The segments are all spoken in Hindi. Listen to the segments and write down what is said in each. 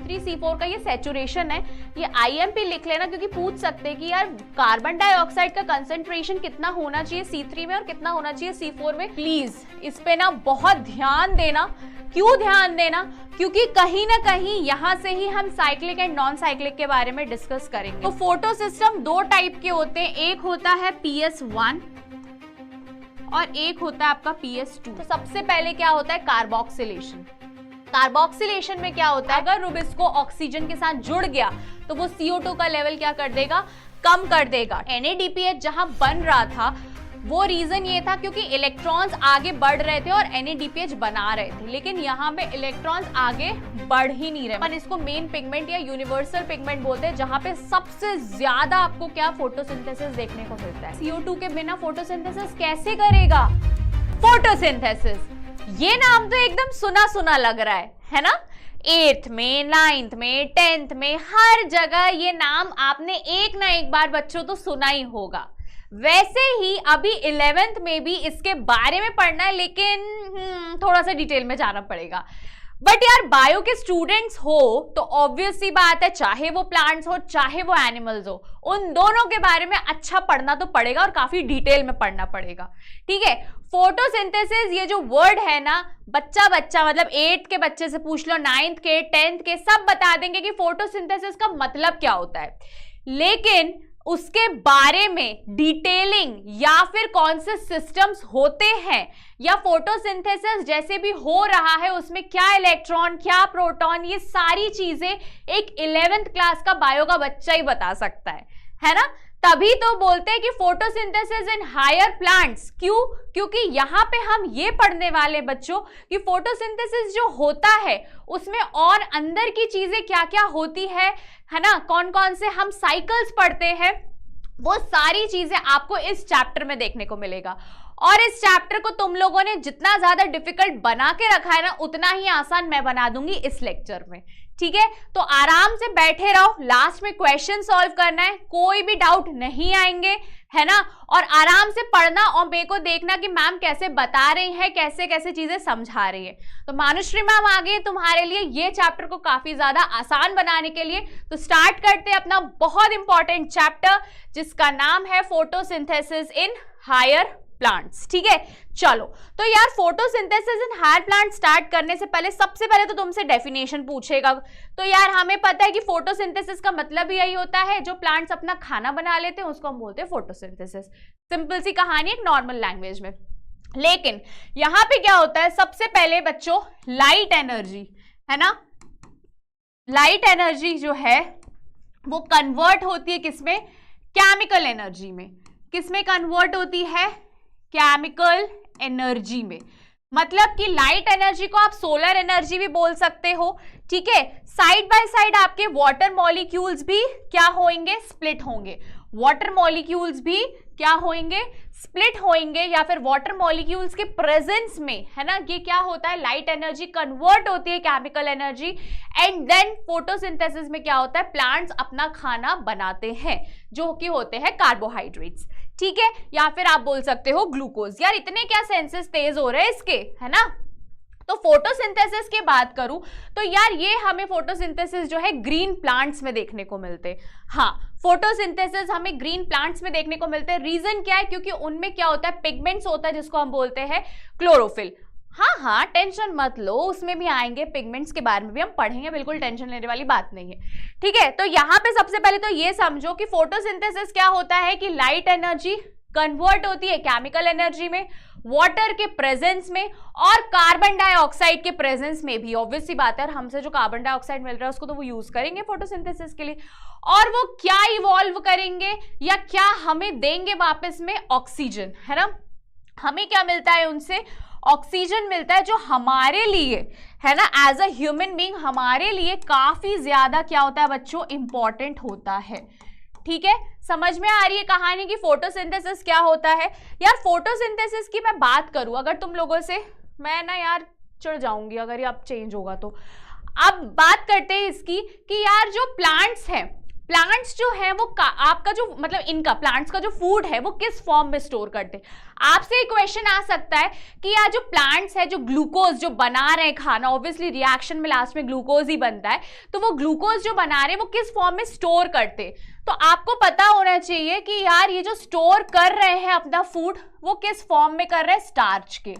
C3C4 का ये सैचुरेशन है, ये IMP लिख लेना, क्योंकि पूछ सकते हैं कि यार कार्बन डाइऑक्साइड का कंसंट्रेशन कितना होना चाहिए C3 में और कितना होना चाहिए C4 में। प्लीज इस पे ना बहुत ध्यान देना। क्यों ध्यान देना? क्योंकि कहीं ना कहीं यहां से ही हम साइक्लिक एंड नॉन साइक्लिक के बारे में डिस्कस करेंगे। तो फोटो सिस्टम दो टाइप के होते हैं, एक होता है PS1 और एक होता है आपका PS2। तो सबसे पहले क्या होता है? कार्बोक्सिलेशन। कार्बोक्सिलेशन में क्या होता है? अगर रुबिस्को ऑक्सीजन के साथ जुड़ गया तो वो CO2 का लेवल क्या कर देगा? कम कर देगा। NADPH जहां बन रहा था वो रीजन ये था क्योंकि इलेक्ट्रॉन्स आगे बढ़ रहे थे और NADPH बना रहे थे, लेकिन यहाँ पे इलेक्ट्रॉन्स आगे बढ़ ही नहीं रहे। पर इसको मेन पिगमेंट या यूनिवर्सल पिगमेंट बोलते हैं, जहाँ पे सबसे ज्यादा आपको क्या फोटोसिंथेसिस देखने को मिलता है। CO2 के बिना फोटोसिंथेसिस कैसे करेगा? फोटोसिंथेसिस, ये नाम तो एकदम सुना सुना लग रहा है ना? 8th में, 9th में, 10th में, हर जगह ये नाम आपने एक ना एक बार बच्चों तो सुना ही होगा। वैसे ही अभी 11th में भी इसके बारे में पढ़ना है, लेकिन थोड़ा सा डिटेल में जाना पड़ेगा। बट यार बायो के स्टूडेंट्स हो तो ऑब्वियस सी बात है, चाहे वो प्लांट्स हो चाहे वो एनिमल्स हो, उन दोनों के बारे में अच्छा पढ़ना तो पड़ेगा और काफी डिटेल में पढ़ना पड़ेगा। ठीक है, फोटोसिंथेसिस ये जो वर्ड है ना, बच्चा मतलब 8th के बच्चे से पूछ लो, 9th के, 10th के, सब बता देंगे कि फोटोसिंथेसिस का मतलब क्या होता है, लेकिन उसके बारे में डिटेलिंग या फिर कौन से सिस्टम्स होते हैं या फोटोसिंथेसिस जैसे भी हो रहा है उसमें क्या इलेक्ट्रॉन क्या प्रोटॉन, ये सारी चीजें एक 11th क्लास का बायो का बच्चा ही बता सकता है ना? तभी तो बोलते हैं कि फोटोसिंथेसिस इन हायर प्लांट्स। क्यों? क्योंकि यहाँ पे हम ये पढ़ने वाले बच्चों कि फोटोसिंथेसिस जो होता है उसमें और अंदर की चीजें क्या क्या होती है ना, कौन कौन से हम साइकिल्स पढ़ते हैं, वो सारी चीजें आपको इस चैप्टर में देखने को मिलेगा। और इस चैप्टर को तुम लोगों ने जितना ज्यादा डिफिकल्ट बना के रखा है ना, उतना ही आसान मैं बना दूंगी इस लेक्चर में। ठीक है, तो आराम से बैठे रहो, लास्ट में क्वेश्चन सॉल्व करना है, कोई भी डाउट नहीं आएंगे, है ना? और आराम से पढ़ना और मेरे को देखना कि मैम कैसे बता रही हैं, कैसे कैसे चीजें समझा रही है। तो मानुश्री मैम आ गई तुम्हारे लिए ये चैप्टर को काफी ज्यादा आसान बनाने के लिए। तो स्टार्ट करते हैं अपना बहुत इंपॉर्टेंट चैप्टर जिसका नाम है फोटोसिंथेसिस इन हायर प्लांट्स। ठीक है, चलो तो यार photosynthesis in higher plant start करने से पहले सबसे पहले तो तुमसे डेफिनेशन पूछेगा। तो यार हमें पता है कि फोटोसिंथेसिस का मतलब यही होता है, जो प्लांट्स अपना खाना बना लेते हैं उसको हम बोलते हैं फोटोसिंथेसिस। सिंपल सी कहानी, एक नॉर्मल लैंग्वेज में। लेकिन यहां पे क्या होता है, सबसे पहले बच्चों लाइट एनर्जी, है ना, लाइट एनर्जी जो है वो कन्वर्ट होती है किसमें? केमिकल एनर्जी में। किसमें कन्वर्ट होती है? केमिकल एनर्जी में। मतलब कि लाइट एनर्जी को आप सोलर एनर्जी भी बोल सकते हो। ठीक है, साइड बाय साइड आपके वाटर मॉलिक्यूल्स भी क्या होंगे? स्प्लिट होंगे। वाटर मॉलिक्यूल्स भी क्या होंगे? स्प्लिट होंगे, या फिर वाटर मॉलिक्यूल्स के प्रेजेंस में, है ना, ये क्या होता है? लाइट एनर्जी कन्वर्ट होती है chemical energy. And then photosynthesis में क्या होता है? प्लांट्स अपना खाना बनाते हैं जो कि होते हैं कार्बोहाइड्रेट्स। ठीक है, या फिर आप बोल सकते हो ग्लूकोज। यार इतने क्या सेंसेस तेज हो रहे हैं इसके, है ना? तो फोटोसिंथेसिस की बात करूं तो यार ये हमें फोटोसिंथेसिस जो है ग्रीन प्लांट्स में देखने को मिलते हैं। हाँ, फोटोसिंथेसिस हमें ग्रीन प्लांट्स में देखने को मिलते हैं। रीजन क्या है? क्योंकि उनमें क्या होता है? पिगमेंट्स होता है जिसको हम बोलते हैं क्लोरोफिल। हाँ, टेंशन मत लो, उसमें भी आएंगे, पिगमेंट्स के बारे में भी हम पढ़ेंगे, बिल्कुल टेंशन लेने वाली बात नहीं है। ठीक है, तो यहाँ पे सबसे पहले तो ये समझो कि फोटोसिंथेसिस क्या होता है कि लाइट एनर्जी कन्वर्ट होती है केमिकल एनर्जी में, वाटर के प्रेजेंस में और कार्बन डाइऑक्साइड के प्रेजेंस में भी। ऑब्वियस सी बात है, हमसे जो कार्बन डाइऑक्साइड मिल रहा है उसको तो वो यूज करेंगे फोटोसिंथेसिस के लिए। और वो क्या इवॉल्व करेंगे या क्या हमें देंगे वापस में? ऑक्सीजन, है ना? हमें क्या मिलता है उनसे? ऑक्सीजन मिलता है, जो हमारे लिए, है ना, एज अ ह्यूमन बीइंग हमारे लिए काफी ज्यादा क्या होता है बच्चों? इंपॉर्टेंट होता है। ठीक है, समझ में आ रही है कहानी की फोटोसिंथेसिस क्या होता है? यार फोटोसिंथेसिस की मैं बात करूं अगर तुम लोगों से, मैं ना यार चिढ़ जाऊंगी अगर ये अब चेंज होगा तो। अब बात करते हैं इसकी कि यार जो प्लांट्स हैं प्लांट्स जो है वो आपका जो मतलब इनका प्लांट्स का जो फूड है वो किस फॉर्म में स्टोर करते हैं। आपसे एक क्वेश्चन आ सकता है कि यार जो प्लांट्स है, जो ग्लूकोज जो बना रहे हैं खाना, ऑब्वियसली रिएक्शन में लास्ट में ग्लूकोज ही बनता है, तो वो ग्लूकोज जो बना रहे हैं वो किस फॉर्म में स्टोर करते हैं। तो आपको पता होना चाहिए कि यार ये जो स्टोर कर रहे हैं अपना फूड वो किस फॉर्म में कर रहे हैं, स्टार्च के।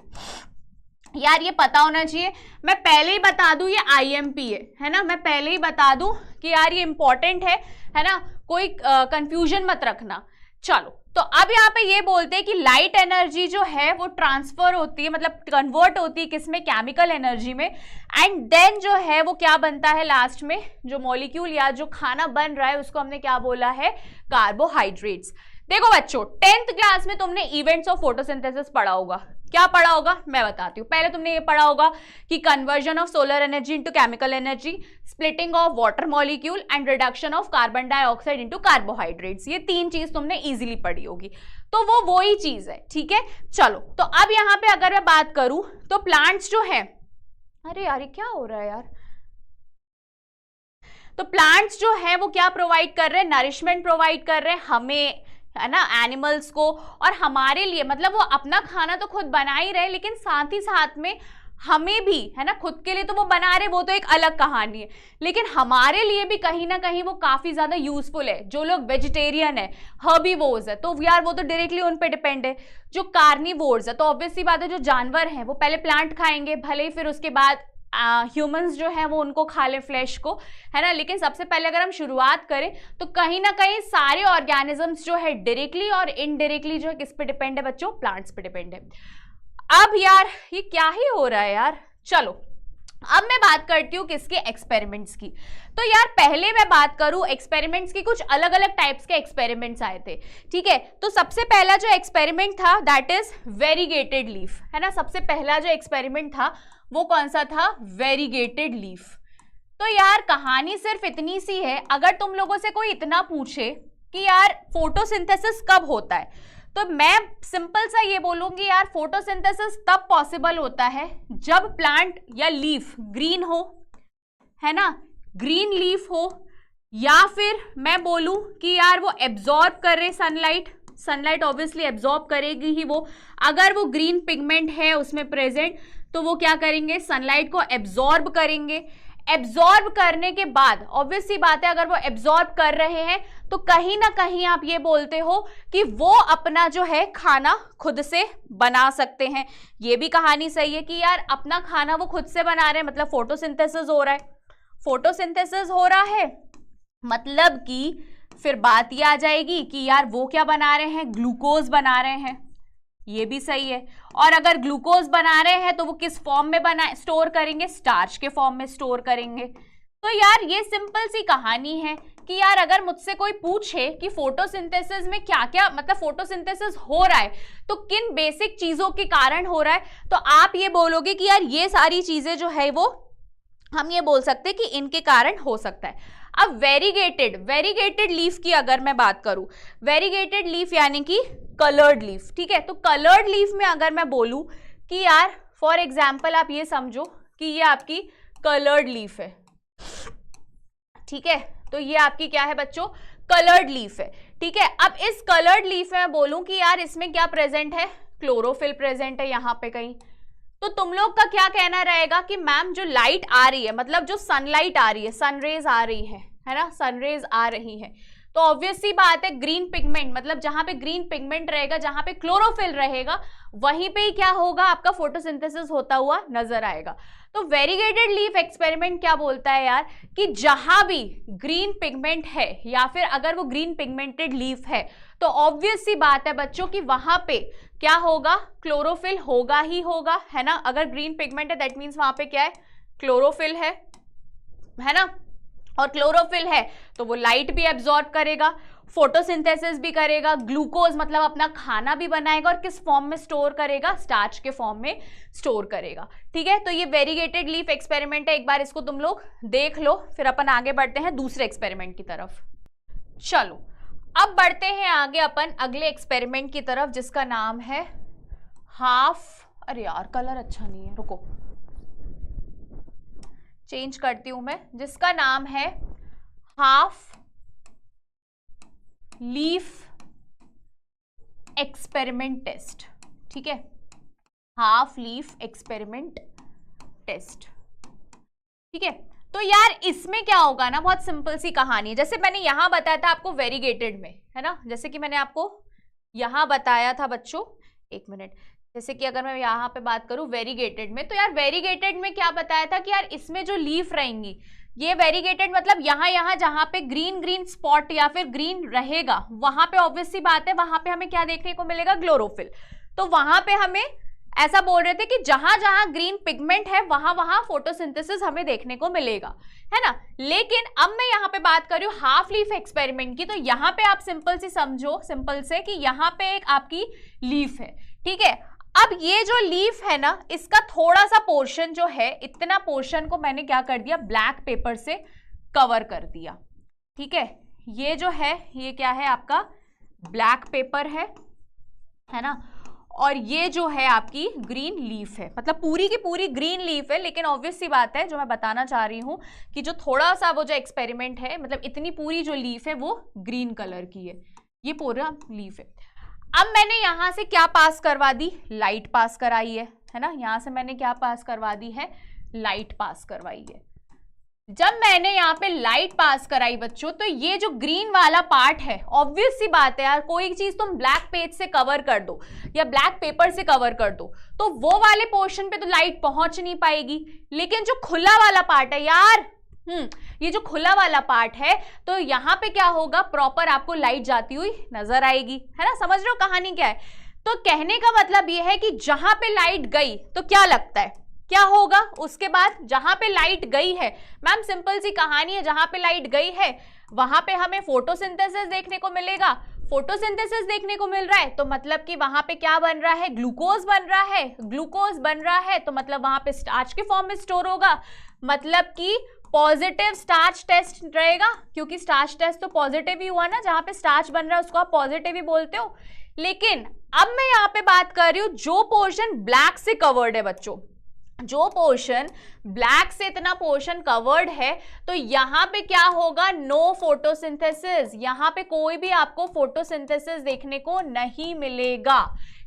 यार ये पता होना चाहिए। मैं पहले ही बता दूं ये आईएमपी है ना, मैं पहले ही बता दूं कि यार ये इंपॉर्टेंट है ना, कोई कंफ्यूजन मत रखना। चलो, तो अब यहाँ पे ये बोलते हैं कि लाइट एनर्जी जो है वो ट्रांसफर होती है, मतलब कन्वर्ट होती है किसमें, केमिकल एनर्जी में, एंड देन जो है वो क्या बनता है लास्ट में, जो मॉलिक्यूल या जो खाना बन रहा है उसको हमने क्या बोला है, कार्बोहाइड्रेट्स। देखो बच्चों, 10th क्लास में तुमने इवेंट्स ऑफ फोटोसिंथेसिस पढ़ा होगा। क्या पढ़ा होगा मैं बताती हूँ। पहले तुमने ये पढ़ा होगा कि conversion of solar energy into chemical energy, splitting of water molecule and reduction of carbon dioxide into carbohydrates. ये 3 चीज तुमने इजीली पढ़ी होगी, तो वो ही चीज है, ठीक है। चलो, तो अब यहाँ पे अगर मैं बात करूं तो प्लांट्स जो है, अरे यार ये क्या हो रहा है यार, तो प्लांट्स जो है वो क्या प्रोवाइड कर रहे हैं, नरिशमेंट प्रोवाइड कर रहे हैं हमें, है ना, एनिमल्स को और हमारे लिए। मतलब वो अपना खाना तो खुद बना ही रहे, लेकिन साथ ही साथ में हमें भी, है ना, खुद के लिए तो वो बना रहे, वो तो एक अलग कहानी है, लेकिन हमारे लिए भी कहीं ना कहीं वो काफी ज्यादा यूजफुल है। जो लोग वेजिटेरियन है, हर्बीवोर्स है, तो यार वो तो डायरेक्टली उन पे डिपेंड है। जो कार्निवोर्स है, तो ऑब्वियसली बात है जो जानवर हैं वो पहले प्लांट खाएंगे, भले ही फिर उसके बाद ह्यूमंस जो है वो उनको खा ले फ्लैश को, है ना। लेकिन सबसे पहले अगर हम शुरुआत करें तो कहीं ना कहीं सारे ऑर्गेनिजम्स जो है डायरेक्टली और इनडायरेक्टली जो है किस पे डिपेंड है बच्चों, प्लांट्स पे डिपेंड है। अब यार ये क्या ही हो रहा है यार। चलो, अब मैं बात करती हूँ किसके, एक्सपेरिमेंट्स की। तो यार पहले मैं बात करूँ एक्सपेरिमेंट्स की, कुछ अलग अलग टाइप्स के एक्सपेरिमेंट्स आए थे, ठीक है। तो सबसे पहला जो एक्सपेरिमेंट था दैट इज वेरीगेटेड लीफ, है ना। सबसे पहला जो एक्सपेरिमेंट था वो कौन सा था, वेरीगेटेड लीफ। तो यार कहानी सिर्फ इतनी सी है, अगर तुम लोगों से कोई इतना पूछे कि यार फोटोसिंथेसिस कब होता है, तो मैं सिंपल सा ये बोलूंगी यार फोटोसिंथेसिस तब पॉसिबल होता है जब प्लांट या लीफ ग्रीन हो, है ना, ग्रीन लीफ हो, या फिर मैं बोलूं कि यार वो एब्जॉर्ब कर रहे सनलाइट ऑब्वियसली एब्जॉर्ब करेगी ही वो। अगर वो ग्रीन पिगमेंट है उसमें प्रेजेंट तो वो क्या करेंगे, सनलाइट को एब्जॉर्ब करेंगे। एब्जॉर्ब करने के बाद ऑब्वियसली बात है अगर वो एब्जॉर्ब कर रहे हैं तो कहीं ना कहीं आप ये बोलते हो कि वो अपना जो है खाना खुद से बना सकते हैं। ये भी कहानी सही है कि यार अपना खाना वो खुद से बना रहे हैं, मतलब फोटोसिंथेसिस हो रहा है। फोटोसिंथेसिस हो रहा है मतलब कि फिर बात ये आ जाएगी कि यार वो क्या बना रहे हैं, ग्लूकोज बना रहे हैं। ये भी सही है। और अगर ग्लूकोज बना रहे हैं तो वो किस फॉर्म में स्टोर करेंगे, स्टार्च के फॉर्म में स्टोर करेंगे। तो यार ये सिंपल सी कहानी है कि यार अगर मुझसे कोई पूछे कि फोटोसिंथेसिस में क्या क्या, मतलब फोटोसिंथेसिस हो रहा है तो किन बेसिक चीजों के कारण हो रहा है, तो आप ये बोलोगे कि यार ये सारी चीजें जो है वो हम ये बोल सकते हैं कि इनके कारण हो सकता है। अब वेरीगेटेड लीफ की अगर मैं बात करूं, वेरीगेटेड लीफ यानी कि कलर्ड लीफ, ठीक है। तो कलर्ड लीफ में अगर मैं बोलूं कि यार फॉर एग्जाम्पल आप ये समझो कि ये आपकी कलर्ड लीफ है, ठीक है। तो ये आपकी क्या है बच्चों, कलर्ड लीफ है, ठीक है। अब इस कलर्ड लीफ में मैं बोलूं कि यार इसमें क्या प्रेजेंट है, क्लोरोफिल प्रेजेंट है यहाँ पे कहीं, तो तुम लोग का क्या कहना रहेगा कि मैम जो लाइट आ रही है, मतलब जो सनलाइट आ रही है, सनरेज आ रही है ना, सनरेज आ रही है, तो ऑब्वियस सी बात है ग्रीन पिगमेंट, मतलब जहां पे ग्रीन पिगमेंट रहेगा, जहां पे क्लोरोफिल रहेगा, वहीं पे ही क्या होगा, आपका फोटोसिंथेसिस होता हुआ नजर आएगा। तो वेरीगेटेड लीफ एक्सपेरिमेंट क्या बोलता है यार कि जहां भी ग्रीन पिगमेंट है या फिर अगर वो ग्रीन पिगमेंटेड लीफ है तो ऑब्वियस सी बात है बच्चों कि वहां पे क्या होगा, क्लोरोफिल होगा ही होगा, है ना। अगर ग्रीन पिगमेंट है दैट मीन्स वहां पे क्या है, क्लोरोफिल है ना। और क्लोरोफिल है तो वो लाइट भी एब्जॉर्ब करेगा, फोटोसिंथेसिस भी करेगा, ग्लूकोज मतलब अपना खाना भी बनाएगा, और किस फॉर्म में स्टोर करेगा, स्टार्च के फॉर्म में स्टोर करेगा, ठीक है। तो ये वेरीगेटेड लीफ एक्सपेरिमेंट है, एक बार इसको तुम लोग देख लो, फिर अपन आगे बढ़ते हैं दूसरे एक्सपेरिमेंट की तरफ। चलो अब बढ़ते हैं आगे अपन अगले एक्सपेरिमेंट की तरफ जिसका नाम है अरे यार कलर अच्छा नहीं है, रुको चेंज करती हूं मैं, जिसका नाम है हाफ लीफ एक्सपेरिमेंट टेस्ट, ठीक है, हाफ लीफ एक्सपेरिमेंट टेस्ट, ठीक है। तो यार इसमें क्या होगा ना, बहुत सिंपल सी कहानी है, जैसे मैंने यहां बताया था आपको वेरीगेटेड में, है ना, जैसे कि मैंने आपको यहां बताया था बच्चों, एक मिनट, जैसे कि अगर मैं यहाँ पे बात करूं वेरीगेटेड में, तो यार वेरीगेटेड में क्या बताया था कि यार इसमें जो लीफ रहेंगी, ये वेरीगेटेड मतलब यहाँ जहां पे ग्रीन ग्रीन स्पॉट या फिर ग्रीन रहेगा, वहां पे ऑब्वियस सी बात है, वहां पे हमें क्या देखने को मिलेगा, क्लोरोफिल। तो वहां पे हमें ऐसा बोल रहे थे कि जहां जहां ग्रीन पिगमेंट है वहां वहां फोटोसिंथेसिस हमें देखने को मिलेगा, है ना। लेकिन अब मैं यहाँ पे बात कर रही हूँ हाफ लीफ एक्सपेरिमेंट की, तो यहाँ पे आप सिंपल से समझो, सिंपल से, कि यहाँ पे एक आपकी लीफ है, ठीक है। अब ये जो लीफ है ना, इसका थोड़ा सा पोर्शन जो है, इतना पोर्शन को मैंने क्या कर दिया, ब्लैक पेपर से कवर कर दिया, ठीक है। ये जो है, ये क्या है आपका, ब्लैक पेपर है ना, और ये जो है आपकी ग्रीन लीफ है, मतलब पूरी की पूरी ग्रीन लीफ है। लेकिन ऑब्वियस सी बात है, जो मैं बताना चाह रही हूं कि जो थोड़ा सा वो जो एक्सपेरिमेंट है, मतलब इतनी पूरी जो लीफ है वो ग्रीन कलर की है, ये पूरा लीफ है। अब मैंने यहां से क्या पास करवा दी, लाइट पास कराई है ना, यहां से मैंने क्या पास करवा दी है, लाइट पास करवाई है। जब मैंने यहाँ पे लाइट पास कराई बच्चों, तो ये जो ग्रीन वाला पार्ट है, ऑब्वियस सी बात है यार, कोई चीज तुम ब्लैक पेज से कवर कर दो या ब्लैक पेपर से कवर कर दो, तो वो वाले पोर्शन पे तो लाइट पहुंच नहीं पाएगी। लेकिन जो खुला वाला पार्ट है यार, ये जो खुला वाला पार्ट है, तो यहाँ पे क्या होगा, प्रॉपर आपको लाइट जाती हुई नजर आएगी, है ना। समझ रहे हो कहानी क्या है। तो कहने का मतलब ये है कि जहां पे लाइट गई तो क्या लगता है, क्या होगा उसके बाद, जहां पे लाइट गई है, मैम सिंपल सी कहानी है, जहां पे लाइट गई है वहां पे हमें फोटोसिंथेसिस देखने को मिलेगा। फोटोसिंथेसिस देखने को मिल रहा है तो मतलब कि वहां पे क्या बन रहा है, ग्लूकोज बन रहा है। ग्लूकोज बन रहा है तो मतलब वहां पे स्टार्च के फॉर्म में स्टोर होगा, मतलब कि पॉजिटिव स्टार्च टेस्ट रहेगा, क्योंकि स्टार्च टेस्ट तो पॉजिटिव ही हुआ ना, जहां पे स्टार्च बन रहा है उसको आप पॉजिटिव ही बोलते हो। लेकिन अब मैं यहाँ पे बात कर रही हूँ जो पोर्शन ब्लैक से कवर्ड है बच्चों, जो पोर्शन ब्लैक से इतना पोर्शन कवर्ड है, तो यहां पे क्या होगा, नो फोटोसिंथेसिस, यहां पे कोई भी आपको फोटोसिंथेसिस देखने को नहीं मिलेगा,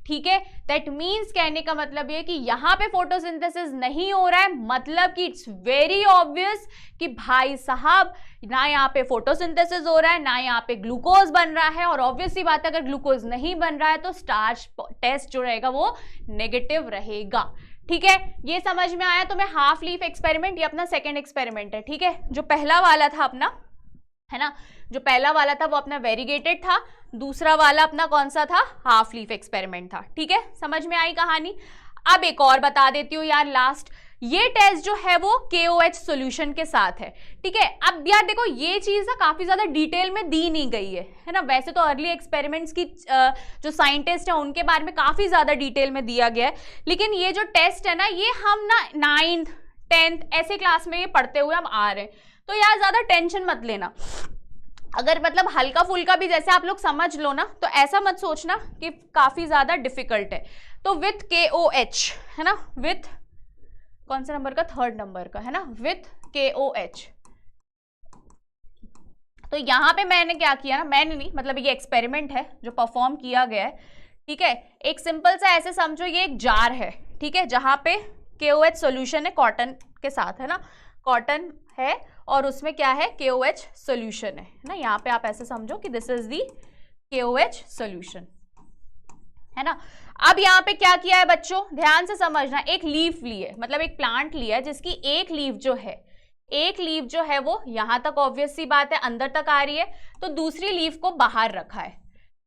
ठीक है। दैट मीन्स कहने का मतलब ये कि यहां पे फोटोसिंथेसिस नहीं हो रहा है, मतलब कि इट्स वेरी ऑब्वियस कि भाई साहब ना यहाँ पे फोटोसिंथेसिस हो रहा है, ना यहाँ पे ग्लूकोज बन रहा है, और ऑब्वियस सी बात है अगर ग्लूकोज नहीं बन रहा है तो स्टार्च टेस्ट जो रहेगा वो नेगेटिव रहेगा, ठीक है। ये समझ में आया। तो मैं हाफ लीफ एक्सपेरिमेंट, ये अपना सेकेंड एक्सपेरिमेंट है, ठीक है। जो पहला वाला था अपना, है ना, जो पहला वाला था वो अपना वेरीगेटेड था, दूसरा वाला अपना कौन सा था, हाफ लीफ एक्सपेरिमेंट था, ठीक है। समझ में आई कहानी। अब एक और बता देती हूँ यार, लास्ट, ये टेस्ट जो है वो KOH सॉल्यूशन के साथ है, ठीक है। अब यार देखो ये चीज ना काफी ज्यादा डिटेल में दी नहीं गई है ना। वैसे तो अर्ली एक्सपेरिमेंट्स की जो साइंटिस्ट है उनके बारे में काफी ज्यादा डिटेल में दिया गया है, लेकिन ये जो टेस्ट है ना, ये हम ना 9th 10th ऐसे क्लास में ये पढ़ते हुए हम आ रहे हैं, तो यार ज्यादा टेंशन मत लेना। अगर मतलब हल्का फुल्का भी जैसे आप लोग समझ लो ना, तो ऐसा मत सोचना कि काफी ज्यादा डिफिकल्ट है। तो विथ KOH, है ना, विथ कौन सा नंबर का, 3rd नंबर का, है ना, विथ KOH। तो यहां पे मैंने क्या किया ना, मैंने नहीं, मतलब ये एक्सपेरिमेंट है जो परफॉर्म किया गया है, ठीक है। एक सिंपल सा ऐसे समझो, ये एक जार है, ठीक है, जहां पे KOH सॉल्यूशन है कॉटन के साथ, है ना, कॉटन है और उसमें क्या है, KOH सॉल्यूशन है ना। यहाँ पे आप ऐसे समझो कि this is the KOH solution, है ना। अब यहाँ पे क्या किया है बच्चों, ध्यान से समझना, एक लीफ ली है, मतलब एक प्लांट लिया है जिसकी एक लीफ जो है, एक लीफ जो है वो यहां तक ऑब्वियस सी बात है अंदर तक आ रही है, तो दूसरी लीफ को बाहर रखा है।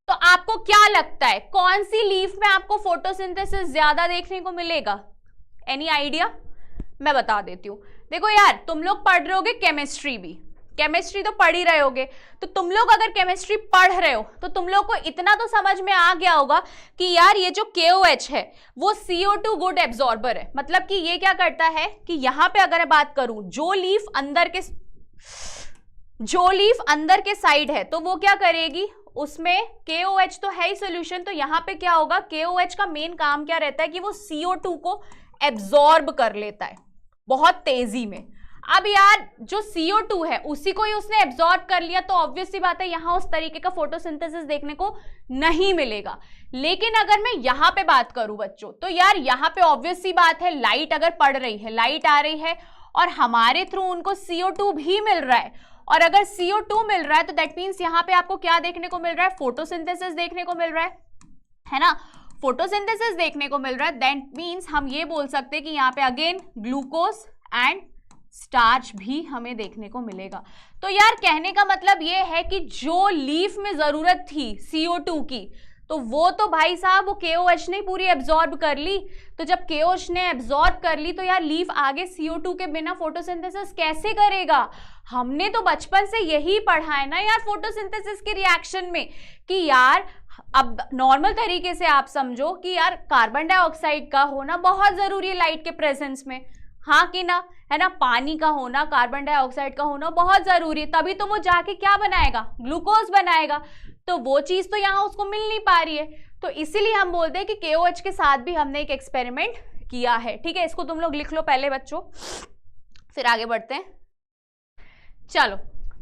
तो आपको क्या लगता है कौन सी लीफ में आपको फोटोसिंथेसिस ज्यादा देखने को मिलेगा, एनी आइडिया? मैं बता देती हूँ। देखो यार, तुम लोग पढ़ रहे होगे केमिस्ट्री भी, केमिस्ट्री तो पढ़ ही रहे होगे, तो तुम लोग अगर केमिस्ट्री पढ़ रहे हो तो तुम लोग को इतना तो समझ में आ गया होगा कि यार ये जो KOH है वो CO2 गुड एब्जॉर्बर है। मतलब कि ये क्या करता है कि यहां पे अगर बात करूं, जो लीफ अंदर के साइड है तो वो क्या करेगी, उसमें KOH तो है ही सोल्यूशन, तो यहां पे क्या होगा, KOH का मेन काम क्या रहता है कि वो CO2 को एब्जॉर्ब कर लेता है बहुत तेजी में। अब यार जो CO2 है उसी को ही उसने एब्जॉर्ब कर लिया, तो ऑब्वियस सी बात है यहां उस तरीके का फोटोसिंथेसिस देखने को नहीं मिलेगा। लेकिन अगर मैं यहां पे बात करूं बच्चों, तो यार यहां पे ऑब्वियस सी बात है लाइट अगर पड़ रही है, लाइट आ रही है और हमारे थ्रू उनको CO2 भी मिल रहा है, और अगर CO2 मिल रहा है तो दैट मीन्स यहाँ पे आपको क्या देखने को मिल रहा है, फोटोसिंथेसिस देखने को मिल रहा है ना, फोटोसिंथेसिस देखने को मिल रहा है। दैट मीन्स हम ये बोल सकते हैं कि यहाँ पे अगेन ग्लूकोज एंड स्टार्च भी हमें देखने को मिलेगा। तो यार कहने का मतलब ये है कि जो लीफ में जरूरत थी CO2 की, तो वो तो भाई साहब वो KOH ने पूरी एब्जॉर्ब कर ली। तो जब KOH ने एब्जॉर्ब कर ली तो यार लीफ आगे CO2 के बिना फोटोसिंथेसिस कैसे करेगा। हमने तो बचपन से यही पढ़ा है ना यार फोटोसिंथेसिस के रिएक्शन में, कि यार अब नॉर्मल तरीके से आप समझो कि यार कार्बन डाइऑक्साइड का होना बहुत जरूरी है लाइट के प्रेजेंस में, हाँ कि ना, है ना। पानी का होना, कार्बन डाइऑक्साइड का होना बहुत जरूरी है, तभी तो वो जाके क्या बनाएगा, ग्लूकोज बनाएगा। तो वो चीज तो यहाँ उसको मिल नहीं पा रही है, तो इसीलिए हम बोलते हैं कि KOH के साथ भी हमने एक एक्सपेरिमेंट किया है। ठीक है, इसको तुम लोग लिख लो पहले बच्चों, फिर आगे बढ़ते हैं। चलो,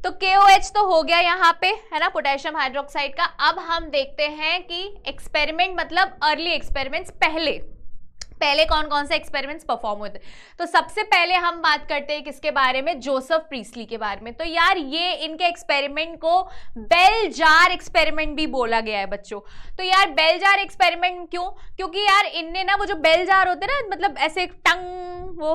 तो KOH तो हो गया यहाँ पे, है ना, पोटेशियम हाइड्रोक्साइड का। अब हम देखते हैं कि एक्सपेरिमेंट मतलब अर्ली एक्सपेरिमेंट्स पहले कौन कौन से एक्सपेरिमेंट्स परफॉर्म होते हैं। तो सबसे पहले हम बात करते हैं किसके बारे में, जोसेफ प्रीस्टली के बारे में। तो यार ये इनके एक्सपेरिमेंट को बेल जार एक्सपेरिमेंट भी बोला गया है बच्चों। तो यार बेल जार एक्सपेरिमेंट क्यों, क्योंकि यार इनने ना वो जो बेल जार होते हैं ना, मतलब ऐसे टंग वो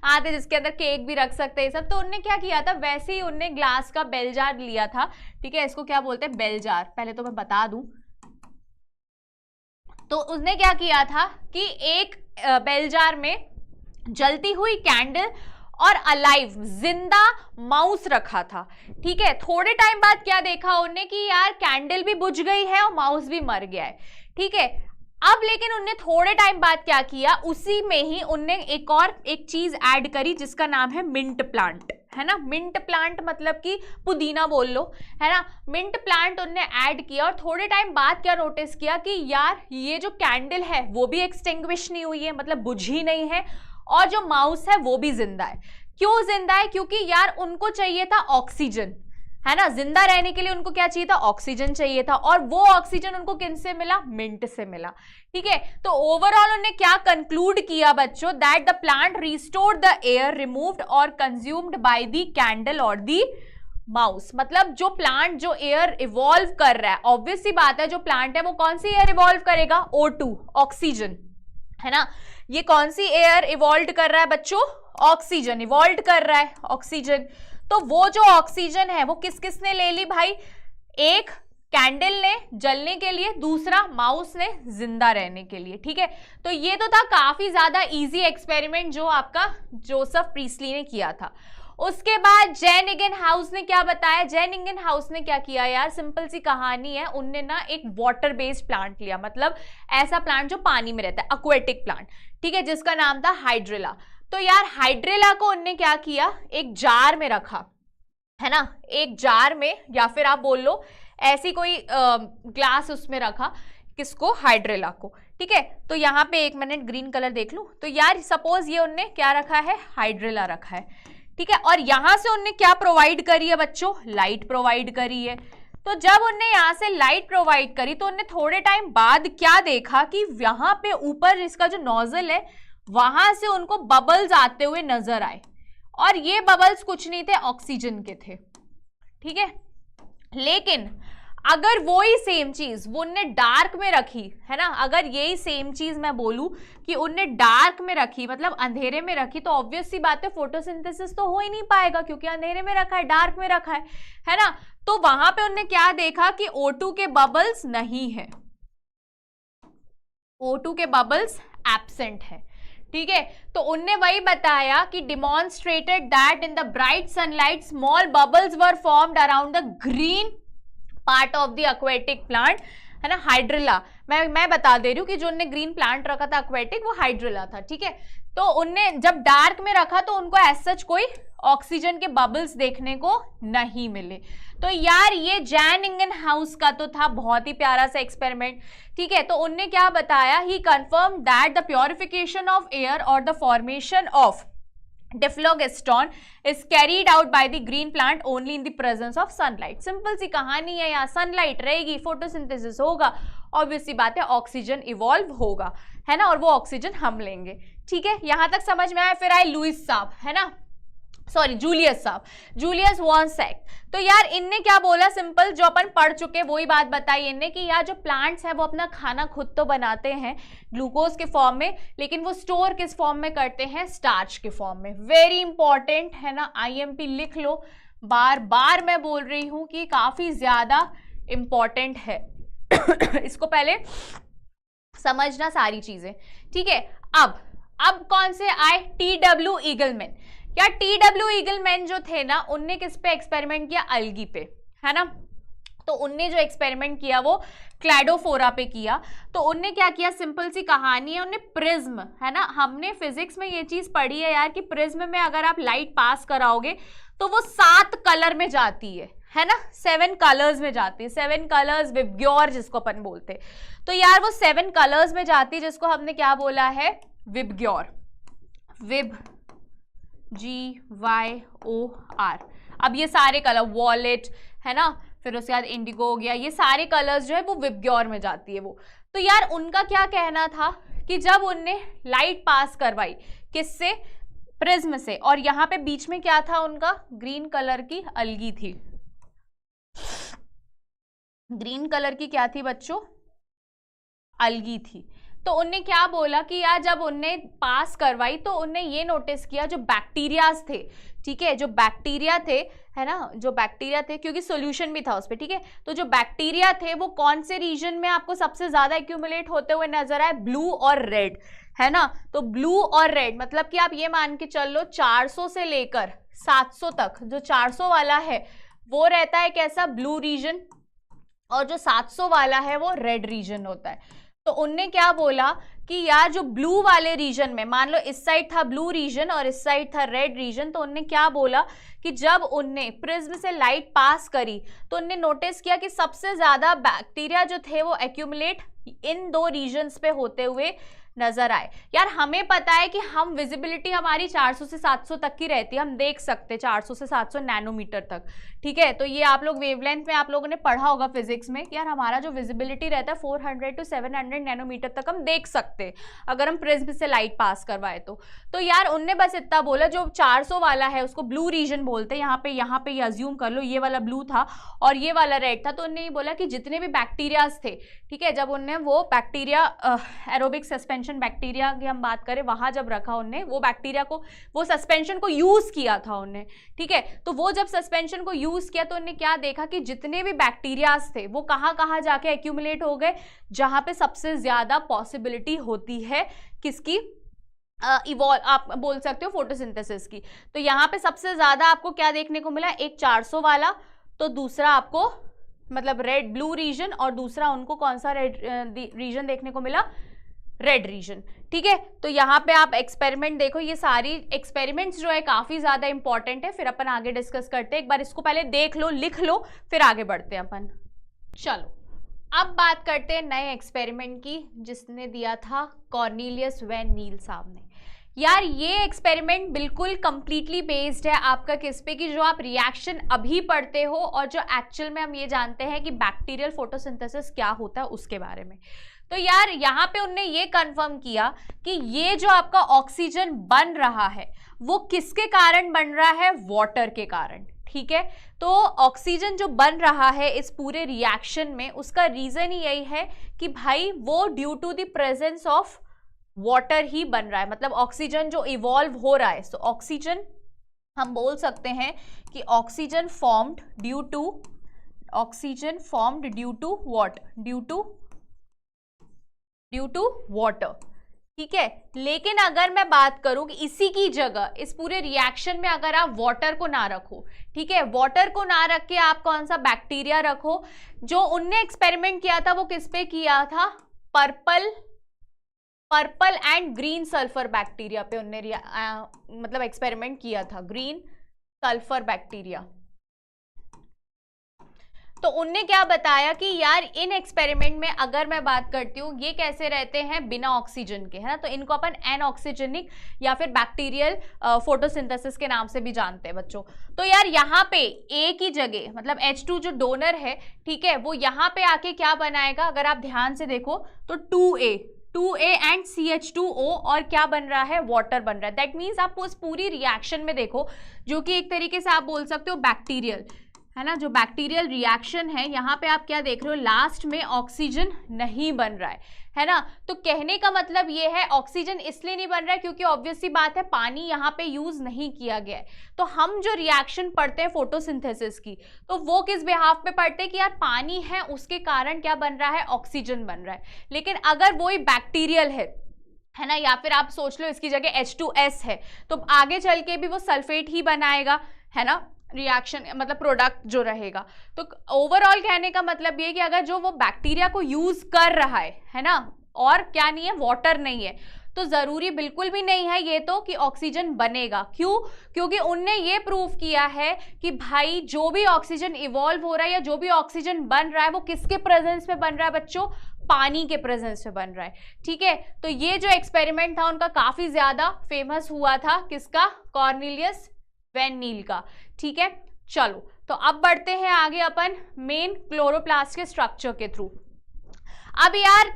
आते जिसके अंदर केक भी रख सकते हैं सब, तो उनने क्या किया था, वैसे ही उनने ग्लास का बेल जार लिया था। ठीक है, इसको क्या बोलते हैं, बेल जार, पहले तो मैं बता दूं। तो उसने क्या किया था कि एक बेल जार में जलती हुई कैंडल और अलाइव जिंदा माउस रखा था। ठीक है, थोड़े टाइम बाद क्या देखा उन्होंने कि यार कैंडल भी बुझ गई है और माउस भी मर गया है। ठीक है, अब लेकिन उनने थोड़े टाइम बाद क्या किया, उसी में ही उनने एक चीज ऐड करी जिसका नाम है मिंट प्लांट, है ना। मिंट प्लांट मतलब कि पुदीना बोल लो, है ना। मिंट प्लांट उनने ऐड किया और थोड़े टाइम बाद क्या नोटिस किया कि यार ये जो कैंडल है वो भी एक्सटिंग्विश नहीं हुई है, मतलब बुझी नहीं है, और जो माउस है वो भी जिंदा है। क्यों जिंदा है, क्योंकि यार उनको चाहिए था ऑक्सीजन, है ना। जिंदा रहने के लिए उनको क्या चाहिए था, ऑक्सीजन चाहिए था, और वो ऑक्सीजन उनको किन से मिला, मिंट से मिला। ठीक है, तो ओवरऑल उन्होंने क्या कंक्लूड किया बच्चों, that the plant restored the air removed और कंज्यूम्ड बाय द कैंडल और द माउस। मतलब जो प्लांट जो एयर इवॉल्व कर रहा है, ऑब्वियस सी बात है जो प्लांट है वो कौन सी एयर इवॉल्व करेगा, O2 ऑक्सीजन, है ना। ये कौन सी एयर इवॉल्व कर रहा है बच्चों, ऑक्सीजन इवॉल्व कर रहा है, ऑक्सीजन। तो वो जो ऑक्सीजन है वो किस किसने ले ली भाई, एक कैंडल ने जलने के लिए, दूसरा माउस ने जिंदा रहने के लिए। ठीक है, तो ये तो था काफी ज्यादा इजी एक्सपेरिमेंट जो आपका जोसेफ प्रीस्टली ने किया था। उसके बाद जैन इगेनहाउस ने क्या बताया, जैन इगेनहाउस ने क्या किया यार, सिंपल सी कहानी है, उनने ना एक वाटर बेस्ड प्लांट लिया, मतलब ऐसा प्लांट जो पानी में रहता है, एक्वेटिक प्लांट। ठीक है, जिसका नाम था हाइड्रेला। तो यार हाइड्रेला को उनने क्या किया, एक जार में रखा, है ना, एक जार में, या फिर आप बोल लो ऐसी कोई ग्लास उसमें रखा, किसको, हाइड्रेला को। ठीक है, तो यहाँ पे एक मिनट ग्रीन कलर देख लूं, तो यार सपोज ये उनने क्या रखा है, हाइड्रेला रखा है। ठीक है, और यहां से उनने क्या प्रोवाइड करी है बच्चों, लाइट प्रोवाइड करी है। तो जब उनने यहाँ से लाइट प्रोवाइड करी तो उनने थोड़े टाइम बाद क्या देखा कि यहाँ पे ऊपर इसका जो नोजल है वहां से उनको बबल्स आते हुए नजर आए, और ये बबल्स कुछ नहीं थे, ऑक्सीजन के थे। ठीक है, लेकिन अगर वो ही सेम चीज वो उनने डार्क में रखी, है ना, अगर यही सेम चीज मैं बोलूं कि उनने डार्क में रखी, मतलब अंधेरे में रखी, तो ऑब्वियस सी बात है फोटोसिंथेसिस तो हो ही नहीं पाएगा, क्योंकि अंधेरे में रखा है, डार्क में रखा है ना। तो वहां पे उनने क्या देखा कि O2 के बबल्स नहीं है, O2 के बबल्स एब्सेंट है। ठीक है, तो उनने वही बताया कि demonstrated that in the bright sunlight small bubbles were formed around the green part of the aquatic plant, है ना, हाइड्रेला। मैं बता दे रही हूँ कि जो उनने ग्रीन प्लांट रखा था एक्वेटिक, वो हाइड्रेला था। ठीक है, तो उनने जब डार्क में रखा तो उनको एज सच कोई ऑक्सीजन के बबल्स देखने को नहीं मिले। तो यार ये जैन इगेनहाउस का तो था बहुत ही प्यारा सा एक्सपेरिमेंट। ठीक है, तो उनने क्या बताया, he confirm that the purification of air और the formation of dephlogiston is carried out by the green plant only in the presence of sunlight. Simple सी कहानी है, यहाँ सनलाइट रहेगी, फोटोसिंथेसिस होगा, ऑब्वियसली बात है ऑक्सीजन इवॉल्व होगा, है ना, और वो ऑक्सीजन हम लेंगे। ठीक है, यहां तक समझ में आया। फिर आए लुइस साहब, है ना, सॉरी जूलियस साहब, जूलियस वॉन सैक। तो यार इनने क्या बोला, सिंपल जो अपन पढ़ चुके वही बात बताई इनने कि यार जो प्लांट्स हैं वो अपना खाना खुद तो बनाते हैं ग्लूकोज के फॉर्म में, लेकिन वो स्टोर किस फॉर्म में करते हैं, स्टार्च के फॉर्म में। वेरी इंपॉर्टेंट है ना, आईएमपी लिख लो, बार बार मैं बोल रही हूं कि काफी ज्यादा इंपॉर्टेंट है इसको पहले समझना सारी चीजें। ठीक है, अब कौन से आए, टी.डब्ल्यू. ईगलमैन। या टी.डब्ल्यू. ईगलमैन जो थे ना, उनने किस पे एक्सपेरिमेंट किया, अलगी पे, है ना। तो उनने जो एक्सपेरिमेंट किया वो क्लैडोफोरा पे किया। तो उनने क्या किया, सिंपल सी कहानी है, उनने प्रिज्म, है ना, हमने फिजिक्स में ये चीज पढ़ी है यार कि प्रिज्म में अगर आप लाइट पास कराओगे तो वो 7 कलर में जाती है ना, 7 कलर्स में जाती है, 7 कलर्स विबग्योर जिसको अपन बोलते हैं। तो यार वो 7 कलर्स में जाती है, जिसको हमने क्या बोला है, विबग्योर, विब GYOR। अब ये सारे कलर, वॉलेट, है ना, फिर उसके बाद इंडिगो हो गया, ये सारे कलर्स जो है वो विबग्योर में जाती है वो। तो यार उनका क्या कहना था कि जब उनने लाइट पास करवाई किससे, प्रिज्म से, और यहाँ पे बीच में क्या था उनका, ग्रीन कलर की अलगी थी। ग्रीन कलर की क्या थी बच्चों, अलगी थी। तो उनने क्या बोला कि यार जब उनने पास करवाई तो उनने ये नोटिस किया जो बैक्टीरियाज थे, ठीक है, जो बैक्टीरिया थे, है ना, जो बैक्टीरिया थे, क्योंकि सॉल्यूशन भी था उस पे, ठीक है, तो जो बैक्टीरिया थे वो कौन से रीजन में आपको सबसे ज्यादा एक्यूमुलेट होते हुए नजर आए, ब्लू और रेड, है ना। तो ब्लू और रेड मतलब कि आप ये मान के चल लो 400 से लेकर 700 तक, जो 400 वाला है वो रहता है कैसा, ब्लू रीजन, और जो 700 वाला है वो रेड रीजन होता है। तो उनने क्या बोला कि यार जो ब्लू वाले रीजन में, मान लो इस साइड था ब्लू रीजन और इस साइड था रेड रीजन, तो उनने क्या बोला कि जब उनने प्रिज्म से लाइट पास करी तो उनने नोटिस किया कि सबसे ज्यादा बैक्टीरिया जो थे वो एक्यूमुलेट इन 2 रीजन्स पे होते हुए नजर आए। यार हमें पता है कि हम विजिबिलिटी हमारी 400 से 700 तक की रहती है, हम देख सकते हैं 400 से 700 नैनोमीटर तक, ठीक है। तो ये आप लोग वेवलेंथ में आप लोगों ने पढ़ा होगा फिजिक्स में, यार हमारा जो विजिबिलिटी रहता है 400 to 700 नैनोमीटर तक हम देख सकते हैं अगर हम प्रिज्म से लाइट पास करवाए तो यार उनने बस इतना बोला, जो 400 वाला है उसको ब्लू रीजन बोलते हैं, यहाँ पे ये अज्यूम कर लो ये वाला ब्लू था और ये वाला रेड था। तो उन्होंने ये बोला कि जितने भी बैक्टीरियाज थे, ठीक है, जब उनने वो बैक्टीरिया एरोबिक सस्पेंशन बैक्टीरिया की हम बात करें, वहां जब रखा उनने वो बैक्टीरिया को, वो सस्पेंशन को यूज किया था उनने, ठीक है। तो वो जब सस्पेंशन को यूज किया तो उन्होंने क्या देखा कि जितने भी बैक्टीरियाज थे वो कहाँ कहाँ जाके एक्यूमुलेट हो गए, जहां पे सबसे ज्यादा पॉसिबिलिटी होती है किसकी, इवॉल्व आप बोल सकते हो फोटोसिंथेसिस की। तो यहाँ पे सबसे ज्यादा आपको क्या देखने को मिला, एक 400 वाला, तो दूसरा आपको मतलब रेड ब्लू रीजन, और दूसरा उनको कौन सा रेड रीजन देखने को मिला, रेड रीजन, ठीक है। तो यहाँ पे आप एक्सपेरिमेंट देखो, ये सारी एक्सपेरिमेंट्स जो है काफी ज्यादा इंपॉर्टेंट है, फिर अपन आगे डिस्कस करते हैं। एक बार इसको पहले देख लो, लिख लो, फिर आगे बढ़ते हैं अपन। चलो अब बात करते हैं नए एक्सपेरिमेंट की, जिसने दिया था कॉर्नेलियस वैन नील साहब ने। यार ये एक्सपेरिमेंट बिल्कुल कंप्लीटली बेस्ड है आपका किस पे, कि जो आप रिएक्शन अभी पढ़ते हो और जो एक्चुअल में हम ये जानते हैं कि बैक्टीरियल फोटोसिंथेसिस क्या होता है उसके बारे में। तो यार यहाँ पे उनने ये कंफर्म किया कि ये जो आपका ऑक्सीजन बन रहा है वो किसके कारण बन रहा है, वाटर के कारण, ठीक है। तो ऑक्सीजन जो बन रहा है इस पूरे रिएक्शन में, उसका रीजन ही यही है कि भाई वो due to the presence of water ही बन रहा है, मतलब ऑक्सीजन जो इवॉल्व हो रहा है। सो ऑक्सीजन हम बोल सकते हैं कि oxygen formed due to what, due to water, ठीक है। लेकिन अगर मैं बात करूं कि इसी की जगह इस पूरे रिएक्शन में अगर आप वाटर को ना रखो, ठीक है, वाटर को ना रख के आप कौन सा बैक्टीरिया रखो, जो उनने एक्सपेरिमेंट किया था वो किस पे किया था, purple and green sulphur bacteria पे उनने मतलब एक्सपेरिमेंट किया था, ग्रीन सल्फर बैक्टीरिया। तो उनने क्या बताया कि यार इन एक्सपेरिमेंट में अगर मैं बात करती हूँ, ये कैसे रहते हैं बिना ऑक्सीजन के, है ना, तो इनको अपन एनऑक्सीजनिक या फिर बैक्टीरियल फोटोसिंथेसिस के नाम से भी जानते हैं बच्चों। तो यार यहाँ पे ए की जगह मतलब H2 जो डोनर है, ठीक है, वो यहाँ पे आके क्या बनाएगा, अगर आप ध्यान से देखो तो 2A एंड CH2O और क्या बन रहा है, वाटर बन रहा है। दैट मीन्स आप उस पूरी रिएक्शन में देखो, जो कि एक तरीके से आप बोल सकते हो बैक्टीरियल, है ना, जो बैक्टीरियल रिएक्शन है, यहाँ पे आप क्या देख रहे हो, लास्ट में ऑक्सीजन नहीं बन रहा है ना। तो कहने का मतलब ये है ऑक्सीजन इसलिए नहीं बन रहा है क्योंकि ऑब्वियस सी बात है पानी यहाँ पे यूज नहीं किया गया है। तो हम जो रिएक्शन पढ़ते हैं फोटोसिंथेसिस की, तो वो किस बिहाफ पे पढ़ते हैं कि यार पानी है उसके कारण क्या बन रहा है, ऑक्सीजन बन रहा है। लेकिन अगर वही बैक्टीरियल है ना, या फिर आप सोच लो इसकी जगह H2S है, तो आगे चल के भी वो सल्फेट ही बनाएगा, है ना, रिएक्शन मतलब प्रोडक्ट जो रहेगा। तो ओवरऑल कहने का मतलब ये कि अगर जो वो बैक्टीरिया को यूज कर रहा है ना, और क्या नहीं है, वाटर नहीं है, तो जरूरी बिल्कुल भी नहीं है ये तो कि ऑक्सीजन बनेगा। क्यों? क्योंकि उनने ये प्रूव किया है कि भाई जो भी ऑक्सीजन इवॉल्व हो रहा है या जो भी ऑक्सीजन बन रहा है वो किसके प्रेजेंस में बन रहा है बच्चों, पानी के प्रेजेंस में बन रहा है। ठीक है, तो ये जो एक्सपेरिमेंट था उनका काफी ज्यादा फेमस हुआ था, किसका, कॉर्नेलियस वैन नील का। ठीक है, चलो तो अब बढ़ते हैं आगे अपन मेन क्लोरोप्लास्ट के स्ट्रक्चर के थ्रू। अब यार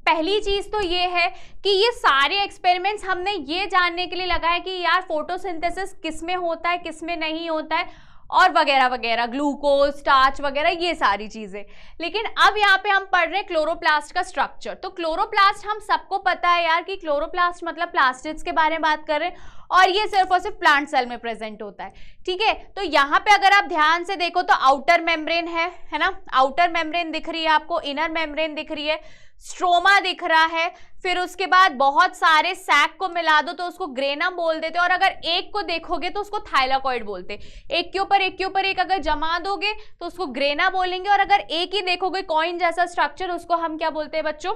पहली चीज तो ये है कि ये सारे एक्सपेरिमेंट्स हमने ये जानने के लिए लगाए कि यार फोटोसिंथेसिस किस में होता है, किस में नहीं होता है, और वगैरह वगैरह, ग्लूकोज, स्टार्च वगैरह, ये सारी चीजें। लेकिन अब यहाँ पे हम पढ़ रहे हैं क्लोरोप्लास्ट का स्ट्रक्चर। तो क्लोरोप्लास्ट हम सबको पता है यार कि क्लोरोप्लास्ट मतलब प्लास्टिड्स के बारे में बात कर रहे हैं, और ये सिर्फ और सिर्फ प्लांट सेल में प्रेजेंट होता है। ठीक है, तो यहाँ पे अगर आप ध्यान से देखो तो आउटर मेम्ब्रेन है ना, आउटर मेम्ब्रेन दिख रही है आपको, इनर मेम्ब्रेन दिख रही है, स्ट्रोमा दिख रहा है, फिर उसके बाद बहुत सारे सैक को मिला दो तो उसको ग्रेना बोल देते, और अगर एक को देखोगे तो उसको थाइलाकॉइड बोलते। एक के ऊपर एक अगर जमा दोगे तो उसको ग्रेना बोलेंगे, और अगर एक ही देखोगे कॉइन जैसा स्ट्रक्चर, उसको हम क्या बोलते हैं बच्चों,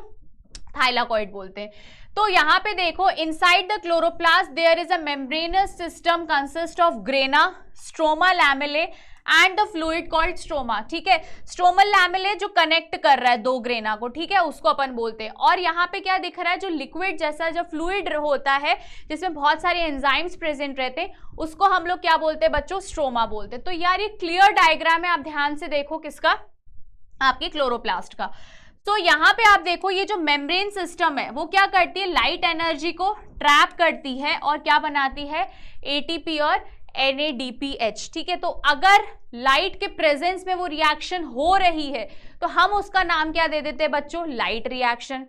थाइलाकॉइड बोलते हैं। तो यहाँ पे देखो, inside the chloroplast there is a membranous system consist of grana, stroma lamellae and the fluid called stroma. ठीक है, स्ट्रोमल लैमेले जो कनेक्ट कर रहा है दो ग्रेना को, ठीक है, उसको अपन बोलते हैं। और यहाँ पे क्या दिख रहा है, जो लिक्विड जैसा जो फ्लूइड होता है जिसमें बहुत सारे एंजाइम्स प्रेजेंट रहते हैं, उसको हम लोग क्या बोलते हैं बच्चों, स्ट्रोमा बोलते हैं। तो यार ये क्लियर डायग्राम है, आप ध्यान से देखो किसका, आपके क्लोरोप्लास्ट का। तो यहाँ पे आप देखो ये जो मेम्ब्रेन सिस्टम है वो क्या करती है, लाइट एनर्जी को ट्रैप करती है और क्या बनाती है, एटीपी और NADPH। ठीक है, तो अगर लाइट के प्रेजेंस में वो रिएक्शन हो रही है तो हम उसका नाम क्या दे देते हैं बच्चों, लाइट रिएक्शन।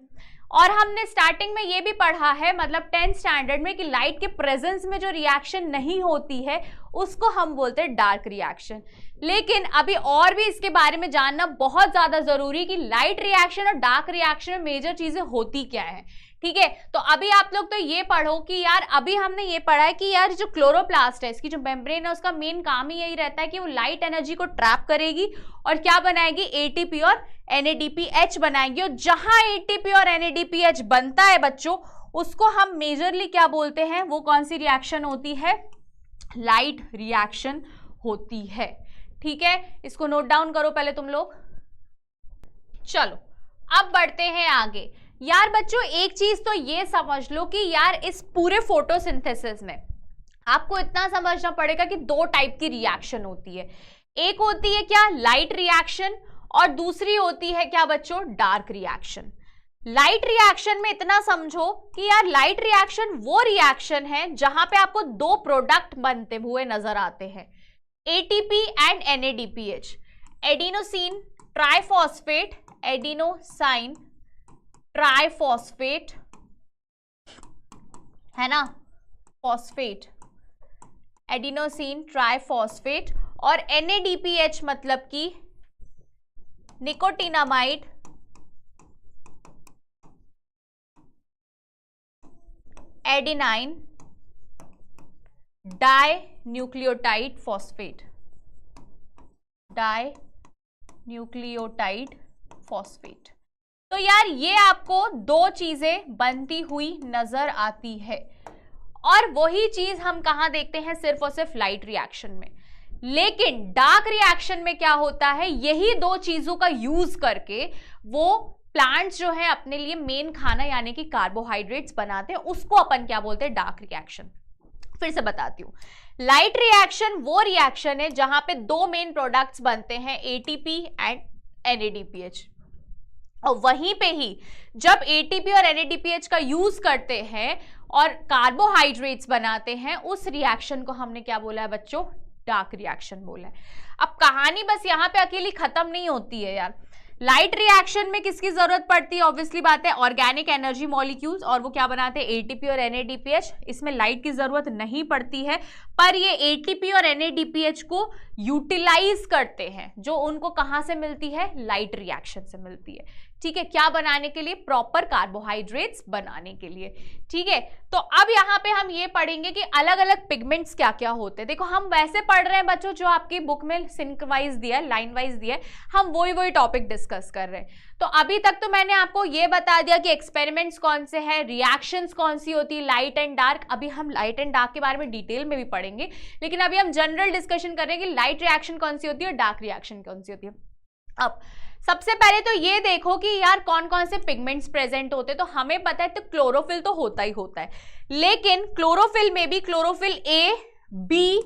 और हमने स्टार्टिंग में ये भी पढ़ा है, मतलब 10th स्टैंडर्ड में, कि लाइट के प्रेजेंस में जो रिएक्शन नहीं होती है उसको हम बोलते हैं डार्क रिएक्शन। लेकिन अभी और भी इसके बारे में जानना बहुत ज्यादा जरूरी कि लाइट रिएक्शन और डार्क रिएक्शन में मेजर चीजें होती क्या है। ठीक है, तो अभी आप लोग तो ये पढ़ो कि यार अभी हमने ये पढ़ा है कि यार जो क्लोरोप्लास्ट है, इसकी जो मेम्ब्रेन है, उसका मेन काम ही यही रहता है कि वो लाइट एनर्जी को ट्रैप करेगी और क्या बनाएगी, एटीपी और NADPH बनाएंगे। और जहां एटीपी और NADPH बनता है बच्चों, उसको हम मेजरली क्या बोलते हैं, वो कौन सी रिएक्शन होती है, लाइट रिएक्शन होती है। ठीक है, इसको नोट डाउन करो पहले तुम लोग। चलो अब बढ़ते हैं आगे। यार बच्चों एक चीज तो ये समझ लो कि यार इस पूरे फोटोसिंथेसिस में आपको इतना समझना पड़ेगा कि दो टाइप की रिएक्शन होती है। एक होती है क्या, लाइट रिएक्शन, और दूसरी होती है क्या बच्चों, डार्क रिएक्शन। लाइट रिएक्शन में इतना समझो कि यार लाइट रिएक्शन वो रिएक्शन है जहां पे आपको दो प्रोडक्ट बनते हुए नजर आते हैं, ATP and NADPH, adenosine triphosphate, adenosine triphosphate, है ना, फॉस्फेट, एडिनोसिन ट्राइफॉस्फेट, और NADPH मतलब कि nicotinamide adenine dinucleotide phosphate, dinucleotide phosphate. तो यार ये आपको दो चीजें बनती हुई नजर आती है, और वही चीज हम कहां देखते हैं, सिर्फ और सिर्फ लाइट रिएक्शन में। लेकिन डार्क रिएक्शन में क्या होता है, यही दो चीजों का यूज करके वो प्लांट्स जो है अपने लिए मेन खाना यानी कि कार्बोहाइड्रेट्स बनाते हैं, उसको अपन क्या बोलते हैं, डार्क रिएक्शन। फिर से बताती हूँ, लाइट रिएक्शन वो रिएक्शन है जहां पे दो मेन प्रोडक्ट्स बनते हैं, एटीपी एंड एनएडीपीएच, और वहीं पे ही जब एटीपी और एनएडीपीएच का यूज करते हैं और कार्बोहाइड्रेट्स बनाते हैं, उस रिएक्शन को हमने क्या बोला है बच्चों, डार्क रिएक्शन बोला है। अब कहानी बस यहाँ पे अकेली खत्म नहीं होती है यार। लाइट रिएक्शन में किसकी जरूरत पड़ती है, ऑब्वियसली बात है ऑर्गेनिक एनर्जी मॉलिक्यूल्स, और वो क्या बनाते हैं, एटीपी और एनएडीपीएच। इसमें लाइट की जरूरत नहीं पड़ती है, पर ये एटीपी और एनएडीपीएच को यूटिलाइज करते हैं, जो उनको कहां से मिलती है, लाइट रिएक्शन से मिलती है। ठीक है, क्या बनाने के लिए, प्रॉपर कार्बोहाइड्रेट्स बनाने के लिए। ठीक है, तो अब यहाँ पे हम ये पढ़ेंगे कि अलग अलग पिगमेंट्स क्या क्या होते हैं। देखो हम वैसे पढ़ रहे हैं बच्चों जो आपकी बुक में सिंक वाइज दिया है, लाइन वाइज दिया है, हम वही टॉपिक डिस्कस कर रहे हैं। तो अभी तक तो मैंने आपको ये बता दिया कि एक्सपेरिमेंट्स कौन से हैं, रिएक्शंस कौन सी होती है, लाइट एंड डार्क। अभी हम लाइट एंड डार्क के बारे में डिटेल में भी पढ़ेंगे, लेकिन अभी हम जनरल डिस्कशन कर रहे हैं कि लाइट रिएक्शन कौन सी होती है और डार्क रिएक्शन कौन सी होती है। अब सबसे पहले तो ये देखो कि यार कौन कौन से पिगमेंट्स प्रेजेंट होते हैं। तो हमें पता है तो क्लोरोफिल तो होता ही होता है, लेकिन क्लोरोफिल में भी क्लोरोफिल ए, बी,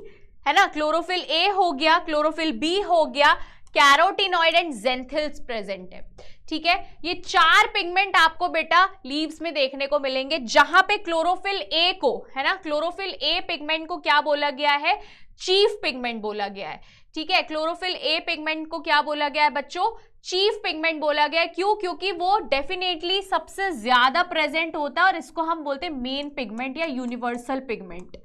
है ना, क्लोरोफिल ए हो गया, क्लोरोफिल बी हो गया, कैरोटीनॉइड एंड ज़ेंथिल्स प्रेजेंट है। ठीक है, ये चार पिगमेंट आपको बेटा लीव्स में देखने को मिलेंगे, जहां पे क्लोरोफिल ए को, है ना, क्लोरोफिल ए पिगमेंट को क्या बोला गया है, चीफ पिगमेंट बोला गया है। ठीक है, क्लोरोफिल ए पिगमेंट को क्या बोला गया है बच्चों, चीफ पिगमेंट बोला गया है। क्यों, क्योंकि वो डेफिनेटली सबसे ज्यादा प्रेजेंट होता है, और इसको हम बोलते हैं मेन पिगमेंट या यूनिवर्सल पिगमेंट,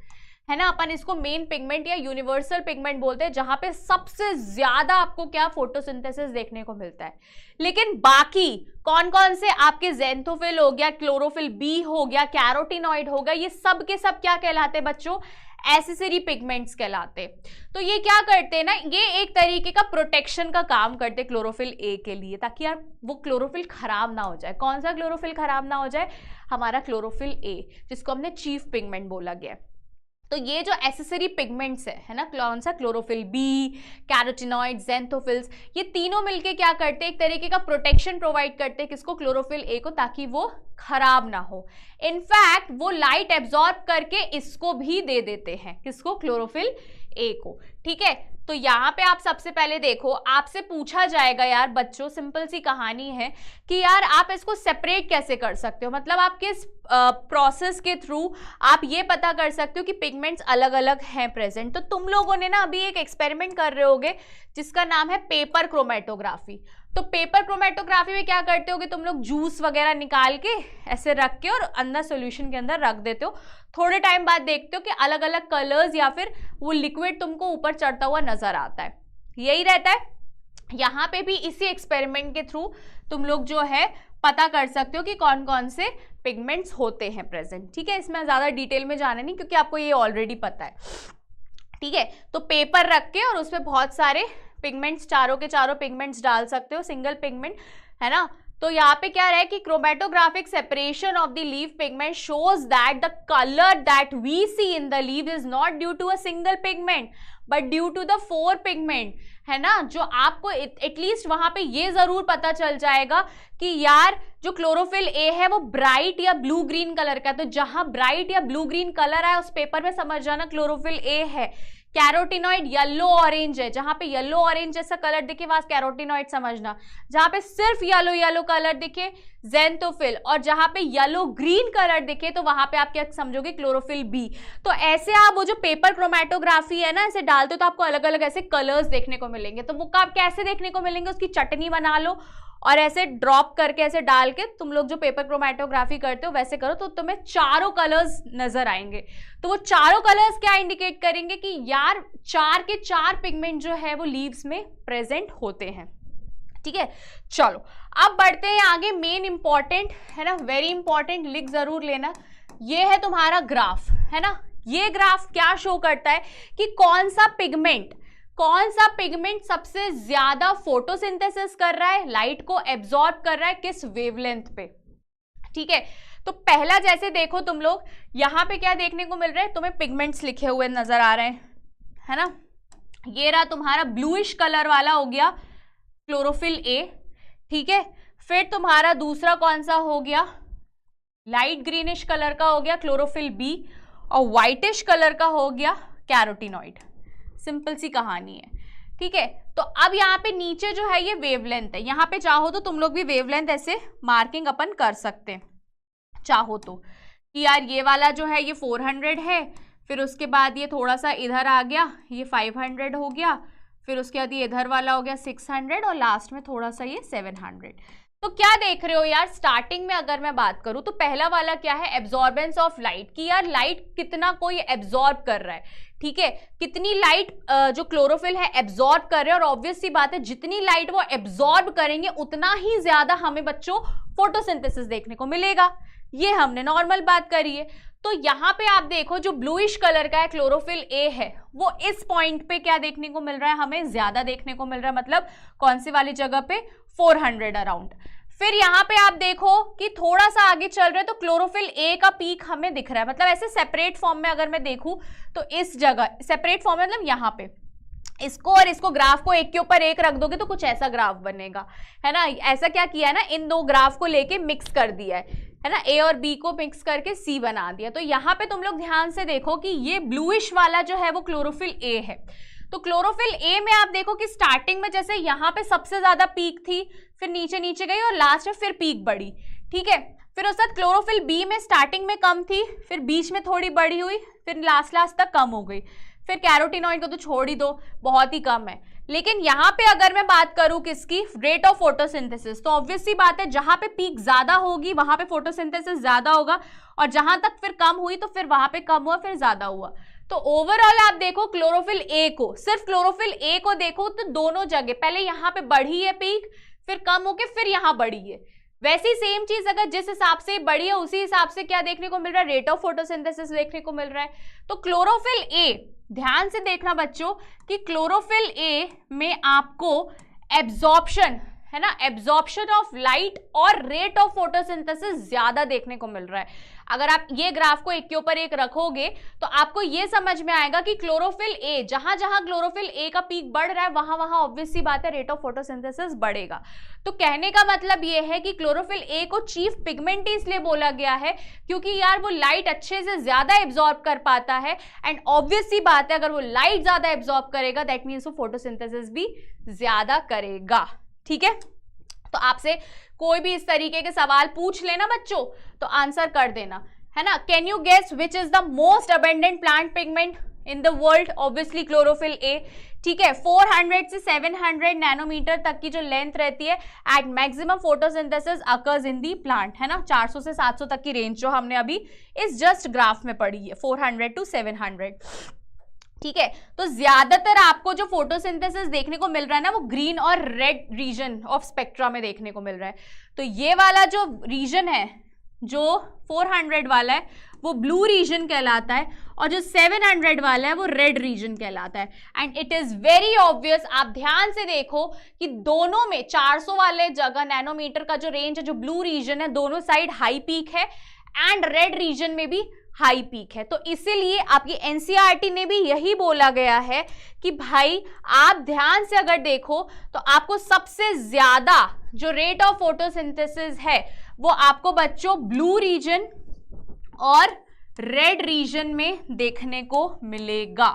है ना। अपन इसको मेन पिगमेंट या यूनिवर्सल पिगमेंट बोलते हैं, जहां पे सबसे ज्यादा आपको क्या, फोटोसिंथेसिस देखने को मिलता है। लेकिन बाकी कौन कौन से आपके ज़ेंथोफिल हो गया, क्लोरोफिल बी हो गया, कैरोटीनॉइड हो गया, ये सब के सब क्या कहलाते हैं बच्चों, एसेसरी पिगमेंट्स कहलाते। तो ये क्या करते हैं ना, ये एक तरीके का प्रोटेक्शन का काम करते हैं क्लोरोफिल ए के लिए, ताकि यार वो क्लोरोफिल खराब ना हो जाए। कौन सा क्लोरोफिल खराब ना हो जाए, हमारा क्लोरोफिल ए, जिसको हमने चीफ पिगमेंट बोला गया। तो ये जो एसेसरी पिगमेंट्स है ना, कौन सा, क्लोरोफिल बी, कैरोटीनॉइड, ज़ेंथोफिल्स, ये तीनों मिलके क्या करते हैं, एक तरीके का प्रोटेक्शन प्रोवाइड करते हैं किसको, क्लोरोफिल ए को, ताकि वो खराब ना हो। इनफैक्ट वो लाइट एब्जॉर्ब करके इसको भी दे देते हैं, किसको, क्लोरोफिल ए को। ठीक है, तो यहाँ पे आप सबसे पहले देखो, आपसे पूछा जाएगा यार बच्चों, सिंपल सी कहानी है कि यार आप इसको सेपरेट कैसे कर सकते हो, मतलब आप किस प्रोसेस के थ्रू आप ये पता कर सकते हो कि पिगमेंट्स अलग अलग हैं प्रेजेंट। तो तुम लोगों ने ना अभी एक एक्सपेरिमेंट कर रहे होगे जिसका नाम है पेपर क्रोमेटोग्राफी। तो पेपर क्रोमेटोग्राफी में क्या करते होगे तुम लोग, जूस वगैरह निकाल के ऐसे रख के और अंदर सॉल्यूशन के अंदर रख देते हो, थोड़े टाइम बाद देखते हो कि अलग अलग कलर्स या फिर वो लिक्विड तुमको ऊपर चढ़ता हुआ नजर आता है, यही रहता है। यहाँ पे भी इसी एक्सपेरिमेंट के थ्रू तुम लोग जो है पता कर सकते हो कि कौन कौन से पिगमेंट्स होते हैं प्रेजेंट। ठीक है, इसमें ज्यादा डिटेल में जाना नहीं क्योंकि आपको ये ऑलरेडी पता है। ठीक है, तो पेपर रख के और उसमें बहुत सारे पिगमेंट्स, चारों के चारों पिगमेंट्स डाल सकते हो, सिंगल पिगमेंट, है ना। तो यहाँ पे क्या रहा है कि chromatographic separation of the leaf pigment shows that the colour that we see in the leave is not due to a single pigment but due to the 4 pigment, है ना। जो आपको एटलीस्ट वहां पे ये जरूर पता चल जाएगा कि यार जो क्लोरोफिल ए है वो ब्राइट या ब्लू ग्रीन कलर का, तो जहां ब्राइट या ब्लू ग्रीन कलर है उस पेपर में समझ जाना क्लोरोफिल ए है। कैरोटीनॉइड येलो ऑरेंज है, जहां पे येलो ऑरेंज जैसा कलर दिखे वहां कैरोटीनॉइड समझना, जहां पे सिर्फ येलो येलो कलर दिखे ज़ेंथोफिल, और जहां पे येलो ग्रीन कलर दिखे तो वहां पे आप क्या समझोगे, क्लोरोफिल बी। तो ऐसे आप वो जो पेपर क्रोमेटोग्राफी है ना, ऐसे डालते हो तो आपको अलग अलग ऐसे कलर्स देखने को मिलेंगे। तो वो आप कैसे देखने को मिलेंगे, उसकी चटनी बना लो और ऐसे ड्रॉप करके ऐसे डाल के तुम लोग जो पेपर क्रोमेटोग्राफी करते हो वैसे करो, तो तुम्हें चारों कलर्स नजर आएंगे। तो वो चारों कलर्स क्या इंडिकेट करेंगे कि यार 4 के 4 पिगमेंट जो है वो लीव्स में प्रेजेंट होते हैं। ठीक है, चलो अब बढ़ते हैं आगे। मेन इंपॉर्टेंट है ना, वेरी इंपॉर्टेंट, लिख जरूर लेना, ये है तुम्हारा ग्राफ, है ना। ये ग्राफ क्या शो करता है कि कौन सा पिगमेंट सबसे ज्यादा फोटोसिंथेसिस कर रहा है, लाइट को एब्जॉर्ब कर रहा है, किस वेवलेंथ पे। ठीक है, तो पहला जैसे देखो तुम लोग यहाँ पे क्या देखने को मिल रहा है, तुम्हें पिगमेंट्स लिखे हुए नजर आ रहे हैं, है ना। ये रहा तुम्हारा ब्लूइश कलर वाला हो गया क्लोरोफिल ए, ठीक है। फिर तुम्हारा दूसरा कौन सा हो गया, लाइट ग्रीनिश कलर का हो गया क्लोरोफिल बी, और व्हाइटिश कलर का हो गया कैरोटीनॉइड। सिंपल सी कहानी है, ठीक है। तो अब यहाँ पे नीचे जो है ये वेवलेंथ है, यहाँ पे चाहो तो तुम लोग भी वेवलेंथ ऐसे मार्किंग अपन कर सकते हैं चाहो तो, कि यार ये वाला जो है ये 400 है, फिर उसके बाद ये थोड़ा सा इधर आ गया, ये 500 हो गया, फिर उसके बाद ये इधर वाला हो गया 600, और लास्ट में थोड़ा सा ये 700। तो क्या देख रहे हो यार, स्टार्टिंग में अगर मैं बात करूं तो पहला वाला क्या है, एब्जॉर्बेंस ऑफ लाइट, कि यार लाइट कितना कोई एब्जॉर्ब कर रहा है, ठीक है, कितनी लाइट जो क्लोरोफिल है एब्जॉर्ब कर रहे हैं। और ऑब्वियस सी बात है जितनी लाइट वो एब्जॉर्ब करेंगे उतना ही ज्यादा हमें बच्चों फोटोसिंथेसिस देखने को मिलेगा, ये हमने नॉर्मल बात करी है। तो यहाँ पे आप देखो जो ब्लूइश कलर का है क्लोरोफिल ए है, वो इस पॉइंट पे क्या देखने को मिल रहा है, हमें ज्यादा देखने को मिल रहा है, मतलब कौन सी वाली जगह पे, 400 अराउंड। फिर यहाँ पे आप देखो कि थोड़ा सा आगे चल रहे हैं तो क्लोरोफिल ए का पीक हमें दिख रहा है, मतलब ऐसे सेपरेट फॉर्म में अगर मैं देखूं तो इस जगह सेपरेट फॉर्म में, मतलब यहाँ पे इसको और इसको ग्राफ को एक के ऊपर एक रख दोगे तो कुछ ऐसा ग्राफ बनेगा, है ना। ऐसा क्या किया है ना, इन दो ग्राफ को लेके मिक्स कर दिया है ना, ए और बी को मिक्स करके सी बना दिया। तो यहाँ पे तुम लोग ध्यान से देखो कि ये ब्लूइश वाला जो है वो क्लोरोफिल ए है। तो क्लोरोफिल ए में आप देखो कि स्टार्टिंग में जैसे यहाँ पे सबसे ज्यादा पीक थी, फिर नीचे नीचे गई और लास्ट में फिर पीक बढ़ी, ठीक है। फिर उस साथ क्लोरोफिल बी में स्टार्टिंग में कम थी, फिर बीच में थोड़ी बढ़ी हुई, फिर लास्ट तक कम हो गई। फिर कैरोटीनॉइड को तो छोड़ ही दो, बहुत ही कम है। लेकिन यहाँ पे अगर मैं बात करूं किसकी, रेट ऑफ फोटोसिंथेसिस, तो ऑब्वियस सी बात है जहां पे पीक ज्यादा होगी वहां पे फोटोसिंथेसिस ज्यादा होगा, और जहां तक फिर कम हुई तो फिर वहां पे कम हुआ, फिर ज्यादा हुआ। तो ओवरऑल आप देखो क्लोरोफिल ए को, सिर्फ क्लोरोफिल ए को देखो तो दोनों जगह पहले यहाँ पे बढ़ी है पीक, फिर कम होके फिर यहाँ बढ़ी है। वैसी सेम चीज अगर जिस हिसाब से बढ़ी है उसी हिसाब से क्या देखने को मिल रहा है, रेट ऑफ फोटोसिंथेसिस देखने को मिल रहा है। तो क्लोरोफिल ए, ध्यान से देखना बच्चों कि क्लोरोफिल ए में आपको एब्जॉर्प्शन, है ना, एब्जॉर्प्शन ऑफ लाइट और रेट ऑफ फोटोसिंथेसिस ज्यादा देखने को मिल रहा है। अगर आप ये ग्राफ को एक के ऊपर एक रखोगे तो आपको ये समझ में आएगा कि क्लोरोफिल ए, जहां जहां क्लोरोफिल ए का पीक बढ़ रहा है वहां वहां ऑब्वियस सी बात है रेट ऑफ फोटोसिंथेसिस बढ़ेगा। तो कहने का मतलब ये है कि क्लोरोफिल ए को चीफ पिगमेंट इसलिए बोला गया है क्योंकि यार वो लाइट अच्छे से ज्यादा एब्जॉर्ब कर पाता है, एंड ऑब्वियस सी बात है अगर वो लाइट ज्यादा एब्जॉर्ब करेगा दैट मीन्स वो फोटोसिंथेसिस भी ज्यादा करेगा, ठीक है। तो आपसे कोई भी इस तरीके के सवाल पूछ लेना बच्चों तो आंसर कर देना, है ना। Can you guess which is the most abundant plant pigment in the world, obviously chlorophyll a, ठीक है। 400 से 700 नैनोमीटर तक की जो लेंथ रहती है at maximum photosynthesis occurs in the plant, है ना। 400 से 700 तक की रेंज जो हमने अभी इस जस्ट ग्राफ में पढ़ी है, 400 to 700, ठीक है। तो ज्यादातर आपको जो फोटोसिंथेसिस देखने को मिल रहा है ना वो ग्रीन और रेड रीजन ऑफ स्पेक्ट्रा में देखने को मिल रहा है। तो ये वाला जो रीजन है जो 400 वाला है वो ब्लू रीजन कहलाता है, और जो 700 वाला है वो रेड रीजन कहलाता है। And it is very obvious, आप ध्यान से देखो कि दोनों में 400 वाले जगह नैनोमीटर का जो रेंज है, जो ब्लू रीजन है, दोनों साइड हाई पीक है, एंड रेड रीजन में भी हाई पीक है। तो इसीलिए आपकी एनसीईआरटी ने भी यही बोला गया है कि भाई आप ध्यान से अगर देखो तो आपको सबसे ज्यादा जो रेट ऑफ फोटोसिंथेसिस है वो आपको बच्चों ब्लू रीजन और रेड रीजन में देखने को मिलेगा,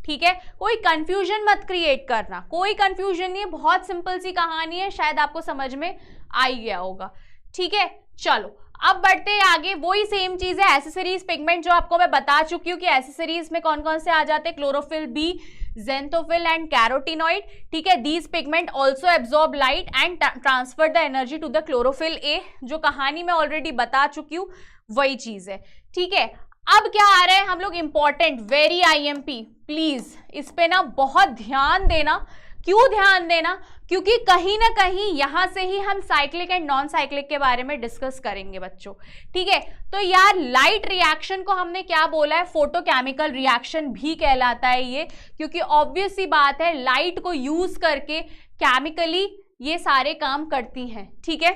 ठीक है। कोई कंफ्यूजन मत क्रिएट करना, कोई कंफ्यूजन नहीं है, बहुत सिंपल सी कहानी है, शायद आपको समझ में आ ही गया होगा, ठीक है। चलो अब बढ़ते हैं आगे, वही सेम चीज है एसेसरीज पिगमेंट जो आपको मैं बता चुकी हूँ कि एसेसरीज में कौन कौन से आ जाते हैं, chlorophyll b, xanthophyll and carotenoid, ठीक है। These pigment also absorb light and transfer the energy to the chlorophyll a, जो कहानी मैं ऑलरेडी बता चुकी हूँ वही चीज है, ठीक है। अब क्या आ रहा है हम लोग इंपॉर्टेंट, वेरी आईएमपी, प्लीज इस पे ना बहुत ध्यान देना। क्यों ध्यान देना, क्योंकि कहीं ना कहीं यहां से ही हम साइक्लिक एंड नॉन साइक्लिक के बारे में डिस्कस करेंगे बच्चों, ठीक है। तो यार लाइट रिएक्शन को हमने क्या बोला है, फोटोकेमिकल रिएक्शन भी कहलाता है ये, क्योंकि ऑब्वियस सी बात है लाइट को यूज करके केमिकली ये सारे काम करती हैं, ठीक है।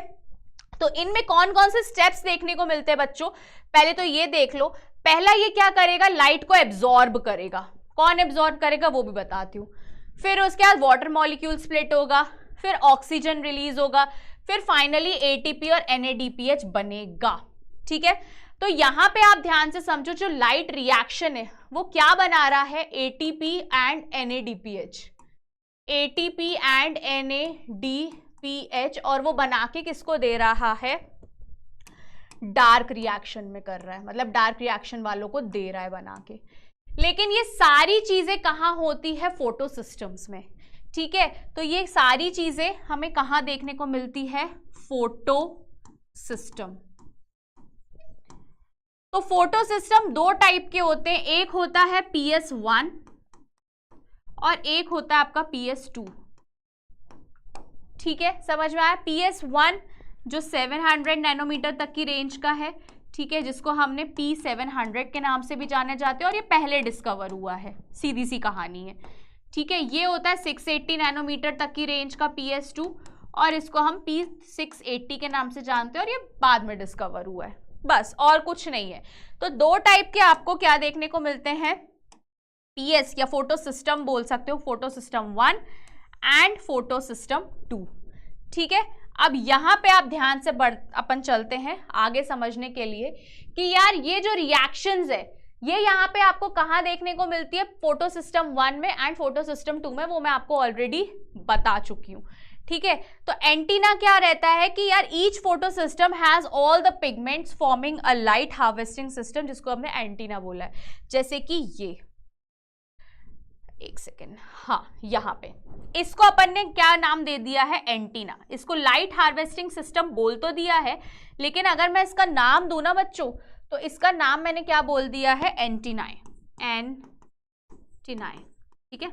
तो इनमें कौन कौन से स्टेप्स देखने को मिलते हैं बच्चों, पहले तो ये देख लो। पहला ये क्या करेगा, लाइट को एब्जॉर्ब करेगा। कौन एब्जॉर्ब करेगा वो भी बताती हूँ। फिर उसके बाद वाटर मॉलिक्यूल स्प्लिट होगा, फिर ऑक्सीजन रिलीज होगा, फिर फाइनली एटीपी और NADPH बनेगा। ठीक है, तो यहां पे आप ध्यान से समझो, जो लाइट रिएक्शन है वो क्या बना रहा है, ATP and NADPH, ATP and NADPH, और वो बना के किसको दे रहा है, डार्क रिएक्शन में कर रहा है, मतलब डार्क रिएक्शन वालों को दे रहा है बना के। लेकिन ये सारी चीजें कहाँ होती है, फोटो सिस्टम्स में। ठीक है, तो ये सारी चीजें हमें कहाँ देखने को मिलती है, फोटो सिस्टम। तो फोटो सिस्टम दो टाइप के होते हैं, एक होता है PS1 और एक होता है आपका PS2। ठीक है, समझ में आया। PS1 जो 700 नैनोमीटर तक की रेंज का है, ठीक है, जिसको हमने P700 के नाम से भी जाने जाते हैं, और ये पहले डिस्कवर हुआ है, सीधी सी कहानी है। ठीक है, ये होता है 680 नैनोमीटर तक की रेंज का PS2, और इसको हम P680 के नाम से जानते हैं, और ये बाद में डिस्कवर हुआ है, बस और कुछ नहीं है। तो दो टाइप के आपको क्या देखने को मिलते हैं, PS या फोटो सिस्टम बोल सकते हो, photo system 1 and photo system 2। ठीक है, अब यहां पे आप ध्यान से अपन चलते हैं आगे समझने के लिए कि यार ये जो रिएक्शंस है ये यहाँ पे आपको कहाँ देखने को मिलती है, फोटो सिस्टम 1 में एंड फोटो सिस्टम 2 में, वो मैं आपको ऑलरेडी बता चुकी हूँ। ठीक है, तो एंटीना क्या रहता है कि यार each photo system has all the pigments forming a light harvesting system, जिसको हमने एंटीना बोला है। जैसे कि ये, एक सेकेंड, हाँ, यहाँ पे इसको अपन ने क्या नाम दे दिया है, एंटीना। इसको लाइट हार्वेस्टिंग सिस्टम बोल तो दिया है, लेकिन अगर मैं इसका नाम दूं ना बच्चों, तो इसका नाम मैंने क्या बोल दिया है, एंटीनाए, एंटीनाए। ठीक है,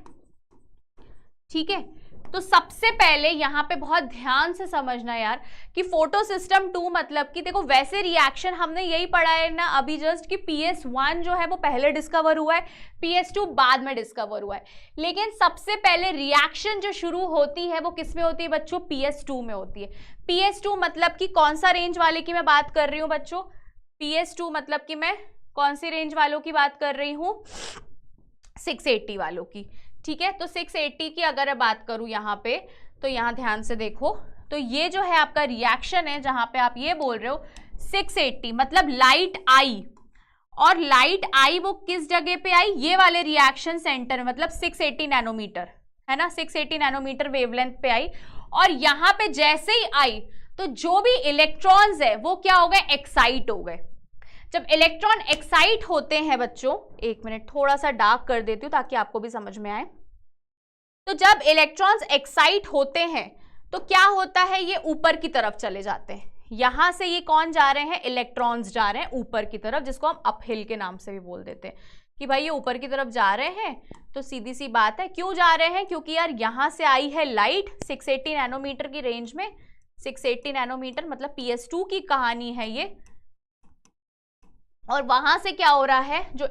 ठीक है, तो सबसे पहले यहाँ पे बहुत ध्यान से समझना यार कि फोटो सिस्टम 2 मतलब कि देखो, वैसे रिएक्शन हमने यही पढ़ा है ना अभी जस्ट, कि PS1 जो है वो पहले डिस्कवर हुआ है, PS2 बाद में डिस्कवर हुआ है। लेकिन सबसे पहले रिएक्शन जो शुरू होती है वो किस में होती है बच्चों, PS2 में होती है। PS2 मतलब कि कौन सा रेंज वाले की मैं बात कर रही हूँ बच्चों, PS2 मतलब कि मैं कौन सी रेंज वालों की बात कर रही हूँ, 680 वालों की। ठीक है, तो 680 की अगर मैं बात करूं यहाँ पे, तो यहाँ ध्यान से देखो, तो ये जो है आपका रिएक्शन है जहां पे आप ये बोल रहे हो 680 मतलब लाइट आई, और लाइट आई वो किस जगह पे आई, ये वाले रिएक्शन सेंटर, मतलब 680 नैनोमीटर है ना, 680 नैनोमीटर वेवलेंथ पे आई, और यहाँ पे जैसे ही आई तो जो भी इलेक्ट्रॉन्स है वो क्या हो गए, एक्साइट हो गए। जब इलेक्ट्रॉन एक्साइट होते हैं बच्चों, एक मिनट थोड़ा सा डार्क कर देती हूँ ताकि आपको भी समझ में आए, तो जब इलेक्ट्रॉन्स एक्साइट होते हैं तो क्या होता है, ये ऊपर की तरफ चले जाते हैं। यहां से ये कौन जा रहे हैं, इलेक्ट्रॉन्स जा रहे हैं ऊपर की तरफ, जिसको हम अपहिल के नाम से भी बोल देते हैं कि भाई ये ऊपर की तरफ जा रहे हैं। तो सीधी सी बात है, क्यों जा रहे हैं, क्योंकि यार यहां से आई है लाइट 680 नैनोमीटर की रेंज में, 680 नैनोमीटर मतलब PS2 की कहानी है ये, और वहां से क्या हो रहा है, जो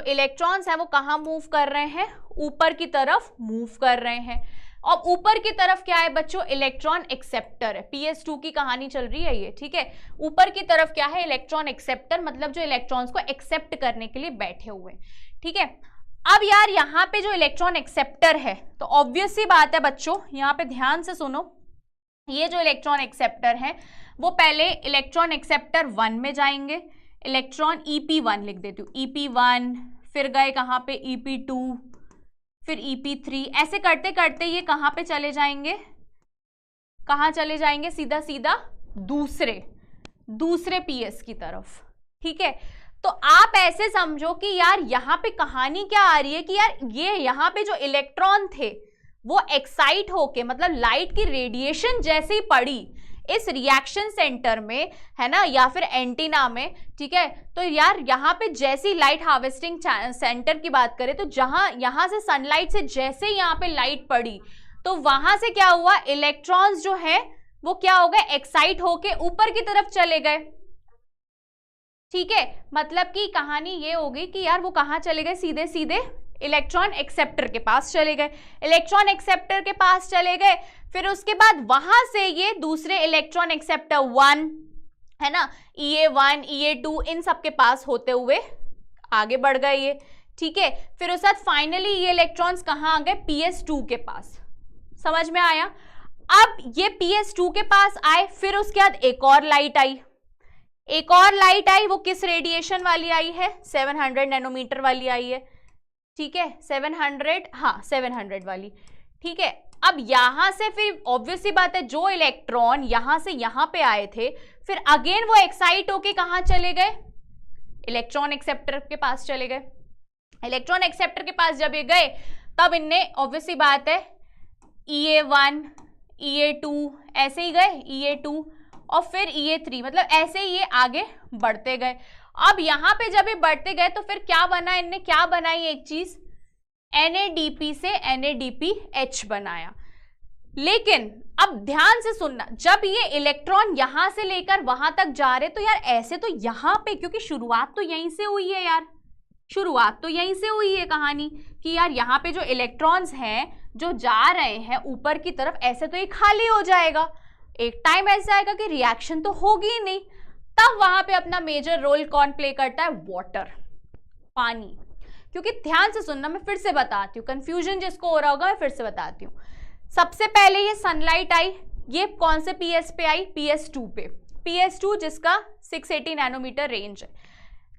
इलेक्ट्रॉन्स हैं वो कहाँ मूव कर रहे हैं, ऊपर की तरफ मूव कर रहे हैं। और ऊपर की तरफ क्या है बच्चों, इलेक्ट्रॉन एक्सेप्टर है। PS2 की कहानी चल रही है ये, ठीक है। ऊपर की तरफ क्या है, इलेक्ट्रॉन एक्सेप्टर, मतलब जो इलेक्ट्रॉन्स को एक्सेप्ट करने के लिए बैठे हुए, ठीक है। अब यार यहाँ पे जो इलेक्ट्रॉन एक्सेप्टर है, तो ऑब्वियस सी बात है बच्चों, यहाँ पे ध्यान से सुनो, ये जो इलेक्ट्रॉन एक्सेप्टर है वो पहले इलेक्ट्रॉन एक्सेप्टर 1 में जाएंगे, इलेक्ट्रॉन EP1 लिख देती हूँ, EP1, फिर गए कहाँ पे EP2, फिर EP3, ऐसे करते करते ये कहाँ पे चले जाएंगे, कहाँ चले जाएंगे, सीधा सीधा दूसरे PS की तरफ, ठीक है। तो आप ऐसे समझो कि यार यहाँ पे कहानी क्या आ रही है कि यार ये यहाँ पे जो इलेक्ट्रॉन थे वो एक्साइट होके, मतलब लाइट की रेडिएशन जैसे ही पड़ी इस रिएक्शन सेंटर में, है ना, या फिर एंटीना में, ठीक है, तो यार यहाँ पे जैसी लाइट हार्वेस्टिंग सेंटर की बात करें तो जहां यहाँ से सनलाइट से जैसे ही यहाँ पे लाइट पड़ी तो वहां से क्या हुआ, इलेक्ट्रॉन्स जो है वो क्या हो गए, एक्साइट होके ऊपर की तरफ चले गए, ठीक है। मतलब कि कहानी ये होगी कि यार वो कहाँ चले गए, सीधे सीधे इलेक्ट्रॉन एक्सेप्टर के पास चले गए, इलेक्ट्रॉन एक्सेप्टर के पास चले गए, फिर उसके बाद वहां से ये दूसरे इलेक्ट्रॉन एक्सेप्टर 1, है ना, EA1, EA2, इन सब के पास होते हुए आगे बढ़ गए ये, ठीक है, फिर उसके बाद फाइनली ये इलेक्ट्रॉन्स कहाँ आ गए, PS2 के पास। समझ में आया? अब ये PS2 के पास आए, फिर उसके बाद एक और लाइट आई, एक और लाइट आई, वो किस रेडिएशन वाली आई है, 700 नैनोमीटर वाली आई है, ठीक है, 700, हाँ 700 वाली, ठीक है। अब यहां से फिर ऑब्वियसली बात है, जो इलेक्ट्रॉन यहां से यहां पे आए थे, फिर अगेन वो एक्साइट होके कहां चले गए, इलेक्ट्रॉन एक्सेप्टर के पास चले गए। इलेक्ट्रॉन एक्सेप्टर के पास जब ये गए, तब इनने ऑब्वियसली बात है EA1 EA2 ऐसे ही गए, EA2 और फिर EA3, मतलब ऐसे ही ये आगे बढ़ते गए। अब यहां पे जब ये बढ़ते गए तो फिर क्या बना, इनने क्या बनाई एक चीज, NADP से NADPH बनाया। लेकिन अब ध्यान से सुनना, जब ये इलेक्ट्रॉन यहां से लेकर वहां तक जा रहे, तो यार ऐसे तो यहां पे, क्योंकि शुरुआत तो यहीं से हुई है यार, शुरुआत तो यहीं से हुई है कहानी कि यार यहाँ पे जो इलेक्ट्रॉन्स हैं जो जा रहे हैं ऊपर की तरफ, ऐसे तो ये खाली हो जाएगा, एक टाइम ऐसा आएगा कि रिएक्शन तो होगी ही नहीं। तब वहां पे अपना मेजर रोल कौन प्ले करता है, वाटर, पानी। क्योंकि ध्यान से सुनना, मैं फिर से बताती हूँ, कंफ्यूजन जिसको हो रहा होगा मैं फिर से बताती हूँ। सबसे पहले ये सनलाइट आई, ये कौन से PS पे आई, PS2 पे, PS2 जिसका 680 नैनोमीटर रेंज है।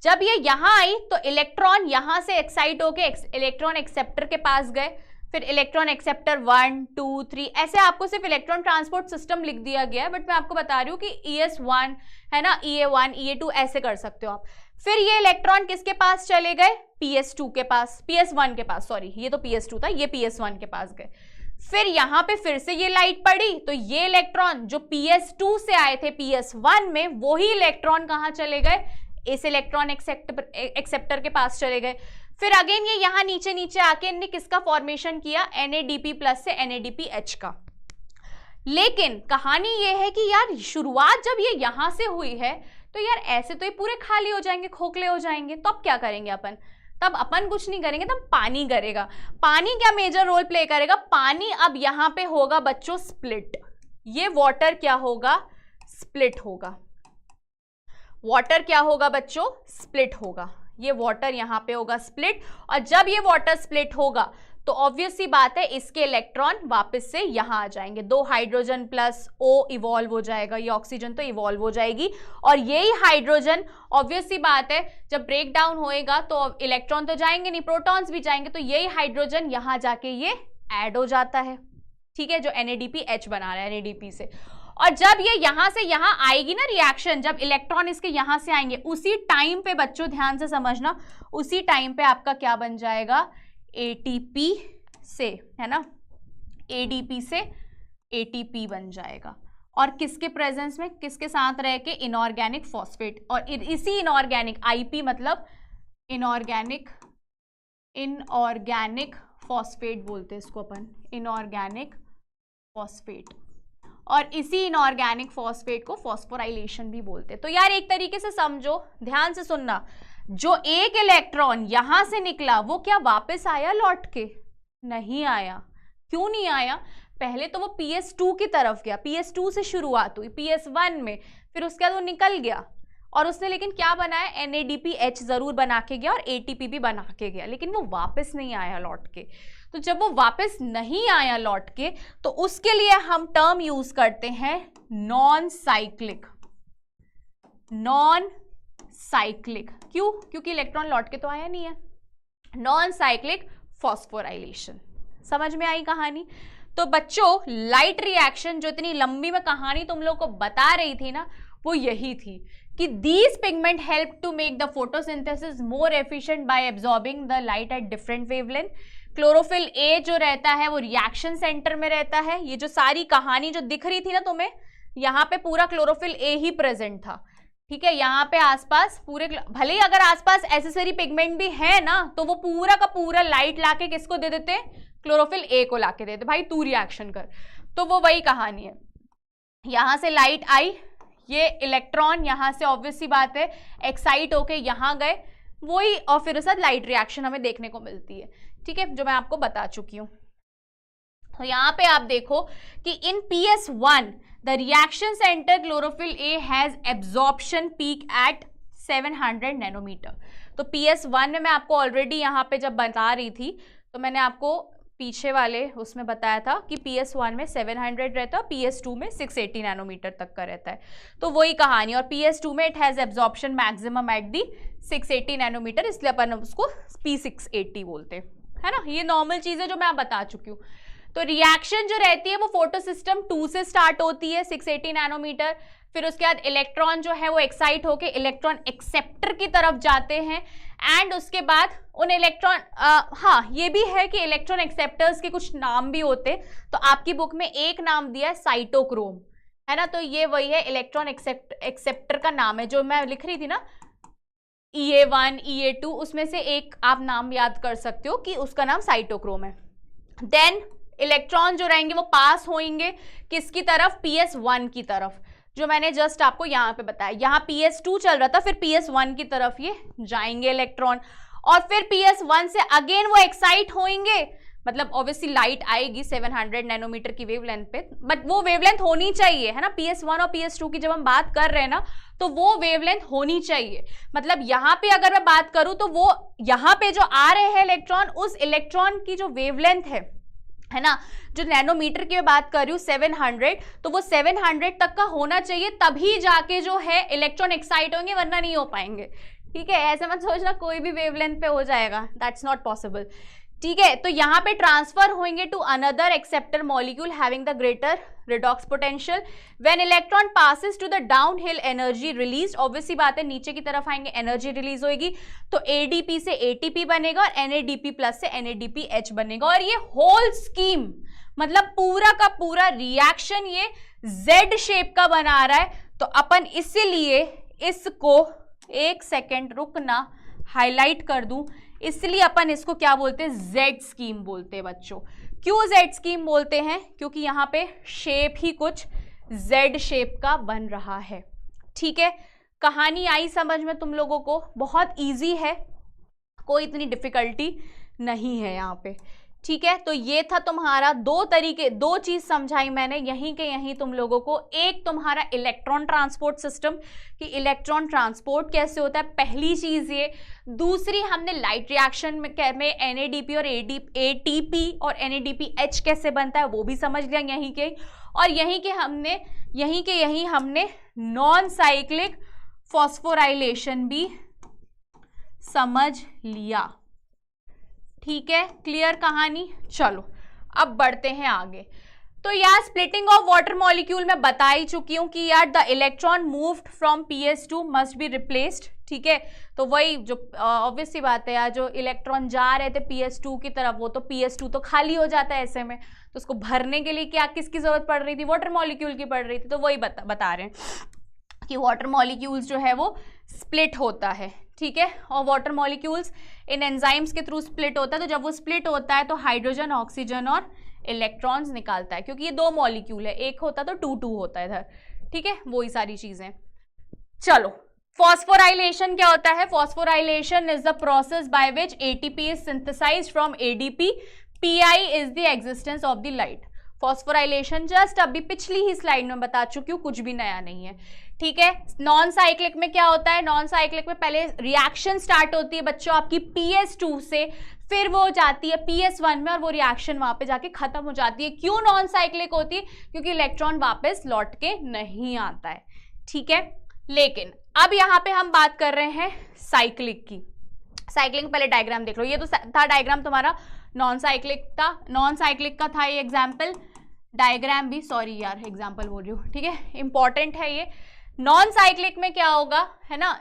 जब ये यहाँ आई तो इलेक्ट्रॉन यहाँ से एक्साइट होके इलेक्ट्रॉन एक्सेप्टर के पास गए, फिर इलेक्ट्रॉन एक्सेप्टर 1 2 3, ऐसे आपको सिर्फ इलेक्ट्रॉन ट्रांसपोर्ट सिस्टम लिख दिया गया है, बट मैं आपको बता रही हूँ कि ES1 है ना, EA1 EA2 ऐसे कर सकते हो आप। फिर ये इलेक्ट्रॉन किसके पास चले गए, PS2 के पास, PS1 के पास, सॉरी ये तो PS2 था, ये PS1 के पास गए। फिर यहाँ पे फिर से ये लाइट पड़ी, तो ये इलेक्ट्रॉन जो PS2 से आए थे PS1 में, वही इलेक्ट्रॉन कहाँ चले गए, इस इलेक्ट्रॉन एक्सेप्टर के पास चले गए। फिर अगेन ये यहाँ नीचे नीचे आके इन्हें किसका फॉर्मेशन किया, NADP+ से NADPH का। लेकिन कहानी ये है कि यार शुरुआत जब ये यहां से हुई है, तो यार ऐसे तो ये पूरे खाली हो जाएंगे, खोखले हो जाएंगे, तो अब क्या करेंगे अपन, तब अपन कुछ नहीं करेंगे, तब पानी करेगा। पानी क्या मेजर रोल प्ले करेगा, पानी अब यहाँ पे होगा बच्चों स्प्लिट, ये वाटर क्या होगा, स्प्लिट होगा। वाटर क्या होगा बच्चों, स्प्लिट होगा, ये वाटर यहाँ पे होगा स्प्लिट। और जब ये वाटर स्प्लिट होगा तो ऑब्वियस सी बात है इसके इलेक्ट्रॉन वापस से यहाँ आ जाएंगे, 2 हाइड्रोजन प्लस O इवॉल्व हो जाएगा, ये ऑक्सीजन तो इवॉल्व हो जाएगी, और यही हाइड्रोजन ऑब्वियस सी बात है जब ब्रेक डाउन होएगा तो इलेक्ट्रॉन तो जाएंगे नहीं, प्रोटॉन्स भी जाएंगे, तो यही हाइड्रोजन यहाँ जाके ये ऐड हो जाता है, ठीक है, जो NADPH बना रहा है NADP से। और जब ये यहां से यहां आएगी ना रिएक्शन, जब इलेक्ट्रॉन इसके यहां से आएंगे, उसी टाइम पे बच्चों ध्यान से समझना, उसी टाइम पे आपका क्या बन जाएगा, ATP से, है ना, ADP से ATP बन जाएगा। और किसके प्रेजेंस में, किसके साथ रह के, इनऑर्गेनिक फॉस्फेट। और इसी इनऑर्गेनिक, IP मतलब इनऑर्गेनिक फॉस्फेट बोलते हैं इसको अपन, इनऑर्गेनिक फॉस्फेट। और इसी इनऑर्गेनिक फॉस्फेट को फॉस्फोराइलेशन भी बोलते हैं। तो यार एक तरीके से समझो, ध्यान से सुनना, जो एक इलेक्ट्रॉन यहां से निकला वो क्या वापस आया लौट के, नहीं आया। क्यों नहीं आया, पहले तो वो PS2 की तरफ गया, PS2 से शुरुआत हुई PS1 में, फिर उसके बाद वो निकल गया, और उसने लेकिन क्या बनाया, NADPH जरूर बना के गया और ATP भी बना के गया, लेकिन वो वापस नहीं आया लौट के। तो जब वो वापस नहीं आया लौट के, तो उसके लिए हम टर्म यूज करते हैं नॉन साइक्लिक। नॉन साइक्लिक क्यों, क्योंकि इलेक्ट्रॉन लौट के तो आया नहीं है, नॉन साइक्लिक फॉस्फोराइलेशन। समझ में आई कहानी। तो बच्चों लाइट रिएक्शन जो इतनी लंबी में कहानी तुम लोग को बता रही थी ना, वो यही थी कि these pigment help to make the photosynthesis more efficient by absorbing the light at different wavelength। Chlorophyll A जो रहता है वो रिएक्शन सेंटर में रहता है। ये जो सारी कहानी जो दिख रही थी ना तुम्हें, यहाँ पे पूरा क्लोरोफिल A ही प्रेजेंट था, ठीक है। यहाँ पे आसपास पूरे, भले ही अगर आसपास एसेसरी पिगमेंट भी है ना, तो वो पूरा का पूरा लाइट लाके किसको दे देते, क्लोरोफिल A को लाके देते, भाई तू रिएक्शन कर। तो वो वही कहानी है, यहाँ से लाइट आई, ये इलेक्ट्रॉन यहाँ से ऑब्वियस सी बात है एक्साइट होके यहाँ गए, वही, और फिर उसके साथ लाइट रिएक्शन हमें देखने को मिलती है, ठीक है, जो मैं आपको बता चुकी हूँ। तो यहाँ पे आप देखो कि in PS1 the reaction centre chlorophyll A has absorption peak at 700 nanometre. तो PS1 में मैं आपको ऑलरेडी यहाँ पे जब बता रही थी तो मैंने आपको पीछे वाले उसमें बताया था कि PS1 में 700 रहता है, PS2 में 680 नैनोमीटर तक का रहता है। तो वही कहानी, और PS2 में it has absorption maximum at the 680 nanometre, इसलिए अपन उसको P680 बोलते हैं, है ना। ये नॉर्मल चीज़ है जो मैं आप बता चुकी हूँ। तो रिएक्शन जो रहती है वो फोटो सिस्टम 2 से स्टार्ट होती है 680 नैनोमीटर, फिर उसके बाद इलेक्ट्रॉन जो है वो एक्साइट होके इलेक्ट्रॉन एक्सेप्टर की तरफ जाते हैं, एंड उसके बाद उन इलेक्ट्रॉन हाँ ये भी है कि इलेक्ट्रॉन एक्सेप्टर्स के कुछ नाम भी होते, तो आपकी बुक में एक नाम दिया है साइटोक्रोम, है ना। तो ये वही है इलेक्ट्रॉन एक्सेप्टर का नाम है, जो मैं लिख रही थी ना EA1 EA2, उसमें से एक आप नाम याद कर सकते हो कि उसका नाम साइटोक्रोम है। देन इलेक्ट्रॉन जो रहेंगे वो पास होंगे किसकी तरफ, PS1 की तरफ, जो मैंने जस्ट आपको यहाँ पे बताया। यहाँ PS2 चल रहा था, फिर PS1 की तरफ ये जाएंगे इलेक्ट्रॉन, और फिर PS1 से अगेन वो एक्साइट होंगे, मतलब ऑब्वियसली लाइट आएगी 700 नैनोमीटर की वेवलेंथ पे, बट वो वेवलेंथ होनी चाहिए, है ना। PS1 और PS2 की जब हम बात कर रहे हैं ना, तो वो वेवलेंथ होनी चाहिए। मतलब यहाँ पे अगर मैं बात करूँ तो वो यहाँ पे जो आ रहे हैं इलेक्ट्रॉन, उस इलेक्ट्रॉन की जो वेवलेंथ है ना, जो नैनोमीटर की बात कर रही हूँ 700, तो वो 700 तक का होना चाहिए, तभी जाके जो है इलेक्ट्रॉन एक्साइट होंगे, वरना नहीं हो पाएंगे। ठीक है, ऐसे मत सोचना कोई भी वेवलेंथ पे हो जाएगा, दैट्स नॉट पॉसिबल। ठीक है, तो यहाँ पे ट्रांसफर होंगे to another acceptor molecule having the greater redox potential. When electron passes to the downhill energy release, obviously बात है नीचे की तरफ आएंगे एनर्जी रिलीज होगी, तो ADP से ATP बनेगा और NADP प्लस से NADPH बनेगा। और ये होल स्कीम मतलब पूरा का पूरा रिएक्शन ये Z शेप का बना रहा है। तो अपन इसीलिए इसको एक सेकेंड रुकना, हाईलाइट कर दूं, इसलिए अपन इसको क्या बोलते हैं, Z स्कीम बोलते हैं बच्चों। क्यों Z स्कीम बोलते हैं, क्योंकि यहाँ पे शेप ही कुछ Z शेप का बन रहा है। ठीक है, कहानी आई समझ में तुम लोगों को, बहुत इजी है, कोई इतनी डिफिकल्टी नहीं है यहाँ पे। ठीक है, तो ये था तुम्हारा दो चीज समझाई मैंने यहीं के यहीं तुम लोगों को। एक तुम्हारा इलेक्ट्रॉन ट्रांसपोर्ट सिस्टम, कि इलेक्ट्रॉन ट्रांसपोर्ट कैसे होता है, पहली चीज ये। दूसरी हमने लाइट रिएक्शन में NADP और ATP और NADPH कैसे बनता है वो भी समझ लिया यहीं के। और यहीं के यहीं हमने नॉन साइक्लिक फॉस्फोराइलेशन भी समझ लिया। ठीक है, क्लियर कहानी। चलो अब बढ़ते हैं आगे। तो यार स्प्लिटिंग ऑफ वाटर मॉलिक्यूल में बता ही चुकी हूं कि यार the electron moved from PS2 must be replaced. ठीक है, तो वही जो ऑब्वियस सी बात है यार, जो इलेक्ट्रॉन जा रहे थे PS2 की तरफ, वो तो PS2 तो खाली हो जाता है ऐसे में, तो उसको भरने के लिए क्या किसकी जरूरत पड़ रही थी, वाटर मॉलिक्यूल की पड़ रही थी। तो वही बता रहे हैं कि वाटर मॉलिक्यूल्स जो है वो स्प्लिट होता है। ठीक है, और वाटर मॉलिक्यूल्स इन एंजाइम्स के थ्रू स्प्लिट होता है। तो जब वो स्प्लिट होता है तो हाइड्रोजन, ऑक्सीजन और इलेक्ट्रॉन्स निकालता है, क्योंकि ये दो मॉलिक्यूल है, एक होता तो 2-2 होता है इधर। ठीक है, वही सारी चीजें। चलो, फॉस्फोराइलेशन क्या होता है, phosphorylation is the process by which ATP is synthesized from ADP। PI is the existence of the light. Phosphorylation just अभी पिछली ही स्लाइड में बता चुकी हूँ, कुछ भी नया नहीं है। ठीक है, नॉन साइक्लिक में क्या होता है, नॉन साइक्लिक में पहले रिएक्शन स्टार्ट होती है बच्चों आपकी PS2 से, फिर वो जाती है PS1 में और वो रिएक्शन वहां पे जाके खत्म हो जाती है। क्यों नॉन साइक्लिक होती है, क्योंकि इलेक्ट्रॉन वापस लौट के नहीं आता है। ठीक है, लेकिन अब यहाँ पे हम बात कर रहे हैं साइक्लिक की। साइक्लिक पहले डायग्राम देख लो, ये तो था डायग्राम तुम्हारा नॉन साइक्लिक का था ये एग्जाम्पल डायग्राम भी, सॉरी यार एग्जाम्पल बोल रही हूँ। ठीक है, इंपॉर्टेंट है ये। नॉन साइक्लिक में क्या होगा, है ना,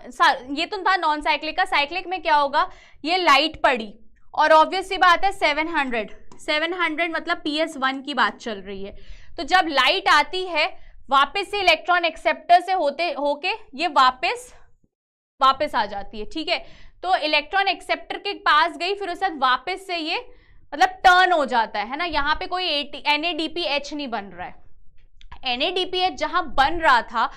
ये तो था नॉन साइक्लिक का। साइक्लिक में क्या होगा, ये लाइट पड़ी और ऑब्वियस सी बात है 700 मतलब PS1 की बात चल रही है। तो जब लाइट आती है वापस से इलेक्ट्रॉन एक्सेप्टर से होके ये वापस आ जाती है। ठीक है, तो इलेक्ट्रॉन एक्सेप्टर के पास गई, फिर उसके बाद वापस से ये मतलब टर्न हो जाता है ना। यहाँ पे कोई NADPH नहीं बन रहा है। NADPH जहां बन रहा था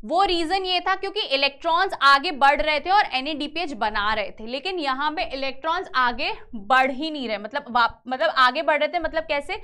वो रीजन ये था क्योंकि इलेक्ट्रॉन्स आगे बढ़ रहे थे और NADPH बना रहे थे, लेकिन यहाँ पे इलेक्ट्रॉन्स आगे बढ़ ही नहीं रहे, मतलब आगे बढ़ रहे थे, मतलब कैसे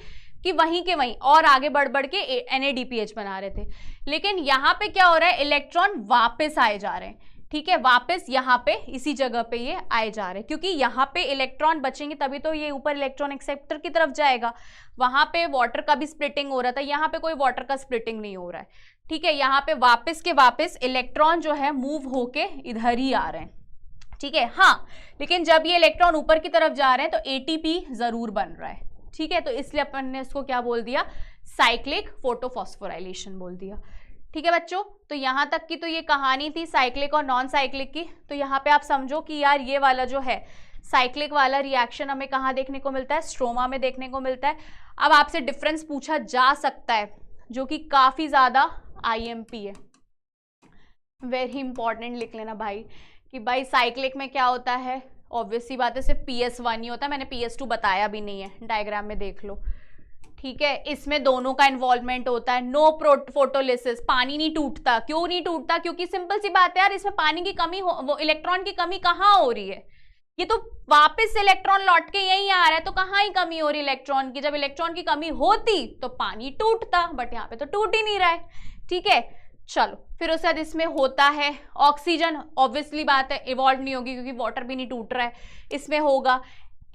कि वहीं के वहीं और आगे बढ़ के NADPH बना रहे थे। लेकिन यहाँ पे क्या हो रहा है, इलेक्ट्रॉन वापस आए जा रहे हैं। ठीक है, वापस यहाँ पे इसी जगह पे ये आए जा रहे हैं, क्योंकि यहाँ पे इलेक्ट्रॉन बचेंगे तभी तो ये ऊपर इलेक्ट्रॉन एक्सेप्टर की तरफ जाएगा। वहां पे वाटर का भी स्प्लिटिंग हो रहा था, यहाँ पे कोई वाटर का स्प्लिटिंग नहीं हो रहा है। ठीक है, यहाँ पे वापस के वापस इलेक्ट्रॉन जो है मूव होके इधर ही आ रहे हैं। ठीक है, हाँ, लेकिन जब ये इलेक्ट्रॉन ऊपर की तरफ जा रहे हैं तो एटीपी जरूर बन रहा है। ठीक है, तो इसलिए अपन ने इसको क्या बोल दिया, साइक्लिक फोटोफॉस्फोराइलेशन बोल दिया। ठीक है बच्चों, तो यहां तक की तो ये कहानी थी साइक्लिक और नॉन साइक्लिक की। तो यहाँ पे आप समझो कि यार ये वाला जो है साइक्लिक वाला रिएक्शन हमें कहाँ देखने को मिलता है, स्ट्रोमा में देखने को मिलता है। अब आपसे डिफरेंस पूछा जा सकता है जो कि काफी ज्यादा आईएमपी है, वेरी इंपॉर्टेंट लिख लेना भाई, कि भाई साइक्लिक में क्या होता है, ऑब्वियस सी बात है सिर्फ PS1 ही होता है, मैंने PS2 बताया भी नहीं है, डायग्राम में देख लो। ठीक है, इसमें दोनों का इन्वॉल्वमेंट होता है, नो फोटोलिसिस, पानी नहीं टूटता। क्यों नहीं टूटता, क्योंकि सिंपल सी बात है यार, इसमें पानी की कमी वो इलेक्ट्रॉन की कमी कहाँ हो रही है, ये तो वापस इलेक्ट्रॉन लौट के यहीं आ रहा है, तो कहाँ ही कमी हो रही है इलेक्ट्रॉन की। जब इलेक्ट्रॉन की कमी होती तो पानी टूटता, बट यहाँ पे तो टूट ही नहीं रहा है। ठीक है, चलो फिर उसके बाद इसमें होता है ऑक्सीजन, ऑब्वियसली बात है इवॉल्व नहीं होगी क्योंकि वाटर भी नहीं टूट रहा है, इसमें होगा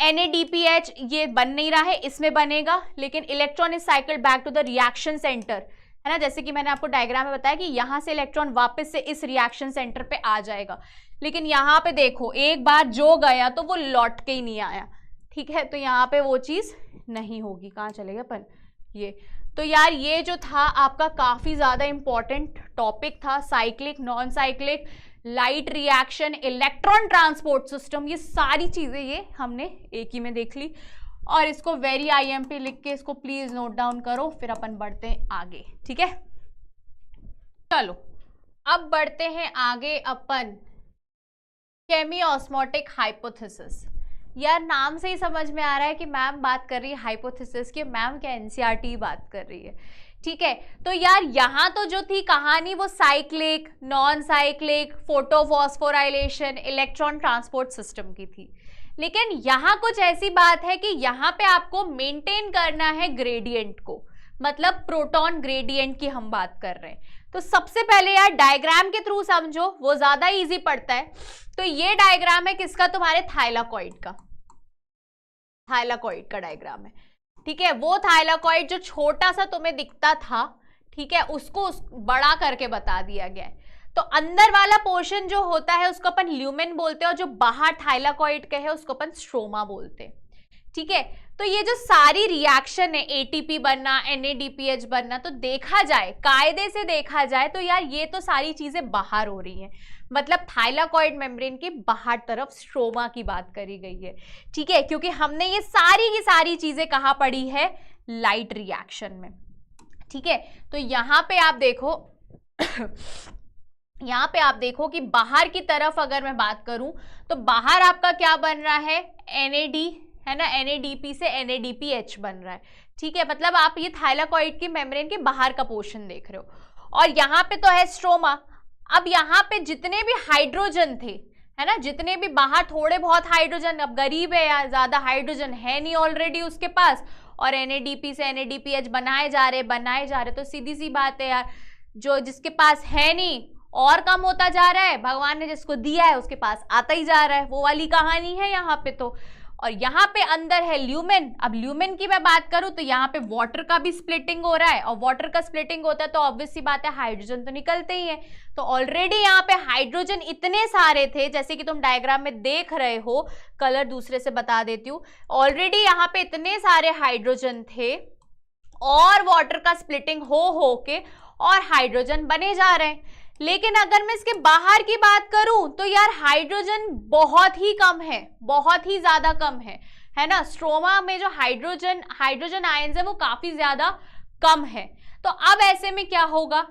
NADPH, ये बन नहीं रहा है, इसमें बनेगा, लेकिन electron is cycle back to the reaction centre, है ना, जैसे कि मैंने आपको डायग्राम में बताया कि यहां से इलेक्ट्रॉन वापस से इस रिएक्शन सेंटर पे आ जाएगा। लेकिन यहाँ पे देखो, एक बार जो गया तो वो लौट के ही नहीं आया। ठीक है, तो यहाँ पे वो चीज नहीं होगी। कहाँ चलेगा अपन, ये तो यार ये जो था आपका काफी ज्यादा इंपॉर्टेंट टॉपिक था, cyclic, non cyclic, light reaction, electron transport system, ये सारी चीजें ये हमने एक ही में देख ली। और इसको वेरी आईएमपी लिख के इसको प्लीज नोट डाउन करो, फिर अपन बढ़ते हैं आगे। ठीक है, चलो अब बढ़ते हैं आगे अपन केमियोस्मोटिक हाइपोथेसिस। यार नाम से ही समझ में आ रहा है कि मैम बात कर रही है हाइपोथेसिस की, मैम क्या एनसीईआरटी बात कर रही है। ठीक है, तो यार यहाँ तो जो थी कहानी वो cyclic, non cyclic, photophosphorylation, electron transport system की थी। लेकिन यहाँ कुछ ऐसी बात है कि यहाँ पे आपको मेंटेन करना है ग्रेडियंट को, मतलब प्रोटॉन ग्रेडियंट की हम बात कर रहे हैं। तो सबसे पहले यार डायग्राम के थ्रू समझो, वो ज्यादा इजी पड़ता है। तो ये डायग्राम है किसका, तुम्हारे थाइलाकॉइड का, थाइलाकॉइड का डायग्राम है। ठीक है, वो थाइलाकॉइड जो छोटा सा तुम्हें दिखता था, ठीक है, उसको बड़ा करके बता दिया गया है। तो अंदर वाला पोर्शन जो होता है उसको अपन ल्यूमेन बोलते हैं, और जो बाहर थाइलाकॉइड के है उसको अपन स्ट्रोमा बोलते हैं। ठीक है, तो ये जो सारी रिएक्शन है, एटीपी बनना, NADPH बनना, तो देखा जाए, कायदे से देखा जाए तो यार ये तो सारी चीजें बाहर हो रही हैं, मतलब थाइलाकॉइड मेम्ब्रेन के बाहर तरफ स्ट्रोमा की बात करी गई है। ठीक है, क्योंकि हमने ये सारी की सारी चीजें कहाँ पढ़ी है, लाइट रिएक्शन में। ठीक है, तो यहाँ पे आप देखो यहाँ पे आप देखो कि बाहर की तरफ अगर मैं बात करूं तो बाहर आपका क्या बन रहा है, NAD, है ना, NADP से NADPH बन रहा है। ठीक है, मतलब आप ये थाइलाकॉइड की मेम्ब्रेन के बाहर का पोर्शन देख रहे हो, और यहाँ पे तो है स्ट्रोमा। अब यहाँ पे जितने भी हाइड्रोजन थे, है ना, जितने भी बाहर थोड़े बहुत हाइड्रोजन, अब गरीब है यार, ज्यादा हाइड्रोजन है नहीं ऑलरेडी उसके पास, और NADP से NADPH बनाए जा रहे, तो सीधी सी बात है यार, जो जिसके पास है नहीं और कम होता जा रहा है, भगवान ने जिसको दिया है उसके पास आता ही जा रहा है, वो वाली कहानी है यहाँ पे तो। और यहाँ पे अंदर है ल्यूमेन। अब ल्यूमेन की मैं बात करूं तो यहाँ पे वाटर का भी स्प्लिटिंग हो रहा है, और वाटर का स्प्लिटिंग होता है तो ऑब्वियस सी बात है हाइड्रोजन तो निकलते ही हैं। तो ऑलरेडी यहाँ पे हाइड्रोजन इतने सारे थे, जैसे कि तुम डायग्राम में देख रहे हो, कलर दूसरे से बता देती हूँ, ऑलरेडी यहाँ पे इतने सारे हाइड्रोजन थे, और वाटर का स्प्लिटिंग हो के और हाइड्रोजन बने जा रहे हैं। लेकिन अगर मैं इसके बाहर की बात करूं तो यार हाइड्रोजन बहुत ही कम है, बहुत ही ज्यादा कम है ना। स्ट्रोमा में जो हाइड्रोजन आयंस है वो काफी ज्यादा कम है। तो अब ऐसे में क्या होगा,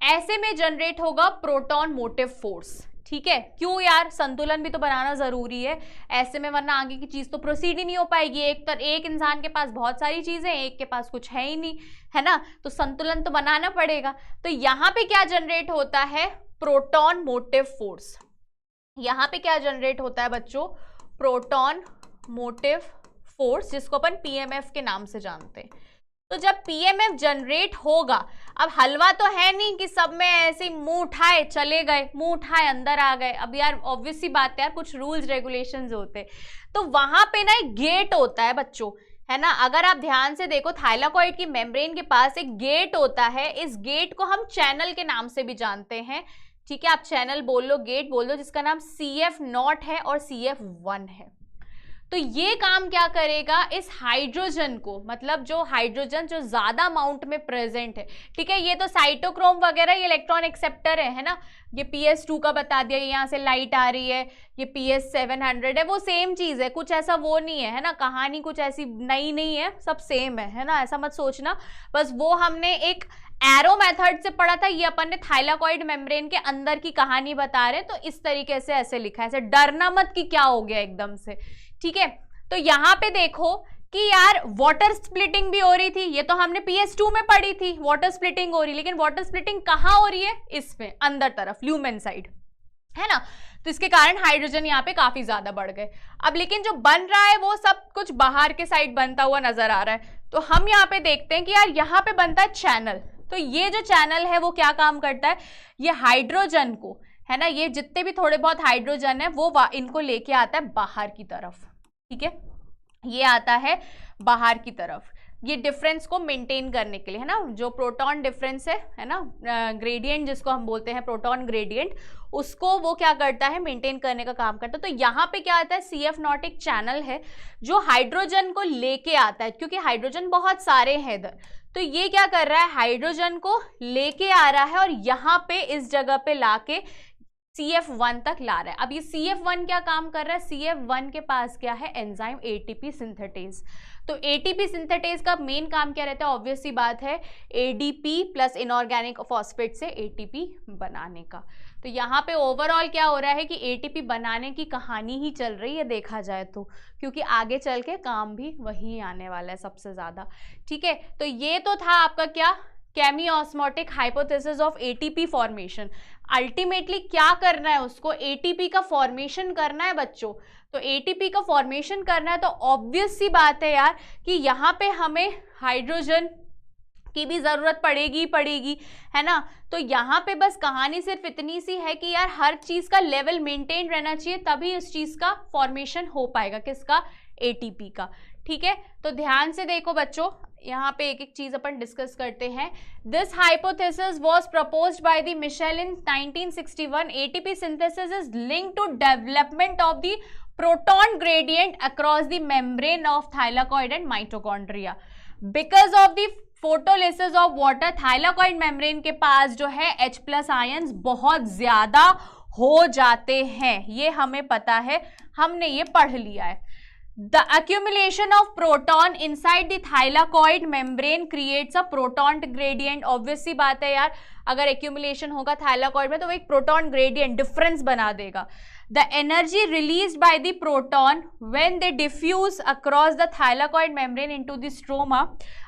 ऐसे में जनरेट होगा प्रोटॉन मोटिव फोर्स। ठीक है, क्यों यार, संतुलन भी तो बनाना जरूरी है ऐसे में, वरना आगे की चीज तो प्रोसीड ही नहीं हो पाएगी। एक इंसान के पास बहुत सारी चीजें, एक के पास कुछ है ही नहीं, है ना, तो संतुलन तो बनाना पड़ेगा। तो यहाँ पे क्या जनरेट होता है, प्रोटॉन मोटिव फोर्स। यहाँ पे क्या जनरेट होता है बच्चों, प्रोटॉन मोटिव फोर्स, जिसको अपन PMF के नाम से जानते हैं। तो जब पीएमएफ जनरेट होगा, अब हलवा तो है नहीं कि सब में ऐसे ही मुंह उठाए चले गए, मुंह उठाए अंदर आ गए। अब यार ऑब्वियस सी बात है यार, कुछ रूल्स रेगुलेशंस होते, तो वहां पे ना एक गेट होता है बच्चों, है ना। अगर आप ध्यान से देखो थाइलाकॉइड की मेम्ब्रेन के पास एक गेट होता है, इस गेट को हम चैनल के नाम से भी जानते हैं, ठीक है। आप चैनल बोल लो, गेट बोल लो, जिसका नाम CF0 है और CF1 है। तो ये काम क्या करेगा, इस हाइड्रोजन को, मतलब जो हाइड्रोजन जो ज्यादा अमाउंट में प्रेजेंट है, ठीक है। ये तो साइटोक्रोम वगैरह ये इलेक्ट्रॉन एक्सेप्टर है ना। ये PS2 का बता दिया, यहाँ से लाइट आ रही है, ये PS700 है, वो सेम चीज है, कुछ ऐसा वो नहीं है ना, कहानी कुछ ऐसी नई नहीं है, सब सेम है ना, ऐसा मत सोचना। बस वो हमने एक एरो मेथड से पढ़ा था, ये अपन ने थाइलाकॉइड मेम्ब्रेन के अंदर की कहानी बता रहे, तो इस तरीके से ऐसे लिखा है, ऐसे डरना मत कि क्या हो गया एकदम से, ठीक है। तो यहाँ पे देखो कि यार वाटर स्प्लिटिंग भी हो रही थी, ये तो हमने PS2 में पढ़ी थी, वाटर स्प्लिटिंग हो रही, लेकिन वाटर स्प्लिटिंग कहाँ हो रही है, इसमें अंदर तरफ ल्यूमेन साइड, है ना। तो इसके कारण हाइड्रोजन यहाँ पे काफी ज्यादा बढ़ गए। अब लेकिन जो बन रहा है वो सब कुछ बाहर के साइड बनता हुआ नजर आ रहा है, तो हम यहाँ पे देखते हैं कि यार यहाँ पे बनता है चैनल। तो ये जो चैनल है वो क्या काम करता है, ये हाइड्रोजन को, है ना, ये जितने भी थोड़े बहुत हाइड्रोजन है वो इनको लेके आता है बाहर की तरफ, ठीक है। ये आता है बाहर की तरफ, ये डिफरेंस को मेंटेन करने के लिए, है ना, जो प्रोटॉन डिफरेंस है ना, ग्रेडियंट जिसको हम बोलते हैं प्रोटॉन ग्रेडियंट, उसको वो क्या करता है, मेंटेन करने का काम करता है। तो यहाँ पे क्या आता है, CF0 एक चैनल है जो हाइड्रोजन को लेके आता है, क्योंकि हाइड्रोजन बहुत सारे हैं इधर, तो ये क्या कर रहा है, हाइड्रोजन को लेके आ रहा है और यहाँ पे इस जगह पे लाके CF1 तक ला रहा है। अब ये CF1 क्या काम कर रहा है, CF1 के पास क्या है, एंजाइम ATP सिंथेटेज। तो ATP सिंथेटेज का मेन काम क्या रहता है, ऑब्वियस सी बात है, ADP प्लस इनऑर्गेनिक फॉस्फेट से ATP बनाने का। तो यहाँ पे ओवरऑल क्या हो रहा है कि ATP बनाने की कहानी ही चल रही है देखा जाए तो, क्योंकि आगे चल के काम भी वही आने वाला है सबसे ज्यादा, ठीक है। तो ये तो था आपका क्या, chemiosmotic hypothesis of ATP formation. Ultimately क्या करना है, उसको ATP का फॉर्मेशन करना है बच्चों। तो ATP का फॉर्मेशन करना है तो ऑब्वियस सी बात है यार कि यहाँ पे हमें हाइड्रोजन की भी जरूरत पड़ेगी, है ना। तो यहाँ पे बस कहानी सिर्फ इतनी सी है कि यार हर चीज का लेवल मेंटेन रहना चाहिए, तभी इस चीज का फॉर्मेशन हो पाएगा, किसका, ATP का, ठीक है। तो ध्यान से देखो बच्चों, यहाँ पे एक एक चीज अपन डिस्कस करते हैं। This hypothesis was proposed by the Mitchell in 1961। ATP synthesis is linked to development of the proton gradient across the membrane of thylakoid and mitochondria because of the photolysis of water. Thylakoid membrane के पास जो है H+ आयंस बहुत ज्यादा हो जाते हैं, ये हमें पता है, हमने ये पढ़ लिया है। The accumulation of proton inside the thylakoid membrane creates a proton gradient। Obvious सी बात है यार, अगर accumulation होगा थाइलाकॉइड में तो वो एक proton gradient डिफरेंस बना देगा। The energy released by the proton when they diffuse across the thylakoid membrane into the stroma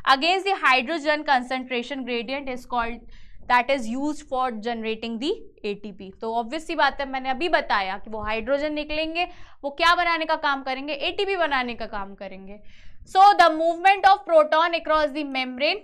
against the hydrogen concentration gradient is called that is used for generating the ATP। तो ऑब्वियस सी बात है, मैंने अभी बताया कि वो हाइड्रोजन निकलेंगे, वो क्या बनाने का काम करेंगे, ATP बनाने का काम करेंगे। So the movement of proton across the membrane,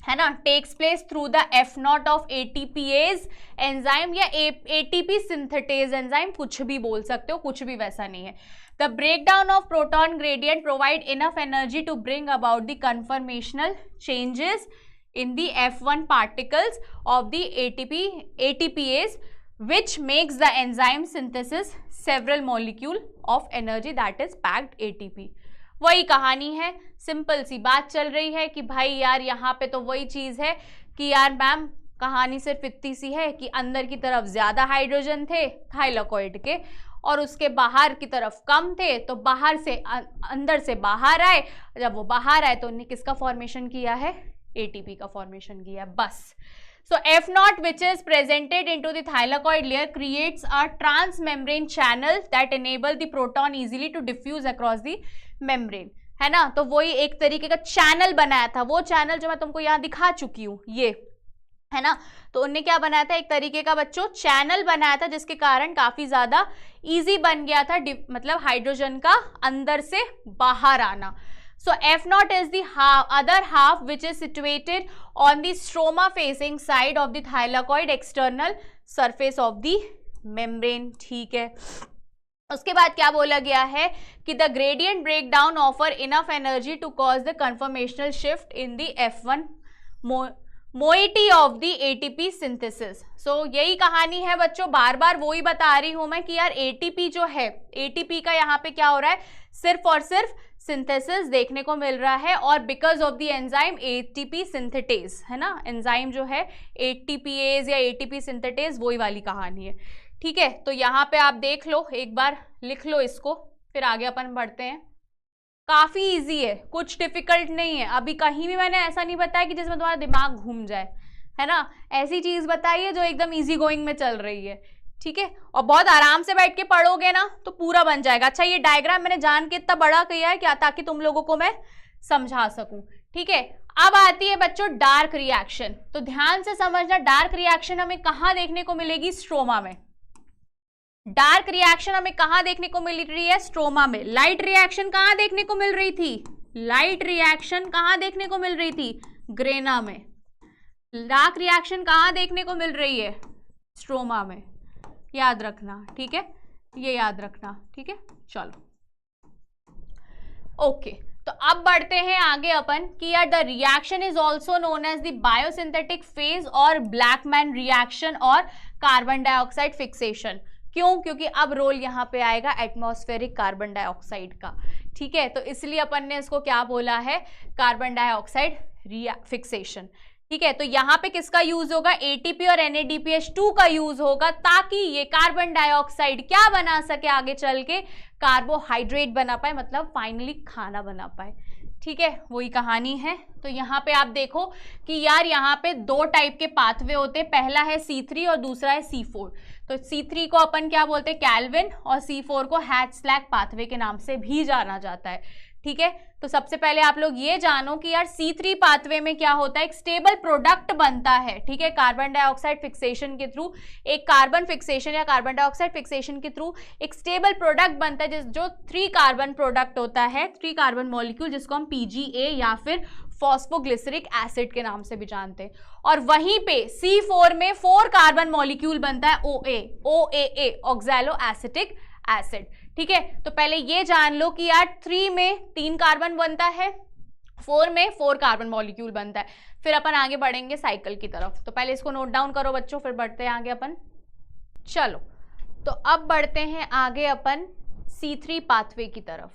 है ना, takes place through the F0 of ATPase enzyme या ATP सिंथेटेज एंजाइम, कुछ भी बोल सकते हो, कुछ भी वैसा नहीं है। The breakdown of proton gradient provide enough energy to bring about the conformational changes in the F1 particles of the ATPase, which makes the enzyme synthesis several molecule of energy that is packed ATP। वही कहानी है, सिंपल सी बात चल रही है कि भाई यार यहाँ पे तो वही चीज है कि यार मैम कहानी सिर्फ इतनी सी है कि अंदर की तरफ ज्यादा हाइड्रोजन थे थाइलाकॉइड के और उसके बाहर की तरफ कम थे, तो बाहर से अंदर से बाहर आए, जब वो बाहर आए तो उन्हें किसका फॉर्मेशन किया है, ATP का फॉर्मेशन किया, बस। So F0 which is presented into the thylakoid layer creates a transmembrane channel that enable the proton easily to diffuse across the membrane, है ना। तो वही एक तरीके का चैनल बनाया था, वो चैनल जो मैं तुमको यहाँ दिखा चुकी हूँ, ये है ना। तो उनने क्या बनाया था, एक तरीके का बच्चों चैनल बनाया था, जिसके कारण काफी ज्यादा इजी बन गया था मतलब हाइड्रोजन का अंदर से बाहर आना। So F naught is the other half which is situated on the stroma facing side of the thylakoid external surface of the membrane. ठीक है, उसके बाद क्या बोला गया है कि the gradient break down offer enough energy to cause the conformational shift in the F1 moiety of the ATP synthesis. So यही कहानी है बच्चों, बार बार वही बता रही हूं मैं कि यार एटीपी जो है, एटीपी का यहाँ पे क्या हो रहा है, सिर्फ और सिर्फ सिंथेसिस देखने को मिल रहा है, और because of the enzyme ATP synthetase, है ना, एंजाइम जो है एटीपीएज या एटीपी सिंथेटेज, वही वाली कहानी है. ठीक है, तो यहाँ पे आप देख लो, एक बार लिख लो इसको, फिर आगे अपन बढ़ते हैं. काफी इजी है, कुछ डिफिकल्ट नहीं है. अभी कहीं भी मैंने ऐसा नहीं बताया कि जिसमें तुम्हारा दिमाग घूम जाए, है ना, ऐसी चीज बताई है जो एकदम इजी गोइंग में चल रही है. ठीक है, और बहुत आराम से बैठ के पढ़ोगे ना तो पूरा बन जाएगा. अच्छा, ये डायग्राम मैंने जान के इतना बड़ा किया है क्या, ताकि तुम लोगों को मैं समझा सकूं. ठीक है, अब आती है बच्चों डार्क रिएक्शन. तो ध्यान से समझना, डार्क रिएक्शन हमें कहाँ देखने को मिलेगी, स्ट्रोमा में. डार्क रिएक्शन हमें कहां देखने को मिल रही है, स्ट्रोमा में. लाइट रिएक्शन कहां देखने को मिल रही थी, लाइट रिएक्शन कहां देखने को मिल रही थी, ग्रेना में. डार्क रिएक्शन कहां देखने को मिल रही है, स्ट्रोमा में. याद रखना, ठीक है, ये याद रखना. ठीक है, चलो ओके. तो अब बढ़ते हैं आगे अपन कि यार the reaction is also known as the biosynthetic phase और ब्लैकमैन रिएक्शन और कार्बन डाइऑक्साइड फिक्सेशन. क्यों, क्योंकि अब रोल यहाँ पे आएगा एटमॉस्फेरिक कार्बन डाइऑक्साइड का. ठीक है, तो इसलिए अपन ने इसको क्या बोला है, कार्बन डाइऑक्साइड फिक्सेशन. ठीक है, तो यहाँ पे किसका यूज होगा, एटीपी और NADPH2 का यूज होगा, ताकि ये कार्बन डाइऑक्साइड क्या बना सके आगे चल के, कार्बोहाइड्रेट बना पाए, मतलब फाइनली खाना बना पाए. ठीक है, वही कहानी है. तो यहाँ पे आप देखो कि यार यहाँ पे दो टाइप के पाथवे होते हैं, पहला है C3 और दूसरा है C4. तो C3 को अपन क्या बोलते हैं, कैल्विन, और C4 को हैच-स्लैक पाथवे के नाम से भी जाना जाता है. ठीक है, तो सबसे पहले आप लोग ये जानो कि यार C3 पाथवे में क्या होता है, एक स्टेबल प्रोडक्ट बनता है. ठीक है, कार्बन डाइऑक्साइड फिक्सेशन के थ्रू, एक कार्बन फिक्सेशन या कार्बन डाइऑक्साइड फिक्सेशन के थ्रू एक स्टेबल प्रोडक्ट बनता है, जो 3 कार्बन प्रोडक्ट होता है, 3 कार्बन मॉलिक्यूल, जिसको हम PGA या फिर फॉस्फोग्लिसरिक एसिड के नाम से भी जानते हैं. और वहीं पे C4 में 4 कार्बन मॉलिक्यूल बनता है, OAA, ऑक्सैलो एसिटिक एसिड. ठीक है, तो पहले ये जान लो कि यार 3 में 3 कार्बन बनता है, 4 में 4 कार्बन मॉलिक्यूल बनता है. फिर अपन आगे बढ़ेंगे साइकिल की तरफ. तो पहले इसको नोट डाउन करो बच्चों, फिर बढ़ते हैं आगे अपन. चलो, तो अब बढ़ते हैं आगे अपन C3 पाथवे की तरफ.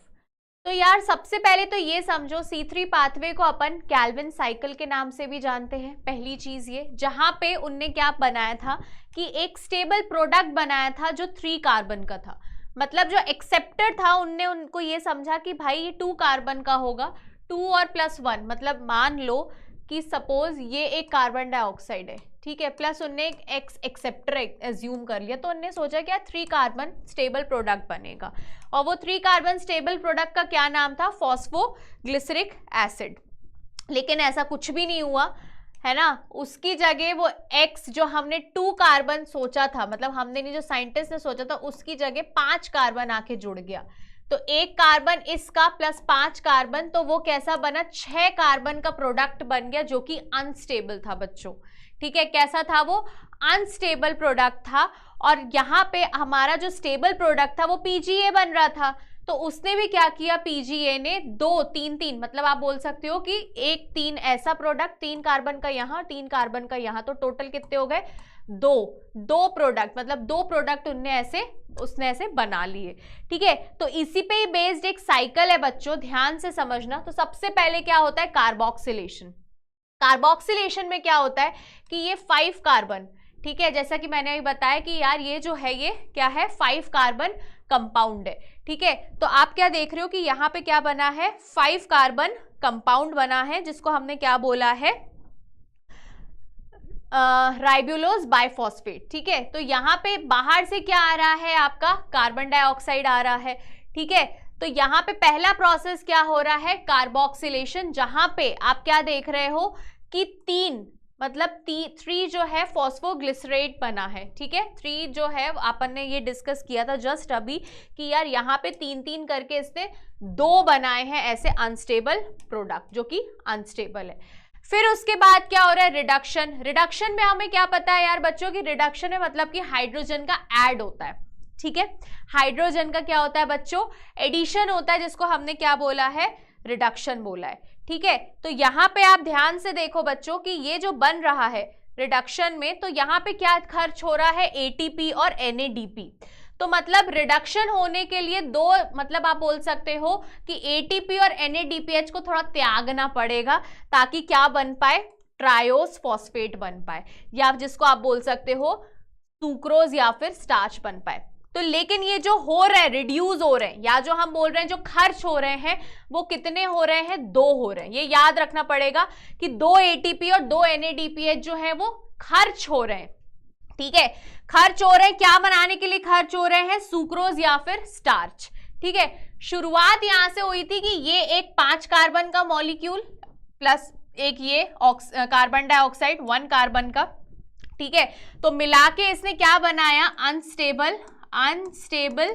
तो यार सबसे पहले तो ये समझो, C3 पाथवे को अपन कैल्विन साइकिल के नाम से भी जानते हैं. पहली चीज ये, जहां पे उनने क्या बनाया था कि एक स्टेबल प्रोडक्ट बनाया था जो 3 कार्बन का था. मतलब जो एक्सेप्टर था, उनने उनको ये समझा कि भाई ये 2 कार्बन का होगा, 2 और +1, मतलब मान लो कि सपोज ये एक कार्बन डाइऑक्साइड है. ठीक है, प्लस उनने एक एक्सेप्टर एज्यूम कर लिया, तो उनने सोचा कि 3 कार्बन स्टेबल प्रोडक्ट बनेगा, और वो 3 कार्बन स्टेबल प्रोडक्ट का क्या नाम था, फॉस्फोग्लिसरिक एसिड. लेकिन ऐसा कुछ भी नहीं हुआ, है ना. उसकी जगह वो X जो हमने 2 कार्बन सोचा था, मतलब हमने नहीं, जो साइंटिस्ट ने सोचा था, उसकी जगह 5 कार्बन आके जुड़ गया. तो 1 कार्बन इसका प्लस 5 कार्बन, तो वो कैसा बना, 6 कार्बन का प्रोडक्ट बन गया, जो कि अनस्टेबल था बच्चों. ठीक है, कैसा था वो, अनस्टेबल प्रोडक्ट था. और यहाँ पे हमारा जो स्टेबल प्रोडक्ट था वो PGA बन रहा था. तो उसने भी क्या किया, PGA ने 2 3 3, मतलब आप बोल सकते हो कि 1 3 ऐसा प्रोडक्ट, 3 कार्बन का यहाँ, 3 कार्बन का यहाँ, तो टोटल कितने हो गए, 2 प्रोडक्ट, मतलब 2 प्रोडक्ट उसने ऐसे बना लिए. ठीक है, तो इसी पे ही बेस्ड एक साइकिल है बच्चों, ध्यान से समझना. तो सबसे पहले क्या होता है, कार्बोक्सिलेशन. कार्बोक्सिलेशन में क्या होता है कि ये 5 कार्बन, ठीक है, जैसा कि मैंने अभी बताया कि यार ये जो है, ये क्या है, 5 कार्बन कंपाउंड है. ठीक है, तो आप क्या देख रहे हो कि यहाँ पे क्या बना है, 5 कार्बन कंपाउंड बना है, जिसको हमने क्या बोला है, राइबुलोज बाइफॉस्फेट. ठीक है, तो यहाँ पे बाहर से क्या आ रहा है, आपका कार्बन डाइऑक्साइड आ रहा है. ठीक है, तो यहाँ पे पहला प्रोसेस क्या हो रहा है, कार्बोक्सिलेशन, जहां पे आप क्या देख रहे हो कि 3, मतलब 3 जो है फॉस्फोग्लिसरेट बना है, ठीक है। 3 जो है अपन ने ये डिस्कस किया था जस्ट अभी कि यार यहाँ पे 3 करके इसने 2 बनाए हैं ऐसे अनस्टेबल प्रोडक्ट जो कि अनस्टेबल है। फिर उसके बाद क्या हो रहा है, रिडक्शन। रिडक्शन में हमें क्या पता है यार बच्चों की रिडक्शन है मतलब कि हाइड्रोजन का ऐड होता है, ठीक है। हाइड्रोजन का क्या होता है बच्चों, एडिशन होता है, जिसको हमने क्या बोला है, रिडक्शन बोला है, ठीक है। तो यहाँ पे आप ध्यान से देखो बच्चों कि ये जो बन रहा है रिडक्शन में, तो यहाँ पे क्या खर्च हो रहा है, एटीपी और NADP। तो मतलब रिडक्शन होने के लिए 2 मतलब आप बोल सकते हो कि एटीपी और NADPH को थोड़ा त्यागना पड़ेगा ताकि क्या बन पाए, ट्रायोस फॉस्फेट बन पाए, या जिसको आप बोल सकते हो सुक्रोज या फिर स्टार्च बन पाए। तो लेकिन ये जो हो रहा है, रिड्यूस हो रहे हैं, या जो हम बोल रहे हैं जो खर्च हो रहे हैं वो कितने हो रहे हैं, 2 हो रहे हैं। ये याद रखना पड़ेगा कि 2 ATP और 2 NADPH जो है वो खर्च हो रहे हैं, ठीक है। खर्च हो रहे हैं, क्या बनाने के लिए खर्च हो रहे हैं, सुक्रोज या फिर स्टार्च, ठीक है। शुरुआत यहां से हुई थी कि ये एक 5 कार्बन का मॉलिक्यूल प्लस एक ये कार्बन डाइऑक्साइड 1 कार्बन का, ठीक है। तो मिला के इसने क्या बनाया, अनस्टेबल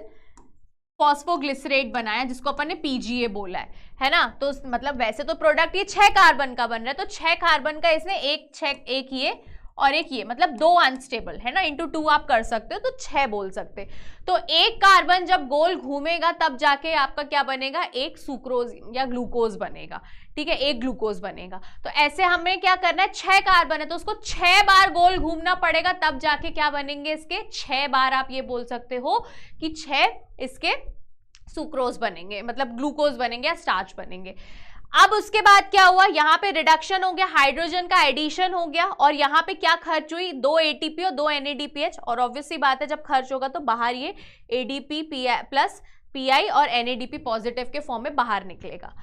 फॉस्फोग्लिसरेट बनाया, जिसको अपन ने PGA बोला है ना। तो मतलब वैसे तो प्रोडक्ट ये 6 कार्बन का बन रहा है, तो 6 कार्बन का इसने एक ये और एक ये, मतलब 2 अनस्टेबल है ना, इंटू 2 आप कर सकते हो, तो 6 बोल सकते। तो एक कार्बन जब गोल घूमेगा तब जाके आपका क्या बनेगा, एक सुक्रोज या ग्लूकोज बनेगा, ठीक है, एक ग्लूकोज बनेगा। तो ऐसे हमें क्या करना है, 6 कार्बन है तो उसको 6 बार गोल घूमना पड़ेगा, तब जाके क्या बनेंगे इसके 6 बार, आप ये बोल सकते हो कि 6 इसके सुक्रोज बनेंगे, मतलब ग्लूकोज बनेंगे या स्टार्च बनेंगे। अब उसके बाद क्या हुआ, यहाँ पे रिडक्शन हो गया, हाइड्रोजन का एडिशन हो गया, और यहाँ पे क्या खर्च हुई, 2 ATP और 2 NADPH, और ऑब्वियसली बात है जब खर्च होगा तो बाहर ये ADP प्लस PI और NADP पॉजिटिव के फॉर्म में बाहर निकलेगा।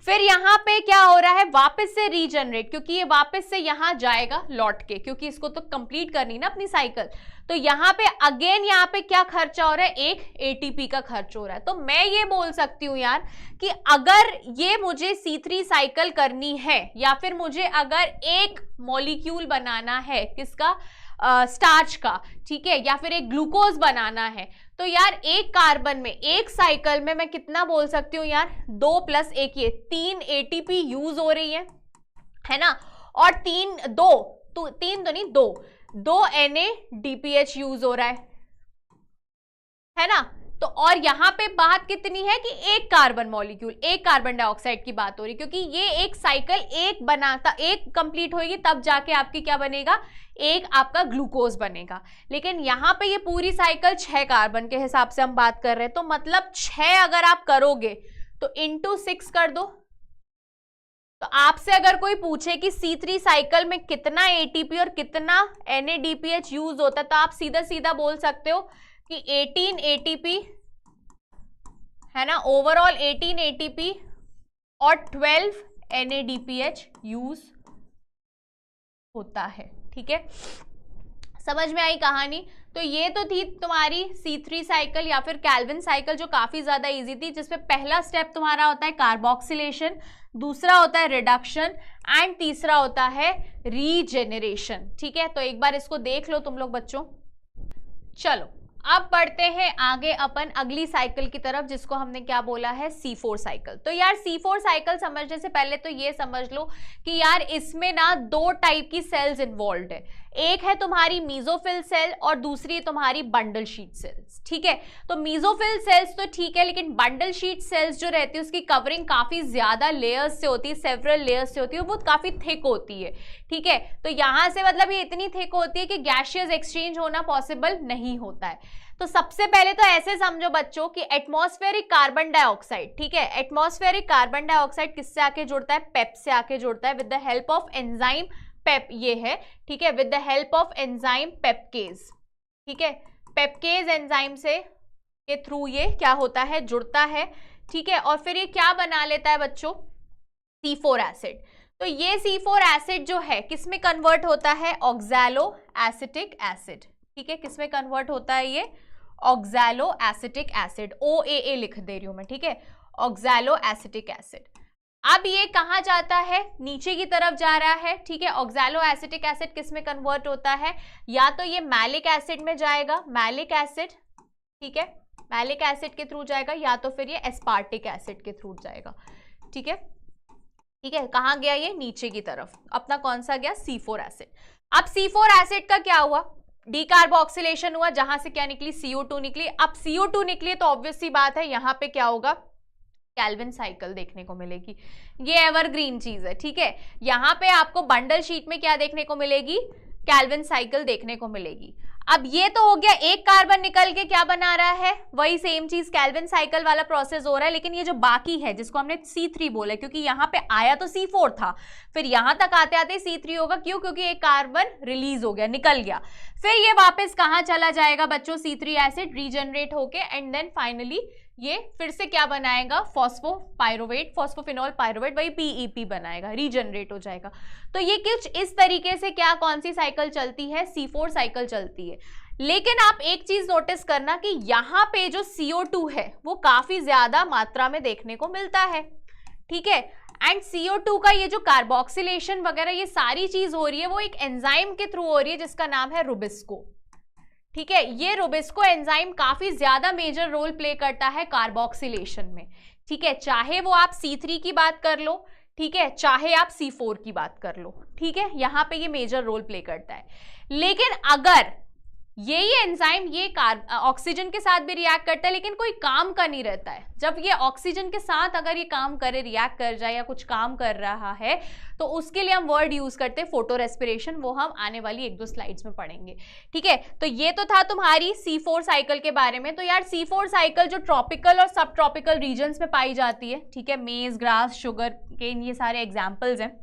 फिर यहाँ पे क्या हो रहा है, वापस से रीजनरेट, क्योंकि ये वापस से यहाँ जाएगा लौट के, क्योंकि इसको तो कंप्लीट करनी ना अपनी साइकिल। तो यहाँ पे अगेन यहाँ पे क्या खर्चा हो रहा है, एक ATP का खर्च हो रहा है। तो मैं ये बोल सकती हूँ यार कि अगर ये मुझे C3 साइकिल करनी है, या फिर मुझे अगर एक मॉलिक्यूल बनाना है किसका, स्टार्च का, ठीक है, या फिर एक ग्लूकोज बनाना है, तो यार एक कार्बन में एक साइकिल में मैं कितना बोल सकती हूँ यार, 2 + 1 ये 3 ATP यूज हो रही है ना, और 2 NADPH यूज हो रहा है ना। तो और यहाँ पे बात कितनी है कि एक कार्बन मॉलिक्यूल, एक कार्बन डाइऑक्साइड की बात हो रही, क्योंकि ये एक साइकिल एक कंप्लीट होगी तब जाके आपकी क्या बनेगा, एक आपका ग्लूकोज बनेगा। लेकिन यहाँ पे ये पूरी साइकिल 6 कार्बन के हिसाब से हम बात कर रहे हैं, तो मतलब 6 अगर आप करोगे तो इंटू 6 कर दो। तो आपसे अगर कोई पूछे कि C3 साइकिल में कितना ATP और कितना NADPH यूज होता है, तो आप सीधा सीधा बोल सकते हो कि 18 ATP है ना, ओवरऑल 18 ATP और 12 NADPH यूज होता है, ठीक है। समझ में आई कहानी। तो ये तो थी तुम्हारी C3 साइकिल या फिर कैल्विन साइकिल, जो काफी ज्यादा इजी थी, जिसमें पहला स्टेप तुम्हारा होता है कार्बोक्सिलेशन, दूसरा होता है रिडक्शन, एंड तीसरा होता है रीजेनरेशन, ठीक है। तो एक बार इसको देख लो तुम लोग बच्चों। चलो अब बढ़ते हैं आगे अपन अगली साइकिल की तरफ, जिसको हमने क्या बोला है, C4 साइकिल। तो यार C4 साइकिल समझने से पहले तो ये समझ लो कि यार इसमें ना 2 टाइप की सेल्स इन्वॉल्व है, एक है तुम्हारी मीजोफिल सेल और दूसरी तुम्हारी बंडल शीट सेल्स, ठीक है। तो मीजोफिल सेल्स तो ठीक है, लेकिन बंडल शीट सेल्स जो रहती है उसकी कवरिंग काफी ज्यादा लेयर्स से होती है, सेवरल लेयर्स से होती है, वो काफी थिक होती है, ठीक है। तो यहां से मतलब ये इतनी थिक होती है कि गैसियस एक्सचेंज होना पॉसिबल नहीं होता है। तो सबसे पहले तो ऐसे समझो बच्चों कि एटमॉस्फेरिक कार्बन डाइऑक्साइड, ठीक है, एटमॉस्फेरिक कार्बन डाइऑक्साइड किससे आके जुड़ता है, पेप से आके जुड़ता है, with the help of enzyme PEP, ये है, ठीक है, with the help of enzyme PEPcase, ठीक है। पेपकेज एंजाइम से के थ्रू ये क्या होता है, जुड़ता है, ठीक है। और फिर ये क्या बना लेता है बच्चों, C4 एसिड। तो ये C4 एसिड जो है किसमें कन्वर्ट होता है, ऑक्सैलो एसिटिक एसिड, ठीक है। किसमें कन्वर्ट होता है ये, ऑक्सैलो एसिटिक एसिड, OAA लिख दे रही हूं मैं, ठीक है, ऑक्सैलो एसिटिक एसिड। अब ये कहाँ जाता है, नीचे की तरफ जा रहा है, ठीक है। ऑक्सैलो एसिटिक एसिड किस में कन्वर्ट होता है, या तो ये मैलिक एसिड में जाएगा, मैलिक एसिड, ठीक है, मैलिक एसिड के थ्रू जाएगा, या तो फिर ये एस्पार्टिक एसिड के थ्रू जाएगा, ठीक है, ठीक है। कहाँ गया ये, नीचे की तरफ, अपना कौन सा गया, C4 एसिड। अब C4 एसिड का क्या हुआ, डीकार्बोक्सिलेशन हुआ, जहां से क्या निकली, CO2 निकली। अब CO2 निकली तो ऑब्वियस सी बात है यहां पे क्या होगा, कैल्विन साइकिल देखने को मिलेगी। ये एवरग्रीन चीज है, ठीक है। यहां पे आपको बंडल शीट में क्या देखने को मिलेगी, कैल्विन साइकिल देखने को मिलेगी। अब ये तो हो गया, एक कार्बन निकल के क्या बना रहा है, वही सेम चीज कैल्विन साइकिल वाला प्रोसेस हो रहा है। लेकिन ये जो बाकी है जिसको हमने C3 बोला, क्योंकि यहाँ पे आया तो C4 था, फिर यहां तक आते आते C3 होगा, क्यों, क्योंकि एक कार्बन रिलीज हो गया, निकल गया, फिर ये वापस कहाँ चला जाएगा बच्चों, C3 एसिड रीजनरेट होके, एंड देन फाइनली ये फिर से क्या बनाएगा, फॉस्फोपाइरुवेट, फॉस्फोफिनॉल पाइरुवेट, वही PEP बनाएगा, रीजनरेट हो जाएगा। तो ये कुछ इस तरीके से क्या, कौन सी साइकिल चलती है, C4 साइकिल चलती है। लेकिन आप एक चीज नोटिस करना कि यहाँ पे जो CO2 है वो काफी ज्यादा मात्रा में देखने को मिलता है, ठीक है। एंड CO2 का ये जो कार्बोक्सिलेशन वगैरह ये सारी चीज हो रही है वो एक एंजाइम के थ्रू हो रही है जिसका नाम है रुबिस्को, ठीक है। ये रुबिस्को एंजाइम काफी ज्यादा मेजर रोल प्ले करता है कार्बोक्सिलेशन में, ठीक है। चाहे वो आप C3 की बात कर लो, ठीक है, चाहे आप C4 की बात कर लो, ठीक है, यहां पे ये मेजर रोल प्ले करता है। लेकिन अगर यही एंजाइम ये ऑक्सीजन के साथ भी रिएक्ट करता है लेकिन कोई काम का नहीं रहता है, जब ये ऑक्सीजन के साथ अगर ये काम करे, रिएक्ट कर जाए या कुछ काम कर रहा है, तो उसके लिए हम वर्ड यूज करते हैं फोटो रेस्पिरेशन, वो हम आने वाली 1-2 स्लाइड्स में पढ़ेंगे, ठीक है। तो ये तो था तुम्हारी C4 साइकिल के बारे में। तो यार C4 साइकिल जो ट्रॉपिकल और सब ट्रॉपिकल रीजन्स में पाई जाती है, ठीक है, मेज, ग्रास, शुगर केन, ये सारे एग्जाम्पल्स हैं,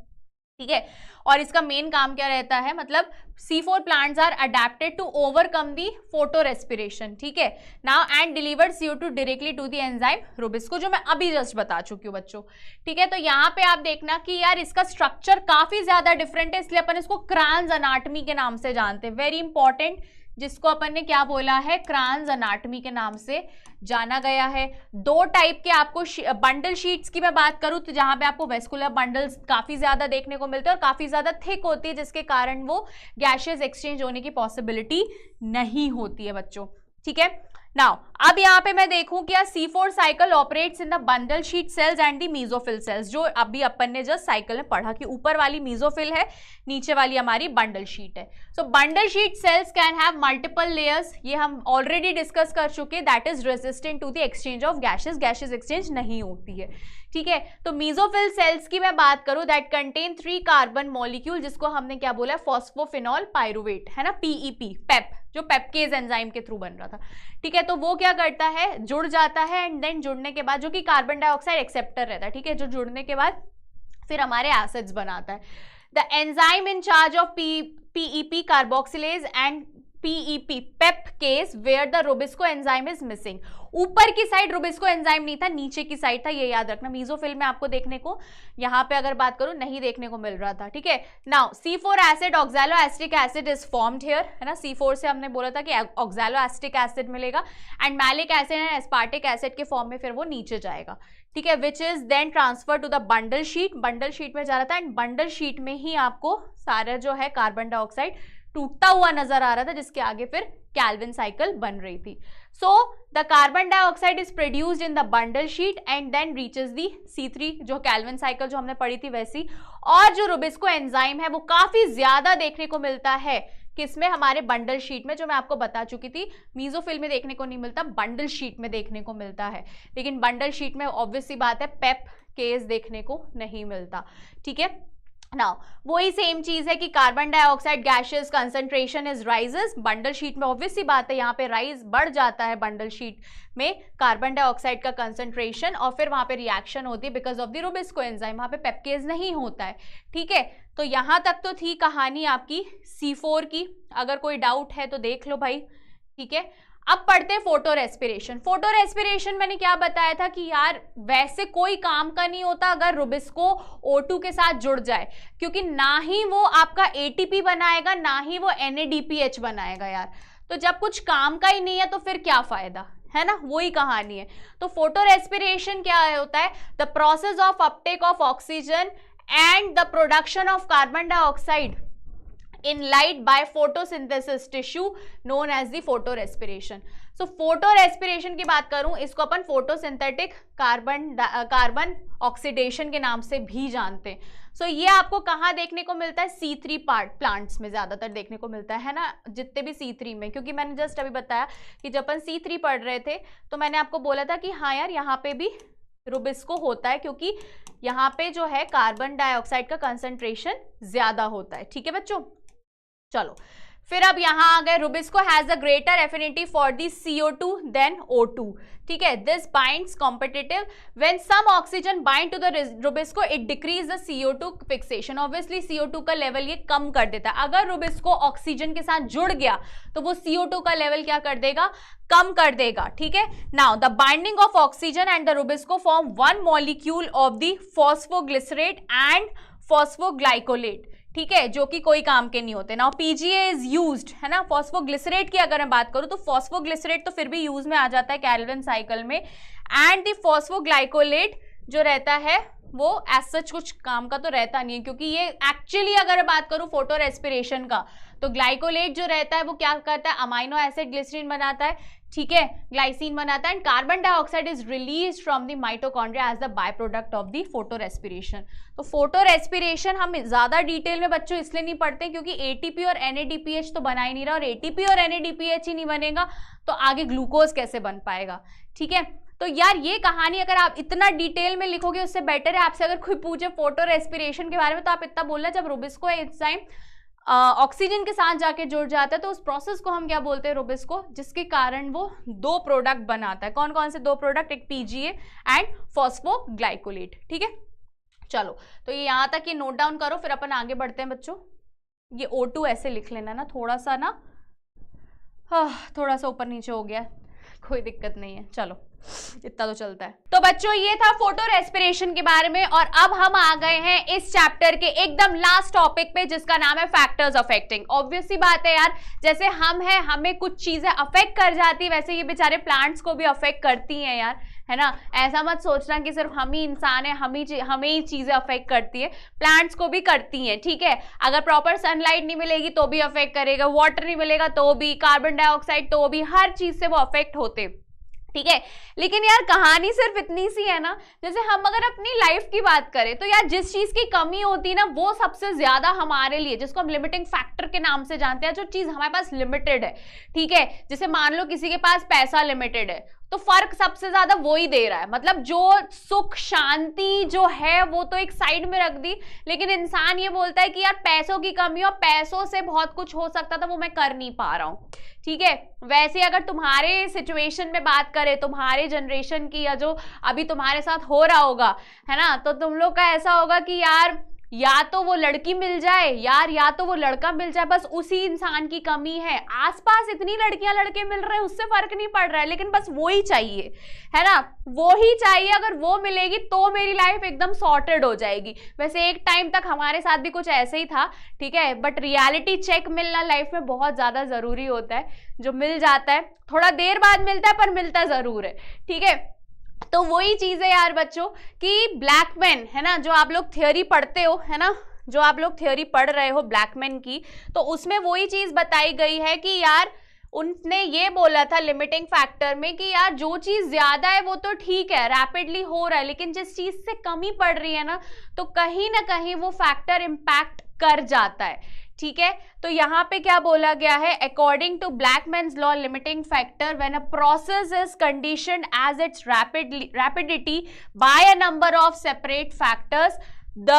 ठीक है। और इसका मेन काम क्या रहता है, मतलब C4 plants are adapted to overcome the photorespiration, ठीक है, now and delivered CO2 directly to the enzyme rubisco, जो मैं अभी जस्ट बता चुकी हूँ बच्चों, ठीक है। तो यहाँ पे आप देखना कि यार इसका स्ट्रक्चर काफी ज्यादा डिफरेंट है, इसलिए अपन इसको क्रान्स अनाटमी के नाम से जानते हैं, वेरी इंपॉर्टेंट, जिसको अपन ने क्या बोला है, क्रान्स अनाटमी के नाम से जाना गया है। 2 टाइप के आपको बंडल शीट्स की मैं बात करूं तो जहां पे आपको वेस्कुलर बंडल्स काफी ज्यादा देखने को मिलते हैं और काफी ज्यादा थिक होती है, जिसके कारण वो गैशियस एक्सचेंज होने की पॉसिबिलिटी नहीं होती है बच्चों, ठीक है। नाउ अब यहाँ पे मैं देखूं क्या, C4 cycle operates in the bundle sheath sales and the mesophyll cells, जो अभी अपन ने जस्ट साइकिल में पढ़ा कि ऊपर वाली मीजोफिल है, नीचे वाली हमारी बंडल शीट है। So bundle sheath cells can have multiple layers, ये हम ऑलरेडी डिस्कस कर चुके, that is resistant to the exchange of gases, gases exchange नहीं होती है, ठीक है। तो मीजोफिल सेल्स की मैं बात करूं, दैट कंटेन 3 कार्बन मॉलिक्यूल, जिसको हमने क्या बोला, फॉस्फोफिनॉल पाइरुवेट, है ना, PEP, पेप, जो पेपकेज एंजाइम के थ्रू बन रहा था, ठीक है। तो वो क्या करता है, जुड़ जाता है, एंड देन जुड़ने के बाद, जो कि कार्बन डाइऑक्साइड एक्सेप्टर रहता है, ठीक है, जो जुड़ने के बाद फिर हमारे एसिड्स बनाता है। The enzyme in charge of PEP carboxylase and PEP PEPcase where the RuBisCO enzyme is missing. ऊपर की साइड रुबिस्को एंजाइम नहीं था, नीचे की साइड था, ये याद रखना। मीजोफिल में आपको देखने को, यहाँ पे अगर बात करूं, नहीं देखने को मिल रहा था, ठीक है। Now C4 acid oxaloacetic acid is formed here, है ना। C4 से हमने बोला था कि ऑक्सैलो एसिटिक एसिड मिलेगा, and malic acid and aspartic acid के फॉर्म में फिर वो नीचे जाएगा, ठीक है, which is then transfer to the bundle sheath, bundle sheath में जा रहा था, एंड बंडल शीट में ही आपको सारा जो है कार्बन डाइऑक्साइड टूटता हुआ नजर आ रहा था, जिसके आगे फिर कैल्विन साइकिल बन रही थी। So the carbon dioxide is produced in the bundle sheath and then reaches the C3, जो कैल्विन साइकिल जो हमने पढ़ी थी वैसी। और जो रुबिस्को एंजाइम है वो काफी ज्यादा देखने को मिलता है किसमें, हमारे बंडल शीट में, जो मैं आपको बता चुकी थी। मीजोफिल में देखने को नहीं मिलता, बंडल शीट में देखने को मिलता है, लेकिन बंडल शीट में ऑब्वियस सी बात है पेप केस देखने को नहीं मिलता, ठीक है। नाउ वही सेम चीज है कि carbon dioxide gases concentration is rises, bundle sheath में ऑब्वियस सी बात है यहाँ पे राइज बढ़ जाता है बंडल शीट में कार्बन डाइऑक्साइड का कंसंट्रेशन, और फिर वहां पे रिएक्शन होती है because of the RuBisCO enzyme, वहां पे पेपकेज नहीं होता है, ठीक है। तो यहां तक तो थी कहानी आपकी C4 की, अगर कोई डाउट है तो देख लो भाई, ठीक है। अब पढ़ते हैं फोटो रेस्पिरेशन। फोटो रेस्पिरेशन मैंने क्या बताया था कि यार वैसे कोई काम का नहीं होता अगर रुबिस्को O2 के साथ जुड़ जाए, क्योंकि ना ही वो आपका ATP बनाएगा, ना ही वो NADPH बनाएगा यार। तो जब कुछ काम का ही नहीं है तो फिर क्या फायदा, है ना, वही कहानी है। तो फोटो रेस्पिरेशन क्या होता है? The process of Uptake of oxygen and the production of carbon dioxide in light by photosynthesis tissue known as the photorespiration. So photorespiration की बात करूं, इसको अपन फोटोसिंथेटिक कार्बन ऑक्सीडेशन के नाम से भी जानते हैं। सो ये आपको कहाँ देखने को मिलता है? C3 प्लांट्स में ज्यादातर देखने को मिलता है ना, जितने भी C3 में, क्योंकि मैंने जस्ट अभी बताया कि जब अपन C3 पढ़ रहे थे तो मैंने आपको बोला था कि हाँ यार यहाँ पे भी रुबिस्को होता है, क्योंकि यहाँ पे जो है कार्बन डाइऑक्साइड का कंसंट्रेशन ज्यादा होता है। ठीक है बच्चों, चलो फिर अब यहां आ गए, rubisco has a greater affinity for the CO2 than O2। ठीक है, this binds competitive when some oxygen bind to the rubisco it decrease the CO2 fixation. Obviously CO2 का लेवल ये कम कर देता है। अगर रुबिस्को ऑक्सीजन के साथ जुड़ गया तो वो CO2 का लेवल क्या कर देगा? कम कर देगा। ठीक है, now the binding of oxygen and the Rubisco form one molecule of the phosphoglycerate and phosphoglycolate. ठीक है, जो कि कोई काम के नहीं होते। नाउ PGA इज यूज्ड, है ना। फॉस्फोग्लिसरेट की अगर मैं बात करूं तो फॉस्फोग्लिसरेट तो फिर भी यूज में आ जाता है कैल्विन साइकिल में, एंड द फॉस्फोग्लाइकोलेट जो रहता है वो एज सच कुछ काम का तो रहता नहीं है, क्योंकि ये एक्चुअली अगर बात करूं फोटो रेस्पिरेशन का तो ग्लाइकोलेट जो रहता है वो क्या करता है? अमाइनो एसिड ग्लिसरीन बनाता है। ठीक है, ग्लाइसिन बनाता है, and carbon dioxide is release from the mitochondria as the byproduct of the photorespiration. तो फोटो रेस्पिरेशन हम ज्यादा डिटेल में बच्चों इसलिए नहीं पढ़ते क्योंकि ATP और NADPH तो बना ही नहीं रहा, और ATP और NADPH ही नहीं बनेगा तो आगे ग्लूकोज कैसे बन पाएगा? ठीक है, तो यार ये कहानी अगर आप इतना डिटेल में लिखोगे उससे बेटर है आपसे अगर कोई पूछे फोटो रेस्पिरेशन के बारे में तो आप इतना बोलना, जब रुबिस्को एंजाइम ऑक्सीजन के साथ जाके जुड़ जाता है तो उस प्रोसेस को हम क्या बोलते हैं? रुबिस्को, जिसके कारण वो दो प्रोडक्ट बनाता है। कौन कौन से दो प्रोडक्ट? एक PGA एंड फॉस्फोग्लाइकोलेट। ठीक है, चलो तो ये यहां तक ये नोट डाउन करो, फिर अपन आगे बढ़ते हैं बच्चों। ये O2 ऐसे लिख लेना ना, थोड़ा सा ना थोड़ा सा ऊपर नीचे हो गया, कोई दिक्कत नहीं है, चलो इतना तो चलता है। तो बच्चों ये था फोटो रेस्पिरेशन के बारे में, और अब हम आ गए हैं इस चैप्टर के एकदम लास्ट टॉपिक पे जिसका नाम है फैक्टर्स अफेक्टिंग। ऑब्वियस सी बात है यार, जैसे हम हैं हमें कुछ चीजें अफेक्ट कर जाती है, वैसे ये बेचारे प्लांट्स को भी अफेक्ट करती हैं यार, है ना। ऐसा मत सोचना कि सिर्फ हम ही इंसान है, हमें ही चीजें अफेक्ट करती है, प्लांट्स को भी करती हैं। ठीक है, अगर प्रॉपर सनलाइट नहीं मिलेगी तो भी अफेक्ट करेगा, वाटर नहीं मिलेगा तो भी, कार्बन डाइऑक्साइड तो भी, हर चीज से वो अफेक्ट होते। ठीक है, लेकिन यार कहानी सिर्फ इतनी सी है ना, जैसे हम अगर अपनी लाइफ की बात करें तो यार जिस चीज की कमी होती है ना वो सबसे ज्यादा हमारे लिए, जिसको हम लिमिटिंग फैक्टर के नाम से जानते हैं, जो चीज हमारे पास लिमिटेड है। ठीक है, जैसे मान लो किसी के पास पैसा लिमिटेड है तो फर्क सबसे ज्यादा वो ही दे रहा है, मतलब जो सुख शांति जो है वो तो एक साइड में रख दी, लेकिन इंसान ये बोलता है कि यार पैसों की कमी, और पैसों से बहुत कुछ हो सकता था वो मैं कर नहीं पा रहा हूं। ठीक है, वैसे अगर तुम्हारे सिचुएशन में बात करें, तुम्हारे जनरेशन की, या जो अभी तुम्हारे साथ हो रहा होगा, है ना, तो तुम लोग का ऐसा होगा कि यार या तो वो लड़की मिल जाए यार, या तो वो लड़का मिल जाए, बस उसी इंसान की कमी है। आसपास इतनी लड़कियां लड़के मिल रहे हैं, उससे फर्क नहीं पड़ रहा है, लेकिन बस वो ही चाहिए, है ना, वो ही चाहिए। अगर वो मिलेगी तो मेरी लाइफ एकदम सॉर्टेड हो जाएगी। वैसे एक टाइम तक हमारे साथ भी कुछ ऐसे ही था, ठीक है, बट रियलिटी चेक मिलना लाइफ में बहुत ज्यादा जरूरी होता है। जो मिल जाता है थोड़ा देर बाद मिलता है, पर मिलता जरूर है। ठीक है, तो वही चीज है यार बच्चों कि ब्लैकमैन, है ना, जो आप लोग थियोरी पढ़ते हो, है ना, जो आप लोग थियोरी पढ़ रहे हो ब्लैकमैन की, तो उसमें वही चीज बताई गई है कि यार उनने ये बोला था लिमिटिंग फैक्टर में कि यार जो चीज ज्यादा है वो तो ठीक है, रैपिडली हो रहा है, लेकिन जिस चीज से कमी पड़ रही है ना, तो कहीं ना कहीं वो फैक्टर इम्पैक्ट कर जाता है। ठीक है, तो यहां पे क्या बोला गया है? According to Blackman's law, limiting factor when a process is conditioned as its rapidity by a number of separate factors, the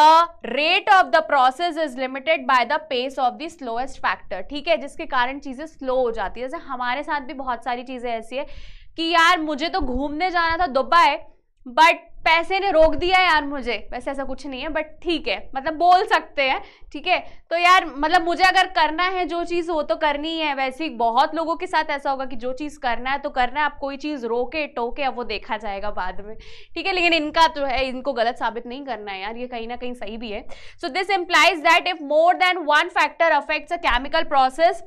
rate of the process is limited by the pace of the slowest factor. ठीक है, जिसके कारण चीजें स्लो हो जाती है। जैसे हमारे साथ भी बहुत सारी चीजें ऐसी है कि यार मुझे तो घूमने जाना था दुबई, बट पैसे ने रोक दिया यार मुझे। वैसे ऐसा कुछ नहीं है, बट ठीक है, मतलब बोल सकते हैं। ठीक है, तो यार मतलब मुझे अगर करना है जो चीज वो तो करनी है। वैसे बहुत लोगों के साथ ऐसा होगा कि जो चीज करना है तो करना है, आप कोई चीज रोके टोके अब वो देखा जाएगा बाद में। ठीक है, लेकिन इनका तो है, इनको गलत साबित नहीं करना है यार, ये कहीं ना कहीं सही भी है। So this implies that if more than one factor affects a chemical process,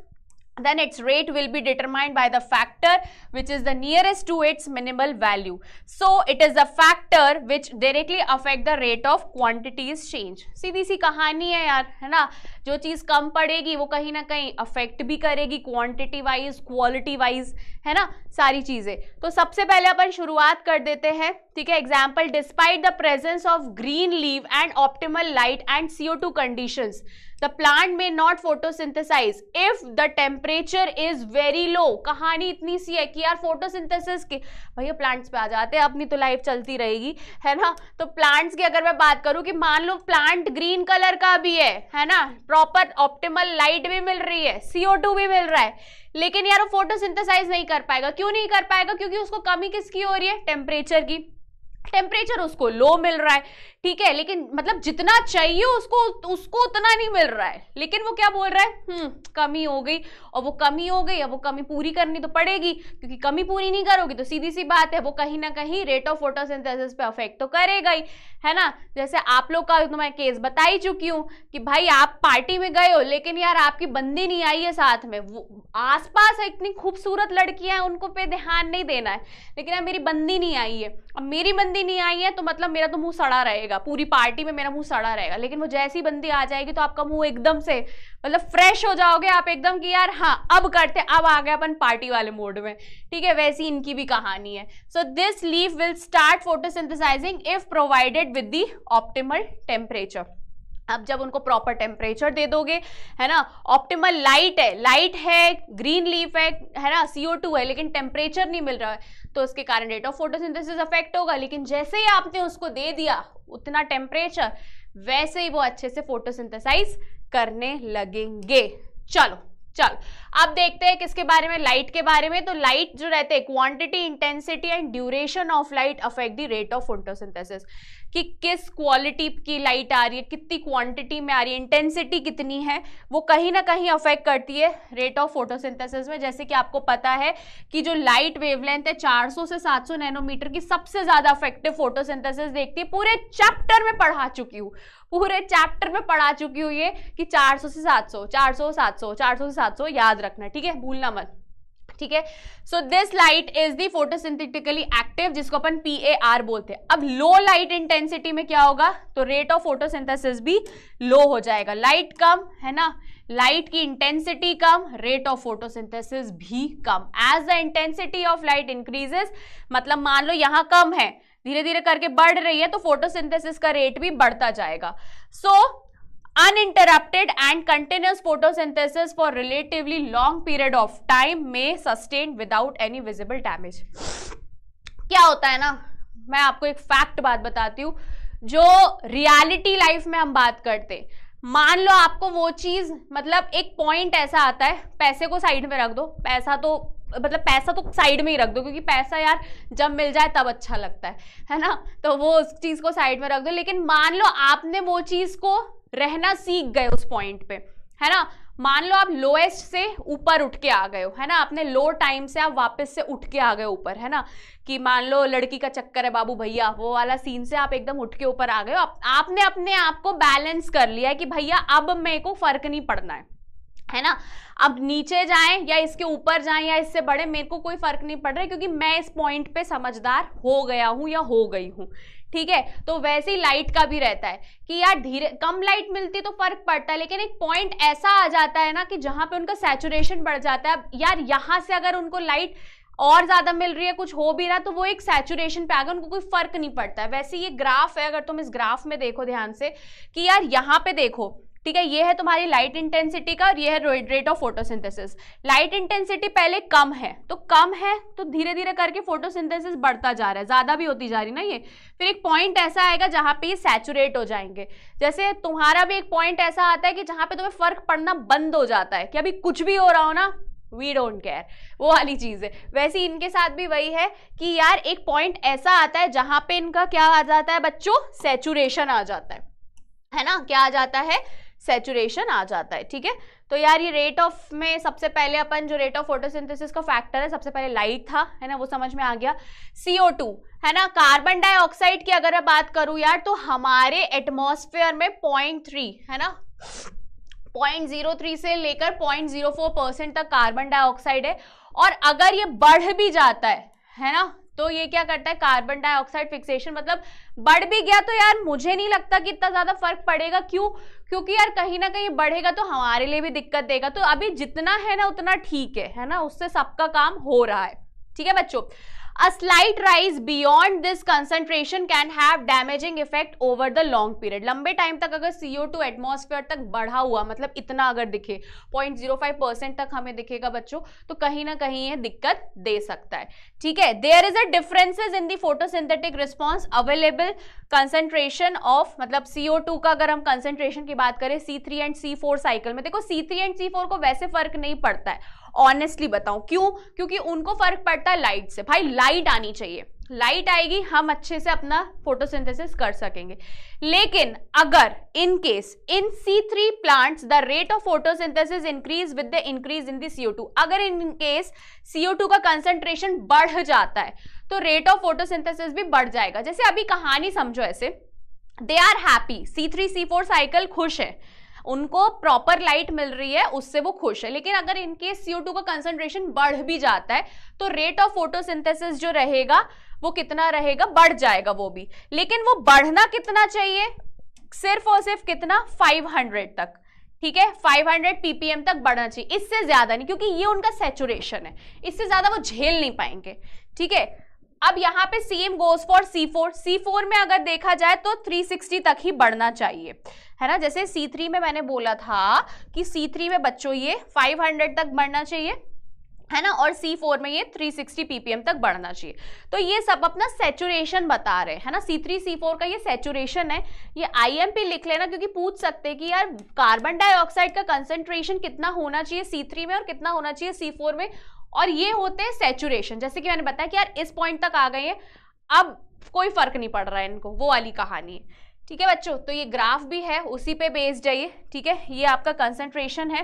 then its rate will be determined by the factor which is the nearest to its minimal value. So it is the factor which directly affect the rate of quantities change. सीधी सी कहानी है यार, है ना, जो चीज कम पड़ेगी वो कहीं ना कहीं अफेक्ट भी करेगी क्वांटिटी वाइज, क्वालिटी वाइज, है ना, सारी चीजें। तो सबसे पहले अपन शुरुआत कर देते हैं, ठीक है। Example, despite the presence of green leave and optimal light and CO2 conditions the plant may not photosynthesize if the temperature is very low। कहानी इतनी सी है कि यार फोटोसिंथेसिस की, भैया प्लांट्स पे आ जाते हैं, अपनी तो लाइफ चलती रहेगी, है ना। तो प्लांट्स की अगर मैं बात करूं कि मान लो प्लांट ग्रीन कलर का भी है ना, प्रॉपर ऑप्टिमल लाइट भी मिल रही है, CO2 भी मिल रहा है, लेकिन यार वो फोटोसिंथेसाइज नहीं कर पाएगा। क्यों नहीं कर पाएगा? क्योंकि उसको कमी किसकी हो रही है? टेम्परेचर की। टेम्परेचर उसको लो मिल रहा है, ठीक है, लेकिन मतलब जितना चाहिए उसको उतना नहीं मिल रहा है, लेकिन वो क्या बोल रहा है, कमी हो गई, और वो कमी हो गई, अब वो कमी पूरी करनी तो पड़ेगी, क्योंकि कमी पूरी नहीं करोगी तो सीधी सी बात है वो कहीं ना कहीं रेट ऑफ फोटोसिंथेसिस पे अफेक्ट तो करेगा ही, है ना। जैसे आप लोग का तो मैं केस बता ही चुकी हूँ कि भाई आप पार्टी में गए हो, लेकिन यार आपकी बंदी नहीं आई है साथ में, वो आसपास इतनी खूबसूरत लड़कियां हैं, उनको पे ध्यान नहीं देना है, लेकिन यार मेरी बंदी नहीं आई है। अब मेरी बंदी नहीं आई है तो मतलब मेरा तो मुंह सड़ा रहेगा, पूरी पार्टी में मेरा मुंह सड़ा रहेगा, लेकिन वो जैसी बंदी आ जाएगी तो आपका मुंह एकदम से मतलब फ्रेश हो जाओगे आप एकदम कि यार हाँ अब करते, अब आ गए अपन पार्टी वाले मोड में, ठीक है। वैसी इनकी भी कहानी है। So this leaf will start photosynthesising if provided with the optimal temperature. अब जब उनको प्रॉपर टेम्परेचर दे दोगे, है ना, ऑप्टिमल लाइट है, ग्रीन लीफ है ना, CO2 है, लेकिन टेम्परेचर नहीं मिल रहा है, तो उसके कारण रेट ऑफ फोटोसिंथेसिस अफेक्ट होगा। लेकिन जैसे ही आपने उसको दे दिया उतना टेम्परेचर, वैसे ही वो अच्छे से फोटोसिंथेसाइज करने लगेंगे। चलो अब देखते हैं किसके बारे में, लाइट के बारे में। तो लाइट जो रहते हैं, quantity, intensity and duration of light affect the rate of photosynthesis, कि किस क्वालिटी की लाइट आ रही है, कितनी क्वांटिटी में आ रही है, इंटेंसिटी कितनी है, वो कहीं ना कहीं अफेक्ट करती है रेट ऑफ फोटोसिंथेसिस में। जैसे कि आपको पता है कि जो लाइट वेवलेंथ है 400 से 700 नैनोमीटर की सबसे ज्यादा इफेक्टिव फोटोसिंथेसिस देखती है। पूरे चैप्टर में पढ़ा चुकी हूँ ये कि 400 से 700, 400 से 700 याद रखना, ठीक है, भूलना मत, ठीक है। So this light is the photosynthetically active, जिसको अपन PAR बोलते हैं। अब लो लाइट इंटेंसिटी में क्या होगा, तो रेट ऑफ फोटोसिंथेसिस भी लो हो जाएगा। लाइट कम है ना, लाइट की इंटेंसिटी कम, रेट ऑफ फोटोसिंथेसिस भी कम। As the intensity of light increases, मतलब मान लो यहां कम है, धीरे धीरे करके बढ़ रही है, तो फोटोसिंथेसिस का रेट भी बढ़ता जाएगा। सो uninterrupted and continuous photosynthesis for relatively long period of time may sustain without any visible damage। क्या होता है ना, मैं आपको एक फैक्ट बात बताती हूँ, जो रियलिटी लाइफ में हम बात करते, मान लो आपको वो चीज, मतलब एक पॉइंट ऐसा आता है, पैसे को साइड में रख दो, पैसा तो साइड में ही रख दो, क्योंकि पैसा यार जब मिल जाए तब अच्छा लगता है ना, तो वो उस चीज को साइड में रख दो। लेकिन मान लो आपने वो चीज को रहना सीख गए उस पॉइंट पे, है ना, मान लो आप लोएस्ट से ऊपर उठ के आ गए हो, है ना, अपने लो टाइम से आप वापस से उठ के आ गए ऊपर, है ना, कि मान लो लड़की का चक्कर है बाबू भैया, वो वाला सीन से आप एकदम उठ के ऊपर आ गए हो। आपने अपने आप को बैलेंस कर लिया है कि भैया अब मेरे को फर्क नहीं पड़ना है ना, अब नीचे जाएं या इसके ऊपर जाएं या इससे बड़े, मेरे को कोई फर्क नहीं पड़ रहा है, क्योंकि मैं इस पॉइंट पे समझदार हो गया हूं या हो गई हूं, ठीक है। तो वैसे ही लाइट का भी रहता है कि यार धीरे कम लाइट मिलती तो फर्क पड़ता है, लेकिन एक पॉइंट ऐसा आ जाता है ना कि जहां पे उनका सैचुरेशन बढ़ जाता है। यार यहां से अगर उनको लाइट और ज्यादा मिल रही है, कुछ हो भी रहा, तो वो एक सैचुरेशन पे आ गए, उनको कोई फर्क नहीं पड़ता है। वैसे ये ग्राफ है, अगर तुम इस ग्राफ में देखो ध्यान से कि यार यहाँ पे देखो, ठीक है, ये है तुम्हारी लाइट इंटेंसिटी का और ये है rate of photosynthesis. Light intensity पहले कम है तो धीरे धीरे करके फोटोसिंथेसिस बढ़ता जा रहा है, ज्यादा भी होती जा रही ना ये, फिर एक पॉइंट ऐसा आएगा जहां पे ये सैचुरेट हो जाएंगे। जैसे तुम्हारा भी एक पॉइंट ऐसा आता है कि जहां पे तुम्हें फर्क पड़ना बंद हो जाता है कि अभी कुछ भी हो रहा हो ना, वी डोंट केयर, वो वाली चीज है। वैसे इनके साथ भी वही है कि यार एक पॉइंट ऐसा आता है जहां पे इनका क्या आ जाता है बच्चों, सैचुरेशन आ जाता है ना, क्या आ जाता है, सैचुरेशन आ जाता है, ठीक है। तो यार ये रेट ऑफ में सबसे पहले अपन जो रेट ऑफ फोटोसिंथेसिस का फैक्टर है, सबसे पहले लाइट था, है ना, वो समझ में आ गया। CO2 है ना, कार्बन डाइऑक्साइड की अगर मैं बात करूं यार, तो हमारे एटमॉस्फेयर में 0.3 है ना, 0.03 से लेकर 0.04% तक कार्बन डाइऑक्साइड है। और अगर ये बढ़ भी जाता है ना, तो ये क्या करता है, कार्बन डाइऑक्साइड फिक्सेशन मतलब बढ़ भी गया तो यार मुझे नहीं लगता कि इतना ज्यादा फर्क पड़ेगा। क्यों? क्योंकि यार कहीं ना कहीं बढ़ेगा तो हमारे लिए भी दिक्कत देगा। तो अभी जितना है ना उतना ठीक है ना, उससे सबका काम हो रहा है। ठीक है बच्चों, A slight rise beyond this concentration can have damaging effect over the long period. लंबे टाइम तक अगर CO2 एटमॉस्फेयर तक बढ़ा हुआ, मतलब इतना अगर दिखे 0.05% तक हमें दिखेगा बच्चों, तो कहीं ना कहीं ये दिक्कत दे सकता है। ठीक है, there is a differences in the photosynthetic response available concentration of, मतलब CO2 का अगर हम कंसंट्रेशन की बात करें C3 एंड C4 साइकिल में, देखो C3 एंड C4 को वैसे फर्क नहीं पड़ता है, ऑनेस्टली बताऊं क्यों? क्योंकि उनको फर्क पड़ता है लाइट से। भाई लाइट आनी चाहिए, लाइट आएगी हम अच्छे से अपना फोटोसिंथेसिस कर सकेंगे। लेकिन अगर in case in C3 plants the rate of photosynthesis increase with the increase in the CO2, अगर इन केस CO2 का कंसंट्रेशन बढ़ जाता है तो रेट ऑफ फोटोसिंथेसिस भी बढ़ जाएगा। जैसे अभी कहानी समझो ऐसे, they are happy, C3 C4 cycle खुश है, उनको प्रॉपर लाइट मिल रही है, उससे वो खुश है। लेकिन अगर इनकेस CO2 का कंसंट्रेशन बढ़ भी जाता है तो रेट ऑफ फोटोसिंथेसिस जो रहेगा वो कितना रहेगा, बढ़ जाएगा वो भी। लेकिन वो बढ़ना कितना चाहिए, सिर्फ और सिर्फ कितना, 500 तक। ठीक है, 500 ppm तक बढ़ना चाहिए, इससे ज्यादा नहीं, क्योंकि ये उनका सैचुरेशन है, इससे ज्यादा वो झेल नहीं पाएंगे। ठीक है, अब यहाँ पे same goes for C4। C4 में अगर देखा जाए तो 360 तक ही बढ़ना चाहिए, है ना। जैसे C3 में मैंने बोला था कि C3 में बच्चों ये 500 तक बढ़ना चाहिए, है ना, और C4 में ये 360 ppm तक बढ़ना चाहिए। तो ये सब अपना सैचुरेशन बता रहे हैं ना, C3 C4 का ये सैचुरेशन है। ये IMP लिख लेना, क्योंकि पूछ सकते हैं कि यार कार्बन डाइऑक्साइड का कंसंट्रेशन कितना होना चाहिए C3 में और कितना होना चाहिए C4 में, और ये होते हैं सैचुरेशन। जैसे कि मैंने बताया कि यार इस पॉइंट तक आ गए हैं, अब कोई फर्क नहीं पड़ रहा है इनको, वो वाली कहानी है। ठीक है बच्चों, तो ये ग्राफ भी है, उसी पे बेस्ड है ये। ठीक है, ये आपका कंसंट्रेशन है,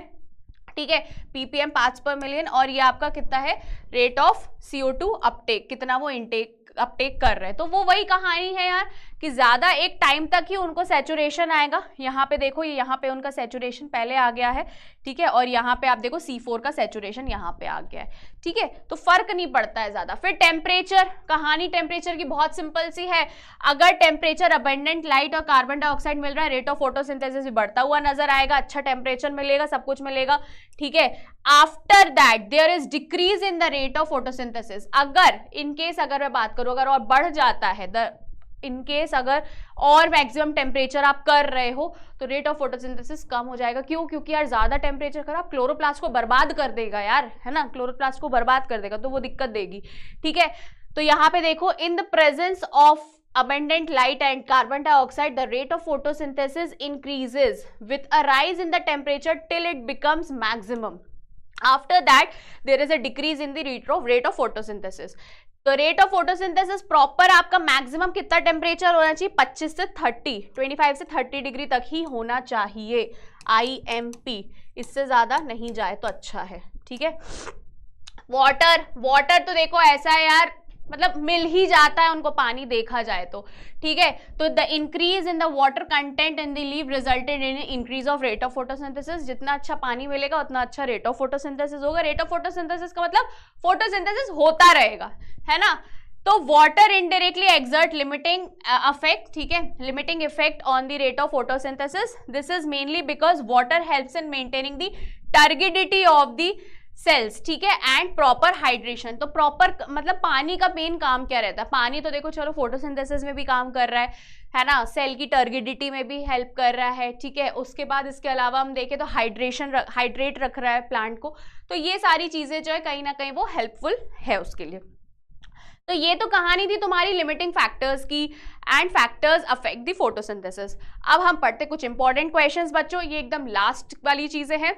ठीक है, ppm पार्ट्स पर मिलियन, और ये आपका कितना है, रेट ऑफ CO2 अपटेक, कितना वो इनटेक अपटेक कर रहे हैं। तो वो वही कहानी है यार कि ज्यादा एक टाइम तक ही उनको सैचुरेशन आएगा। यहाँ पे देखो, ये यहाँ पे उनका सैचुरेशन पहले आ गया है, ठीक है, और यहाँ पे आप देखो C4 का सैचुरेशन यहाँ पे आ गया है। ठीक है, तो फर्क नहीं पड़ता है ज्यादा। फिर टेम्परेचर, कहानी टेम्परेचर की बहुत सिंपल सी है। अगर टेम्परेचर अबंडेंट लाइट और कार्बन डाइऑक्साइड मिल रहा है, रेट ऑफ फोटोसिंथेसिस भी बढ़ता हुआ नजर आएगा, अच्छा टेम्परेचर मिलेगा, सब कुछ मिलेगा। ठीक है, after that there is decrease in the rate of photosynthesis. अगर इनकेस अगर मैं बात करूं, अगर और बढ़ जाता है इनकेस अगर और मैक्सिमम टेम्परेचर आप कर रहे हो तो रेट ऑफ फोटोसिंथेसिस कम हो जाएगा। क्यों? क्योंकि यार ज्यादा टेम्परेचर कर आप क्लोरोप्लास्ट को बर्बाद कर देगा यार, है ना, क्लोरोप्लास्ट को बर्बाद कर देगा, तो वो दिक्कत देगी। ठीक है, तो यहाँ पे देखो, इन the presence of abundant light and carbon dioxide the rate of photosynthesis increases with a rise in the temperature till it becomes maximum. After that there is a decrease in the rate of photosynthesis. तो रेट ऑफ फोटोसिंथेसिस प्रॉपर आपका मैक्सिमम कितना टेम्परेचर होना चाहिए, 25 से 25 से 30 डिग्री तक ही होना चाहिए IMP, इससे ज्यादा नहीं जाए तो अच्छा है। ठीक है, वाटर तो देखो ऐसा है यार, मतलब मिल ही जाता है उनको पानी, देखा जाए तो। ठीक है, तो the increase in the water content in the leaf resulted in increase of rate of photosynthesis. जितना अच्छा पानी मिलेगा उतना अच्छा रेट ऑफ फोटोसिंथेसिस होगा। रेट ऑफ फोटोसिंथेसिस का मतलब फोटोसिंथेसिस होता रहेगा, है ना। तो water indirectly exert limiting affect, ठीक है, limiting effect on the rate of photosynthesis. This is mainly because water helps in maintaining the turgidity of the cells, ठीक है, एंड प्रॉपर हाइड्रेशन। तो प्रॉपर मतलब पानी का मेन काम क्या रहता है, पानी तो देखो चलो फोटोसिंथेसिस में भी काम कर रहा है ना, सेल की टर्गिडिटी में भी हेल्प कर रहा है। ठीक है, उसके बाद इसके अलावा हम देखें तो हाइड्रेट रख रहा है प्लांट को। तो ये सारी चीजें जो है कहीं ना कहीं वो हेल्पफुल है उसके लिए। तो ये तो कहानी थी तुम्हारी लिमिटिंग फैक्टर्स की, and factors affect the photosynthesis. अब हम पढ़ते कुछ इंपॉर्टेंट क्वेश्चंस बच्चों, ये एकदम लास्ट वाली चीजें हैं।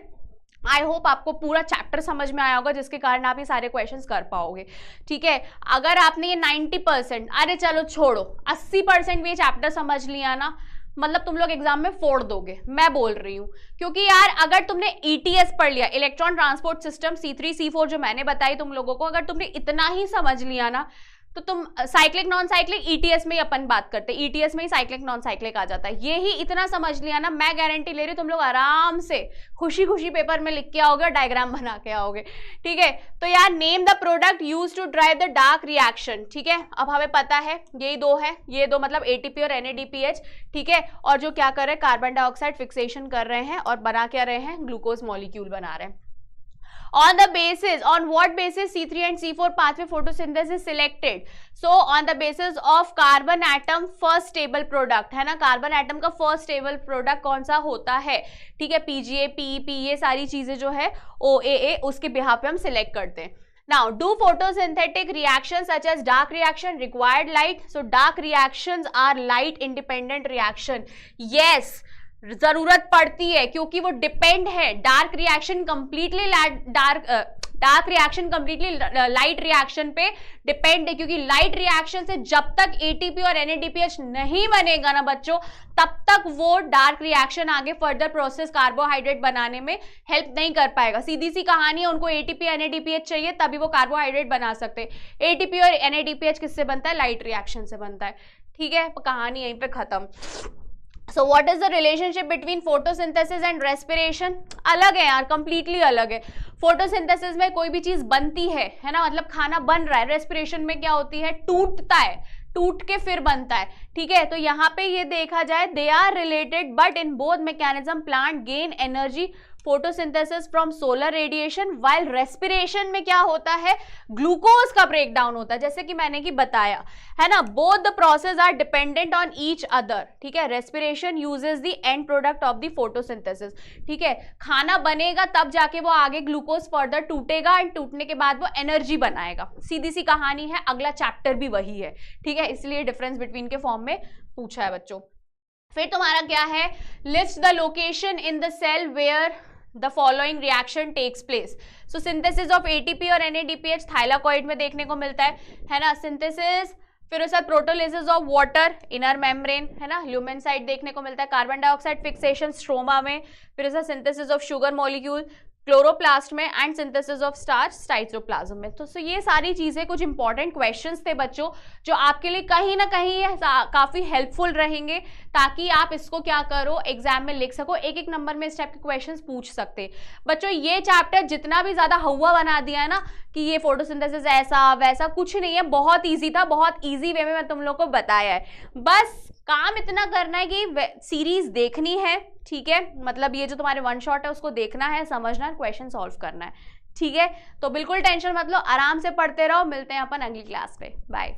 आई होप आपको पूरा चैप्टर समझ में आया होगा, जिसके कारण आप ये सारे क्वेश्चंस कर पाओगे। ठीक है, अगर आपने ये 90%, अरे चलो छोड़ो 80% भी ये चैप्टर समझ लिया ना, मतलब तुम लोग एग्जाम में फोड़ दोगे, मैं बोल रही हूँ। क्योंकि यार अगर तुमने ETS पढ़ लिया, electron transport system, C3 C4 जो मैंने बताई तुम लोगों को, अगर तुमने इतना ही समझ लिया ना, तो तुम साइक्लिक नॉन साइक्लिक ईटीएस में ही अपन बात करते हैं, ईटीएस में ही साइक्लिक नॉन साइक्लिक आ जाता है। ये ही इतना समझ लिया ना, मैं गारंटी ले रही हूँ तुम लोग आराम से खुशी खुशी पेपर में लिख के आओगे, डायग्राम बना के आओगे, ठीक है। तो यार name the product use to drive the dark reaction, ठीक है। अब हमें पता है यही दो है, ये दो मतलब एटीपी और एनएडीपीएच, ठीक है। और जो क्या कर रहे हैं, कार्बन डाइऑक्साइड फिक्सेशन कर रहे हैं और बना क्या रहे हैं, ग्लूकोज मॉलिक्यूल बना रहे हैं। On the basis, on what basis C3 and C4 pathway photosynthesis selected? So on the basis of carbon atom first stable product, है ना, कार्बन एटम का फर्स्ट स्टेबल प्रोडक्ट कौन सा होता है, ठीक है, पीजीए, पीईपी, ये सारी चीजें जो है ओएए, उसके बिहाफ पे हम सिलेक्ट करते हैं। Now, do photosynthetic reactions such as dark reaction required light? So dark reactions are light independent reaction. Yes, जरूरत पड़ती है क्योंकि वो डिपेंड है, dark reaction completely dark reaction completely light reaction पे डिपेंड है, क्योंकि लाइट रिएक्शन से जब तक एटीपी और एनएडीपीएच नहीं बनेगा ना बच्चों, तब तक वो डार्क रिएक्शन आगे फर्दर प्रोसेस कार्बोहाइड्रेट बनाने में हेल्प नहीं कर पाएगा। सीधी सी कहानी है, उनको एटीपी एनएडीपीएच चाहिए तभी वो कार्बोहाइड्रेट बना सकते हैं। एटीपी और एनएडीपीएच किससे बनता है, लाइट रिएक्शन से बनता है, ठीक है। कहानी यहीं पे खत्म। So what is the relationship between photosynthesis and respiration? अलग है यार, completely अलग है। फोटोसिंथेसिस में कोई भी चीज बनती है ना, मतलब खाना बन रहा है। रेस्पिरेशन में क्या होती है, टूटता है, टूट के फिर बनता है, ठीक है। तो यहाँ पे ये देखा जाए, they are related but in both mechanism plant gain energy photosynthesis from solar radiation, while respiration में क्या होता है, ग्लूकोज का ब्रेकडाउन होता है, जैसे कि मैंने की बताया है ना। Both the process are dependent on each other, ठीक है। Respiration uses the end product of the photosynthesis, ठीक है। खाना बनेगा तब जाके वो आगे ग्लूकोज फर्दर टूटेगा एंड टूटने के बाद वो एनर्जी बनाएगा। सीधी सी कहानी है, अगला चैप्टर भी वही है, ठीक है। इसलिए डिफरेंस बिटवीन के फॉर्म में पूछा है बच्चों। फिर तुम्हारा क्या है, list the location in the cell where the following reaction takes place. So synthesis of ATP और NADPH thylakoid में देखने को मिलता है ना, synthesis, फिर उसके साथ प्रोटोलिसिस ऑफ वाटर इनर मेम्ब्रेन, है ना, ल्यूमेन साइड देखने को मिलता है, कार्बन डाइऑक्साइड फिक्सेशन स्ट्रोमा में, फिर उसका synthesis of sugar molecule chloroplast में and synthesis of starch cytoplasm में। तो ये सारी चीजें कुछ इंपॉर्टेंट क्वेश्चंस थे बच्चों, जो आपके लिए कहीं ना कहीं काफी हेल्पफुल रहेंगे, ताकि आप इसको क्या करो, एग्जाम में लिख सको, एक एक नंबर में इस टाइप के क्वेश्चंस पूछ सकते बच्चों। ये चैप्टर जितना भी ज्यादा हवा बना दिया है ना कि ये फोटोसिंथेसिस ऐसा वैसा, कुछ नहीं है, बहुत ईजी था, बहुत ईजी वे में मैं तुम लोग को बताया है। बस काम इतना करना है कि सीरीज देखनी है, ठीक है, मतलब ये जो तुम्हारे वन शॉट है उसको देखना है, समझना है, क्वेश्चन सॉल्व करना है, ठीक है। तो बिल्कुल टेंशन मत लो, आराम से पढ़ते रहो, मिलते हैं अपन अगली क्लास पे, बाय।